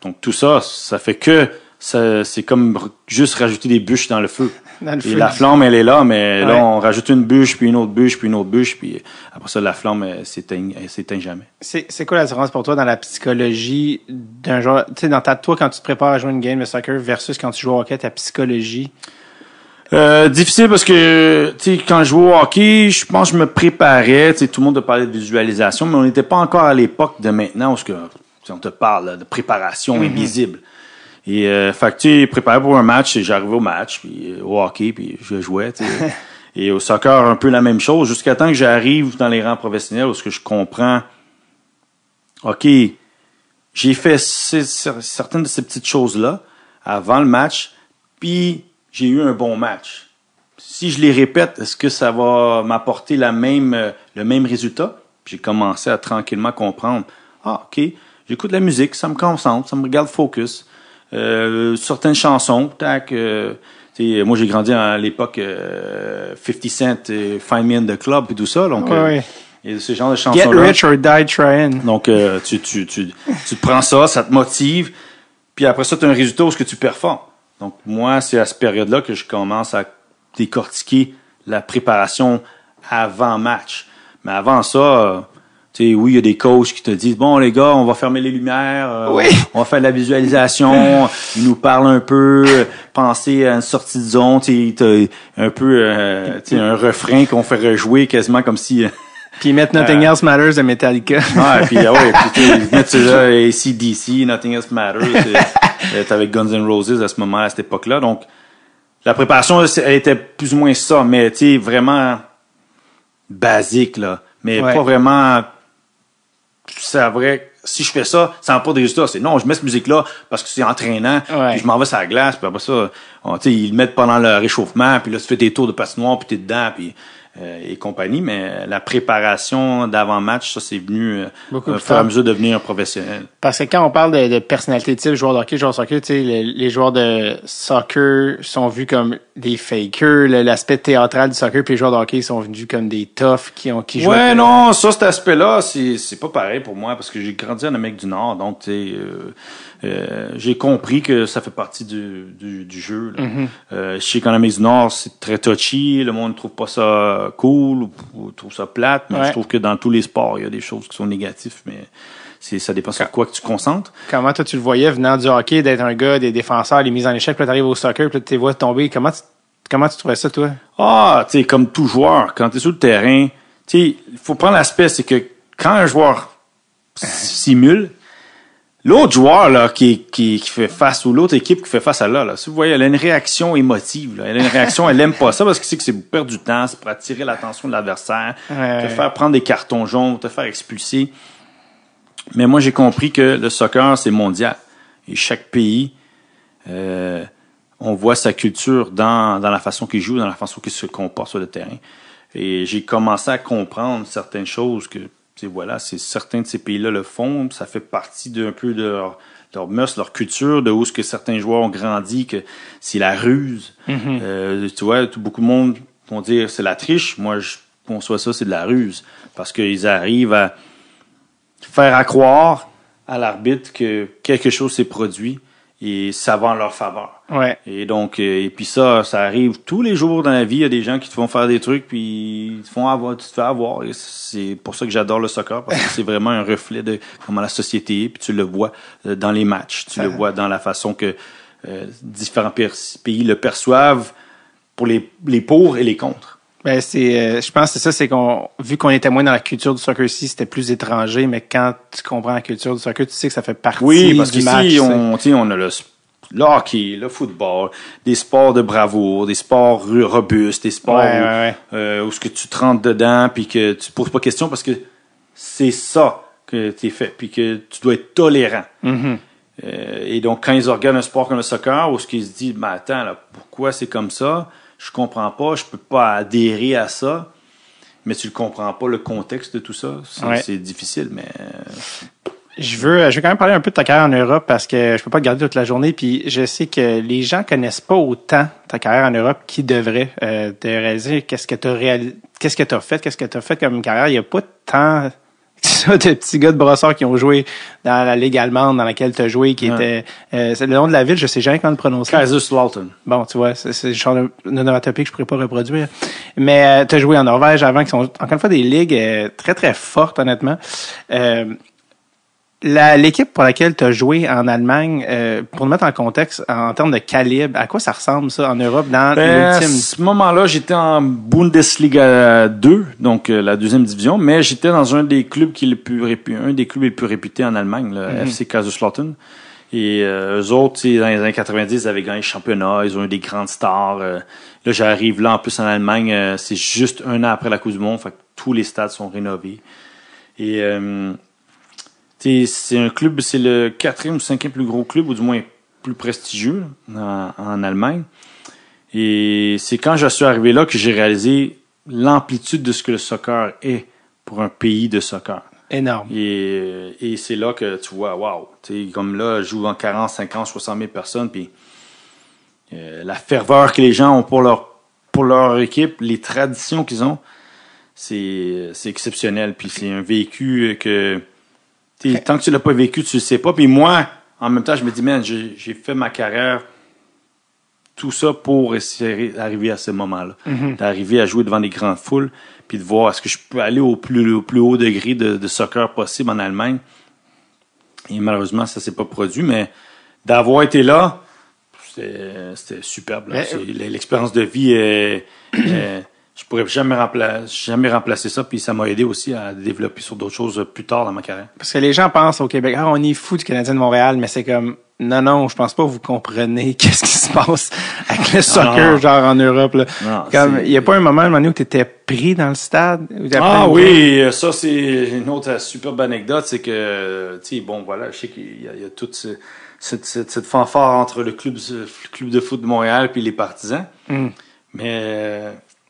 Donc tout ça, ça fait que c'est comme juste rajouter des bûches dans le feu. Et la flamme, elle est là, mais là, on rajoute une bûche, puis une autre bûche, puis une autre bûche, puis après ça, la flamme, elle s'éteint jamais. C'est quoi la différence pour toi dans la psychologie d'un joueur, tu sais, toi, quand tu te prépares à jouer une game de soccer versus quand tu joues au hockey, ta psychologie? Difficile parce que, tu sais, quand je jouais au hockey, je pense que je me préparais, tu sais, tout le monde a parlé de visualisation, mais on n'était pas encore à l'époque de maintenant où on te parle là, de préparation invisible. Et fait que tu sais, préparé pour un match, j'arrivais au match, puis au hockey, puis je jouais, tu sais. Et au soccer, un peu la même chose, jusqu'à temps que j'arrive dans les rangs professionnels où ce que je comprends, OK, j'ai fait certaines de ces petites choses-là avant le match, puis j'ai eu un bon match. Si je les répète, est-ce que ça va m'apporter le même résultat? J'ai commencé à tranquillement comprendre, OK, J'écoute la musique, ça me concentre, ça me regarde focus. Certaines chansons, moi j'ai grandi à l'époque 50 Cent, Find Me in the Club et tout ça, donc et ce genre de chansons-là. Get rich or die trying. Donc tu te prends ça, ça te motive, puis après ça tu as un résultat où ce que tu performes. Donc moi c'est à cette période-là que je commence à décortiquer la préparation avant match. Mais avant ça, oui, il y a des coachs qui te disent, bon, les gars, on va fermer les lumières, on va faire de la visualisation, ils nous parlent un peu, penser à une sortie de zone, t'as un peu, un refrain qu'on fait rejouer quasiment comme si... Puis ils mettent Nothing Else Matters de Metallica. Puis ils mettent là, AC/DC, Nothing Else Matters, t'es avec Guns N' Roses à ce moment-là, à cette époque-là. Donc, la préparation, elle était plus ou moins ça, mais vraiment basique, là. Mais pas vraiment... C'est vrai, si je fais ça, ça n'a pas de résultat. C'est non, je mets cette musique-là parce que c'est entraînant, puis je m'en vais sur la glace, puis après ça, ils le mettent pendant le réchauffement, puis là, tu fais tes tours de patinoire, puis t'es dedans, puis et compagnie. Mais la préparation d'avant-match, ça, c'est venu au fur et à mesure de devenir un professionnel. Parce que quand on parle de personnalité type, joueur de hockey, joueur de soccer, les joueurs de soccer sont vus comme des fakers, l'aspect théâtral du soccer, puis les joueurs de hockey sont vus comme des toughs qui jouent. Ouais, non, ça, cet aspect-là, c'est pas pareil pour moi, parce que j'ai grandi en Amérique du Nord, donc j'ai compris que ça fait partie du jeu. Là. Je sais qu'en Amérique du Nord, c'est très touchy, le monde ne trouve pas ça cool ou trouve ça plate, mais je trouve que dans tous les sports, il y a des choses qui sont négatives, mais ça dépend sur quoi que tu concentres. Comment toi tu le voyais venant du hockey, d'être un gars des défenseurs, les mises en échec, puis là t'arrives au soccer, puis là tu les vois tomber, comment tu trouvais ça toi? Comme tout joueur, quand tu es sur le terrain, il faut prendre l'aspect, c'est que quand un joueur simule, l'autre joueur là qui fait face, ou l'autre équipe qui fait face à là, si vous voyez, elle a une réaction émotive. Là. Elle a une réaction, elle aime pas ça parce que c'est pour perdre du temps, c'est pour attirer l'attention de l'adversaire, te faire prendre des cartons jaunes, te faire expulser. Mais moi, j'ai compris que le soccer, c'est mondial. Et chaque pays, on voit sa culture dans la façon qu'il joue, dans la façon qu'il se comporte sur le terrain. Et j'ai commencé à comprendre certaines choses que c'est certains de ces pays-là le font, ça fait partie d'un peu de leur mœurs, leur culture, de où ce que certains joueurs ont grandi, que c'est la ruse. Tu vois, beaucoup de monde vont dire c'est la triche. Moi, je conçois ça, c'est de la ruse. Parce qu'ils arrivent à faire à croire à l'arbitre que quelque chose s'est produit et ça va en leur faveur. Ouais. Et donc, et puis ça arrive tous les jours dans la vie. Il y a des gens qui te font faire des trucs puis tu te fais avoir. Et c'est pour ça que j'adore le soccer parce que c'est vraiment un reflet de comment la société est. Puis tu le vois dans les matchs, tu le vois dans la façon que différents pays le perçoivent pour les pour et les contre. Ben je pense que c'est ça, c'est vu qu'on était moins dans la culture du soccer ici, c'était plus étranger, mais quand tu comprends la culture du soccer, tu sais que ça fait partie du match. Oui, parce qu'ici, on a le hockey, le football, des sports de bravoure, des sports robustes, des sports où ce que tu te rentres dedans puis que tu poses pas question parce que c'est ça que t'es fait puis que tu dois être tolérant. Et donc, quand ils regardent un sport comme le soccer, où ce qu'ils se disent, attends, là, pourquoi c'est comme ça? Je comprends pas, je peux pas adhérer à ça, mais tu le comprends pas, le contexte de tout ça. C'est difficile, mais... Je veux quand même parler un peu de ta carrière en Europe parce que je peux pas te garder toute la journée, puis je sais que les gens connaissent pas autant ta carrière en Europe qu'ils devraient te réaliser qu'est-ce que t'as fait comme carrière. Il y a pas tant ça de petits gars de brossard qui ont joué dans la ligue allemande dans laquelle tu as joué, qui était c'est le nom de la ville, je sais jamais comment le prononcer. Kaiserslautern. Bon, tu vois, c'est le genre d'onomatopée que je pourrais pas reproduire. Mais tu as joué en Norvège avant, qui sont encore une fois des ligues très très fortes honnêtement. L'équipe pour laquelle tu as joué en Allemagne, pour nous mettre en contexte, en termes de calibre, à quoi ça ressemble ça en Europe dans l'ultime? À ce moment-là, j'étais en Bundesliga 2, donc la deuxième division, mais j'étais dans un des clubs les plus réputés en Allemagne, le FC Kaiserslautern. Et eux autres, dans les années 90, ils avaient gagné le championnat, ils ont eu des grandes stars. Là, j'arrive là en plus en Allemagne, c'est juste un an après la Coupe du Monde, fait que tous les stades sont rénovés. Et c'est un club, c'est le 4e ou 5e plus gros club, ou du moins plus prestigieux en Allemagne. Et c'est quand je suis arrivé là que j'ai réalisé l'amplitude de ce que le soccer est pour un pays de soccer. Énorme. Et c'est là que tu vois, wow, tu sais, comme là, je joue en 40, 50, 60 000 personnes, puis la ferveur que les gens ont pour leur équipe, les traditions qu'ils ont, c'est exceptionnel. Puis c'est un vécu que, tant que tu l'as pas vécu, tu le sais pas. Puis moi, en même temps, je me dis, man, j'ai fait ma carrière, tout ça pour essayer d'arriver à ce moment-là. D'arriver à jouer devant des grandes foules, puis de voir est-ce que je peux aller au plus haut degré de soccer possible en Allemagne. Et malheureusement, ça s'est pas produit, mais d'avoir été là, c'était superbe. Là. L'expérience de vie, je pourrais jamais remplacer ça, puis ça m'a aidé aussi à développer sur d'autres choses plus tard dans ma carrière. Parce que les gens pensent au Québec, on est fou du Canadien de Montréal, mais c'est comme, non, je pense pas que vous comprenez qu'est-ce qui se passe avec le soccer, genre en Europe, là. Non, comme, il y a pas un moment où tu étais pris dans le stade? Oui, ça, c'est une autre superbe anecdote, c'est que, tu sais, bon, voilà, je sais qu'il y a toute cette fanfare entre le club de foot de Montréal puis les partisans. Mais,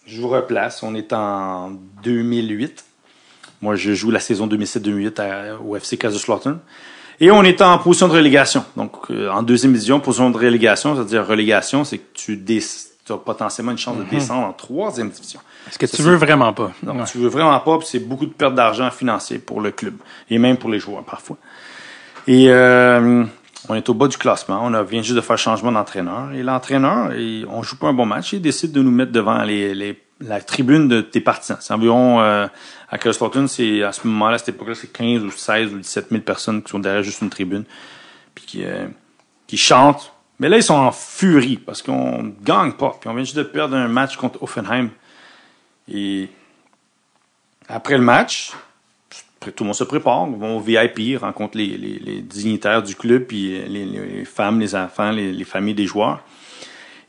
je vous replace, on est en 2008. Moi, je joue la saison 2007-2008 au FC Kaiserslautern. Et on est en position de relégation. Donc, en deuxième division, position de relégation, c'est-à-dire relégation, c'est que tu as potentiellement une chance de descendre en troisième division. Est-ce que tu veux vraiment pas? Non, tu veux vraiment pas, puis c'est beaucoup de perte d'argent financier pour le club. Et même pour les joueurs, parfois. Et on est au bas du classement. On vient juste de faire changement d'entraîneur. Et l'entraîneur, on joue pas un bon match. Il décide de nous mettre devant la tribune des partisans. C'est environ, à Kaiserslautern, à ce moment-là, à cette époque-là, c'est 15 ou 16 ou 17 000 personnes qui sont derrière juste une tribune. Puis qui chantent. Mais là, ils sont en furie parce qu'on gagne pas. Puis on vient juste de perdre un match contre Offenheim. Et après le match, tout le monde se prépare. On va au VIP, rencontre les dignitaires du club, puis les femmes, les enfants, les familles des joueurs.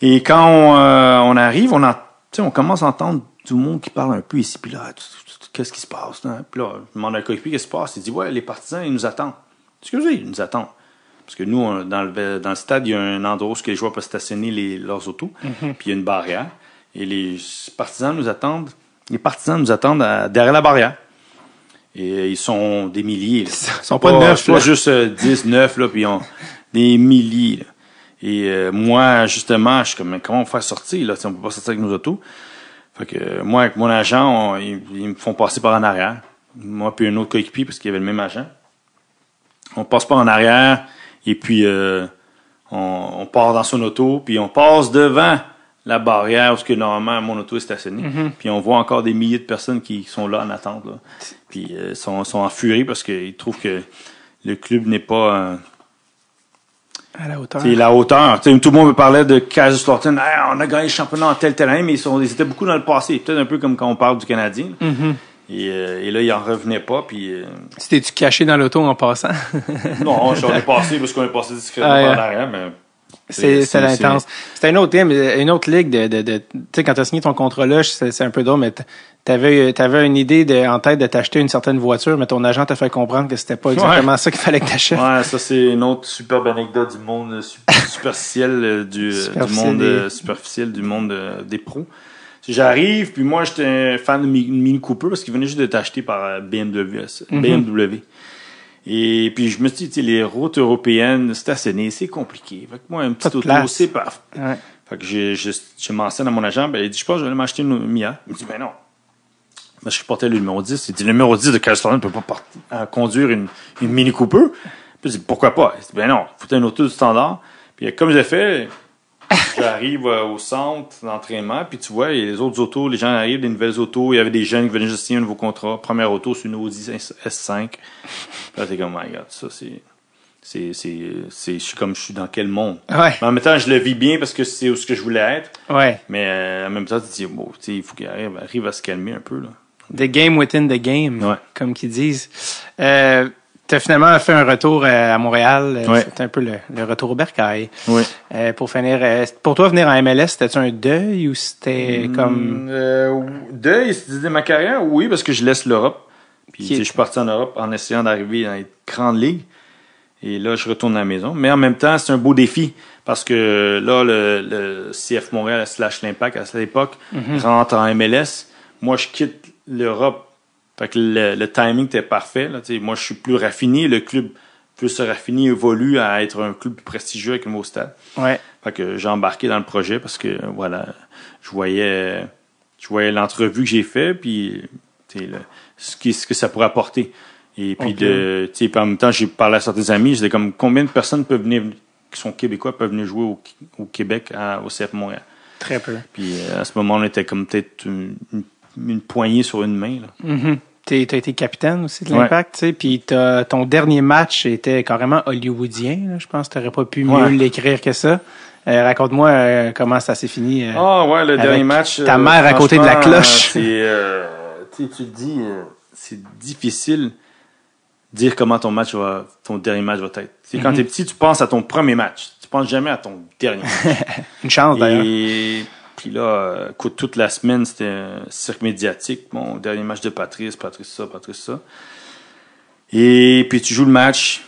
Et quand on arrive, on commence à entendre tout le monde qui parle un peu ici, puis là, qu'est-ce qui se passe? Hein? Puis là, je demande à un coéquipier qu'est-ce qui se passe. Il dit, ouais, les partisans, ils nous attendent. Excusez, ils nous attendent. Parce que nous, dans le stade, il y a un endroit où les joueurs peuvent stationner leurs autos, puis il y a une barrière. Et les partisans nous attendent derrière la barrière. Et ils sont des milliers. Là. Ils sont pas 9. Pas juste 10, 9, là, puis ils ont des milliers. Là. Et moi, justement, je suis comme, comment on va faire sortir? Là? On peut pas sortir avec nos autos. Fait que moi, avec mon agent, ils me font passer par en arrière. Moi, puis un autre coéquipier, parce qu'il y avait le même agent. On passe par en arrière, et puis on part dans son auto, puis on passe devant la barrière où normalement mon auto est stationnée. Puis on voit encore des milliers de personnes qui sont là en attente. Là. Puis sont en furie parce qu'ils trouvent que le club n'est pas à la hauteur. C'est la hauteur. T'sais, tout le monde me parlait de Kaiserslautern. Hey, on a gagné le championnat en tel année, mais ils étaient beaucoup dans le passé. Peut-être un peu comme quand on parle du Canadien. Et là, ils en revenaient pas. Puis T'es-tu caché dans l'auto en passant? Non, j'en ai passé parce qu'on est passé discrètement par l'arrière, mais c'est intense. C'était une autre ligue tu sais, quand t'as signé ton contrat là, c'est un peu drôle, mais t'avais une idée en tête de t'acheter une certaine voiture, mais ton agent t'a fait comprendre que c'était pas exactement ça qu'il fallait que t'achètes. Ouais, ça c'est une autre superbe anecdote du monde superficiel du monde des pros. J'arrive, puis moi j'étais un fan de Mini Cooper parce qu'il venait juste de t'acheter par BMW. Et puis je me suis dit, les routes européennes stationnées, c'est compliqué. Fait que moi, un petit auto, c'est pas. Ouais. Fait que je mentionne à mon agent, il dit, je pense que je vais aller m'acheter une Mia. Il me dit, ben non. Moi, je portais le numéro 10. Il dit, le numéro 10 de Kaiserslautern ne peut pas conduire une Mini Cooper. Puis je dis, pourquoi pas? Il dit, ben non, faut une auto du standard. Puis comme j'ai fait, j'arrive au centre d'entraînement, puis tu vois, il y a les autres autos, les gens arrivent, des nouvelles autos, il y avait des jeunes qui venaient juste signer un nouveau contrat. Première auto, c'est une Audi S5. Puis là, t'es comme, my God, ça, je suis dans quel monde? Ouais. Mais en même temps, je le vis bien parce que c'est où ce que je voulais être. Ouais. Mais en même temps, tu te dis, bon, il faut qu'il arrive à se calmer un peu, là. The game within the game, ouais. Comme qu'ils disent. T'as finalement fait un retour à Montréal. Ouais. C'était un peu le retour au bercail. Oui. Pour finir, pour toi, venir en MLS, c'était-tu un deuil ou c'était comme... Deuil, c'était ma carrière? Oui, parce que je laisse l'Europe. Puis je suis parti en Europe en essayant d'arriver dans les grandes ligues. Et là, je retourne à la maison. Mais en même temps, c'est un beau défi. Parce que là, le CF Montréal / l'Impact, à cette époque, rentre en MLS. Moi, je quitte l'Europe Fait que le timing était parfait. Là, moi, je suis plus raffiné. Le club peut se raffiner, évolue à être un club plus prestigieux avec le nouveau stade. Ouais. Fait que j'ai embarqué dans le projet parce que, voilà, je voyais l'entrevue que j'ai fait, puis ce que ça pourrait apporter. Et puis, puis en même temps, j'ai parlé à certains amis. J'étais comme, combien de personnes peuvent venir, qui sont québécois, peuvent venir jouer au Québec, au CF Montréal? Très peu. Puis à ce moment, on était comme peut-être une poignée sur une main. Là. Mm-hmm. T'as été capitaine aussi de l'Impact, tu sais, puis ton dernier match était carrément hollywoodien. Là, je pense que t'aurais pas pu mieux l'écrire que ça. Raconte-moi comment ça s'est fini. Le dernier match. Ta mère à côté de la cloche. Tu te dis, c'est difficile de dire comment ton dernier match va être. C'est quand t'es petit, tu penses à ton premier match. Tu penses jamais à ton dernier match. Une chance d'ailleurs. Et puis là, écoute, toute la semaine, c'était un cirque médiatique. Mon dernier match de Patrice ça. Et puis tu joues le match.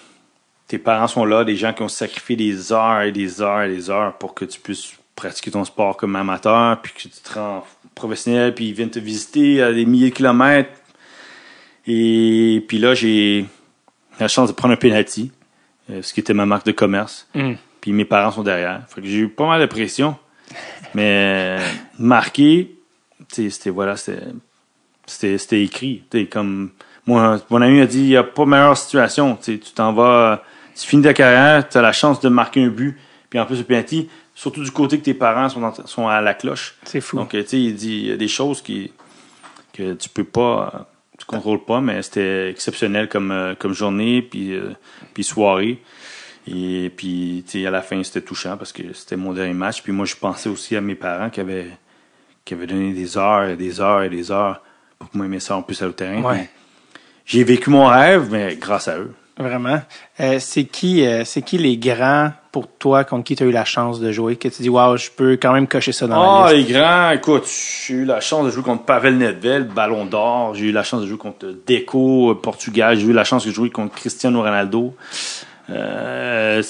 Tes parents sont là, des gens qui ont sacrifié des heures et des heures et des heures pour que tu puisses pratiquer ton sport comme amateur, puis que tu te rends professionnel, puis ils viennent te visiter à des milliers de kilomètres. Et puis là, j'ai la chance de prendre un penalty, ce qui était ma marque de commerce. Puis mes parents sont derrière. Fait que j'ai eu pas mal de pression. Mais marqué, c'était écrit. Comme moi, mon ami m'a dit, il n'y a pas meilleure situation. Tu t'en vas, tu finis ta carrière, tu as la chance de marquer un but. Puis en plus, le penalty, surtout du côté que tes parents sont à la cloche. C'est fou. Donc, il dit, il y a des choses que tu peux pas, tu contrôles pas, mais c'était exceptionnel comme journée, puis soirée. Et puis, à la fin, c'était touchant parce que c'était mon dernier match. Puis moi, je pensais aussi à mes parents qui avaient donné des heures et des heures et des heures pour que moi et mes soeurs puissent aller au terrain. Ouais. J'ai vécu mon rêve, mais grâce à eux. Vraiment. C'est qui les grands pour toi contre qui tu as eu la chance de jouer? Que tu dis, wow, je peux quand même cocher ça dans la liste. Les grands, écoute, j'ai eu la chance de jouer contre Pavel Nedved, Ballon d'Or. J'ai eu la chance de jouer contre Deco, Portugal. J'ai eu la chance de jouer contre Cristiano Ronaldo.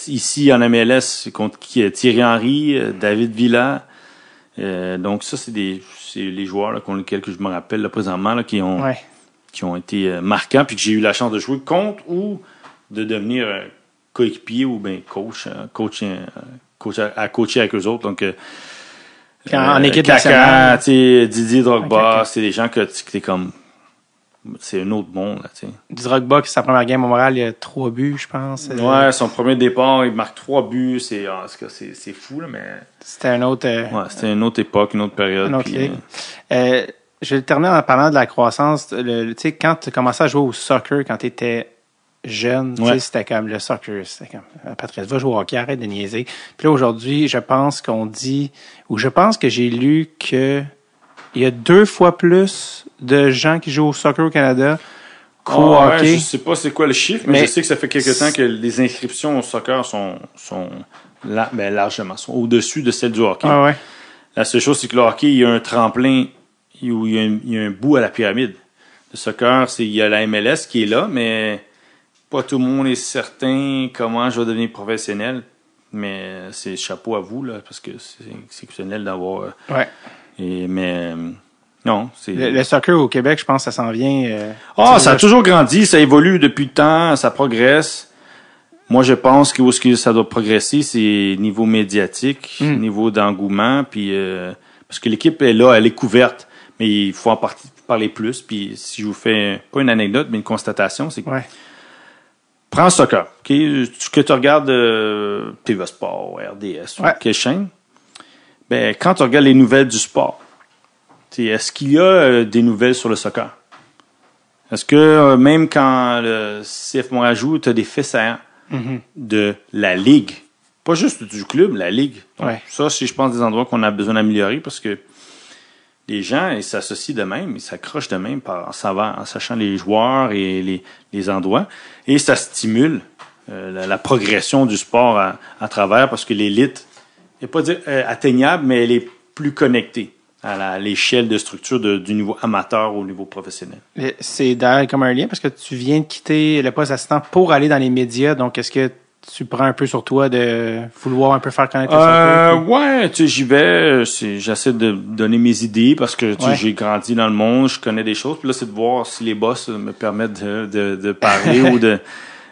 Ici en MLS contre Thierry Henry, David Villa. Donc ça, c'est les joueurs là, contre lesquels que je me rappelle là, présentement là, qui ont été marquants, puis que j'ai eu la chance de jouer contre ou de devenir coéquipier ou bien coach à coacher avec eux autres. Donc en équipe Kaka, nationale, Didier Drogba, c'est des gens que t'es comme, c'est un autre monde là, tu sais. Drogba, sa première game au Montréal, il a 3 buts, je pense. Ouais, son premier départ, il marque 3 buts, c'est fou là, mais c'était un autre. C'était une autre époque, une autre période. Une autre ligue. Je vais terminer en parlant de la croissance. Tu sais, quand tu commençais à jouer au soccer, quand tu étais jeune, c'était comme le soccer, c'était comme Patrice, va jouer au hockey, arrête de niaiser. Puis là, aujourd'hui, je pense que j'ai lu que il y a 2 fois plus de gens qui jouent au soccer au Canada qu'au hockey. Je sais pas c'est quoi le chiffre, mais je sais que ça fait quelque temps que les inscriptions au soccer sont largement, sont au-dessus de celles du hockey. Ouais. La seule chose, c'est que le hockey, il y a un tremplin où il y a un bout à la pyramide. Le soccer, il y a la MLS qui est là, mais pas tout le monde est certain comment je vais devenir professionnel. Mais c'est chapeau à vous, là, parce que c'est exceptionnel d'avoir... non, c'est... Le soccer au Québec, je pense que ça s'en vient... ça a toujours grandi, ça évolue depuis le temps, ça progresse. Moi, je pense que où est-ce que ça doit progresser, c'est niveau médiatique, niveau d'engouement, puis parce que l'équipe est là, elle est couverte, mais il faut en parler plus. Puis si je vous fais pas une anecdote, mais une constatation, c'est que prends le soccer, ok, que tu regardes TV Sport, RDS, quelle chaîne, ben quand tu regardes les nouvelles du sport, est-ce qu'il y a des nouvelles sur le soccer? Est-ce que même quand le CF Montréal joue, tu as des faits saillants de la Ligue? Pas juste du club, la Ligue. Donc, ça, c'est, je pense, des endroits qu'on a besoin d'améliorer parce que les gens, ils s'associent de même, ils s'accrochent de même en sachant les joueurs et les endroits. Et ça stimule la progression du sport à travers parce que l'élite, je ne vais pas dire atteignable, mais elle est plus connectée à l'échelle de structure du niveau amateur au niveau professionnel. C'est d'ailleurs comme un lien parce que tu viens de quitter le poste d'assistant pour aller dans les médias. Donc, est-ce que tu prends un peu sur toi de vouloir un peu faire connaître le soccer? Ouais, tu sais, j'y vais, j'essaie de donner mes idées parce que tu sais, j'ai grandi dans le monde, je connais des choses. Puis là, c'est de voir si les boss me permettent de parler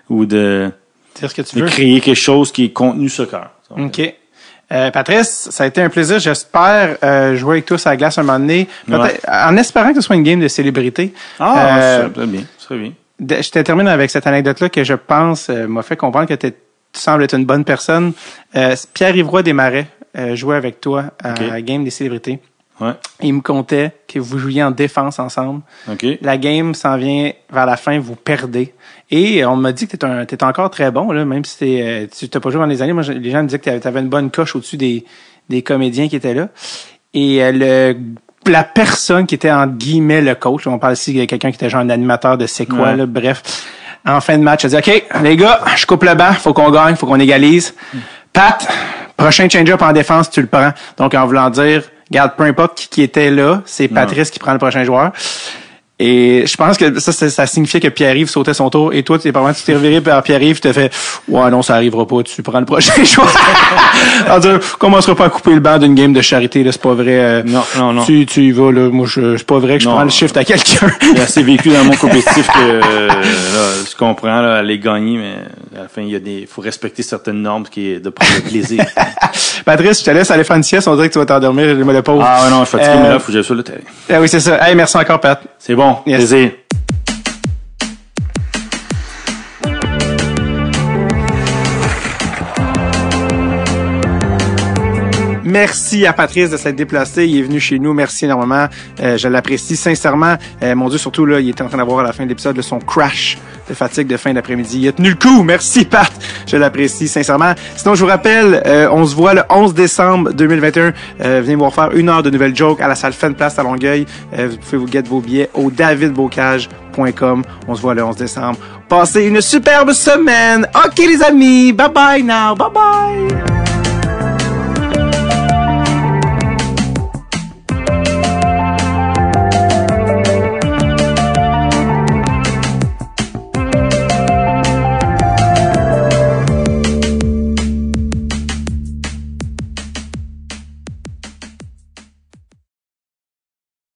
ou de dire ce que tu veux. Créer quelque chose qui est contenu soccer. OK. Patrice, ça a été un plaisir. J'espère jouer avec toi sur la glace un moment donné. Peut-être, en espérant que ce soit une game de célébrité. Ça serait bien. Ça serait bien. Je te termine avec cette anecdote-là que je pense m'a fait comprendre que tu sembles être une bonne personne. Pierre-Yves Roy Desmarais jouait avec toi à la game des célébrités. Ouais. Il me contait que vous jouiez en défense ensemble. Okay. La game s'en vient vers la fin, vous perdez. Et on m'a dit que t'es encore très bon, là, même si tu t'as pas joué dans les années. Moi, les gens me disaient que t'avais une bonne coche au-dessus des comédiens qui étaient là. Et la personne qui était entre guillemets le coach, on parle ici de quelqu'un qui était genre un animateur de c'est quoi, là, bref. En fin de match, elle dit OK, les gars, je coupe le banc, faut qu'on gagne, faut qu'on égalise. Pat, prochain change-up en défense, tu le prends. Donc en voulant dire, regarde, peu importe qui était là, c'est Patrice qui prend le prochain joueur. Et je pense que ça signifiait que Pierre-Yves sautait son tour. Et toi, tu t'es reviré par Pierre-Yves, tu t'es fait « Ouais, non, ça arrivera pas, tu prends le prochain joueur. » Alors, commencera pas à couper le banc d'une game de charité, là, c'est pas vrai. Non. Tu y vas, là. Moi, c'est pas vrai que je prends le shift à quelqu'un. J'ai assez vécu dans mon compétitif que, là, je comprends, là, aller gagner, mais à la fin, faut respecter certaines normes qui est de prendre le plaisir. Patrice, je te laisse aller faire une sieste, on dirait que tu vas t'endormir, j'ai le pauvre. Ah, ouais, non, je suis fatigué, mais là, faut que j'aille sur le terrain. Oui, c'est ça. Hey, merci encore, Pat. C'est bon. Yes. Plaisir. Merci à Patrice de s'être déplacé. Il est venu chez nous. Merci énormément. Je l'apprécie sincèrement. Mon Dieu, surtout, là, il était en train d'avoir à la fin de l'épisode son crash de fatigue de fin d'après-midi. Il a tenu le coup. Merci, Pat. Je l'apprécie sincèrement. Sinon, je vous rappelle, on se voit le 11 décembre 2021. Venez voir faire 1 heure de nouvelles jokes à la salle Fan Place à Longueuil. Vous pouvez vous guetter vos billets au davidbocage.com. On se voit le 11 décembre. Passez une superbe semaine. OK, les amis. Bye bye now. Bye bye.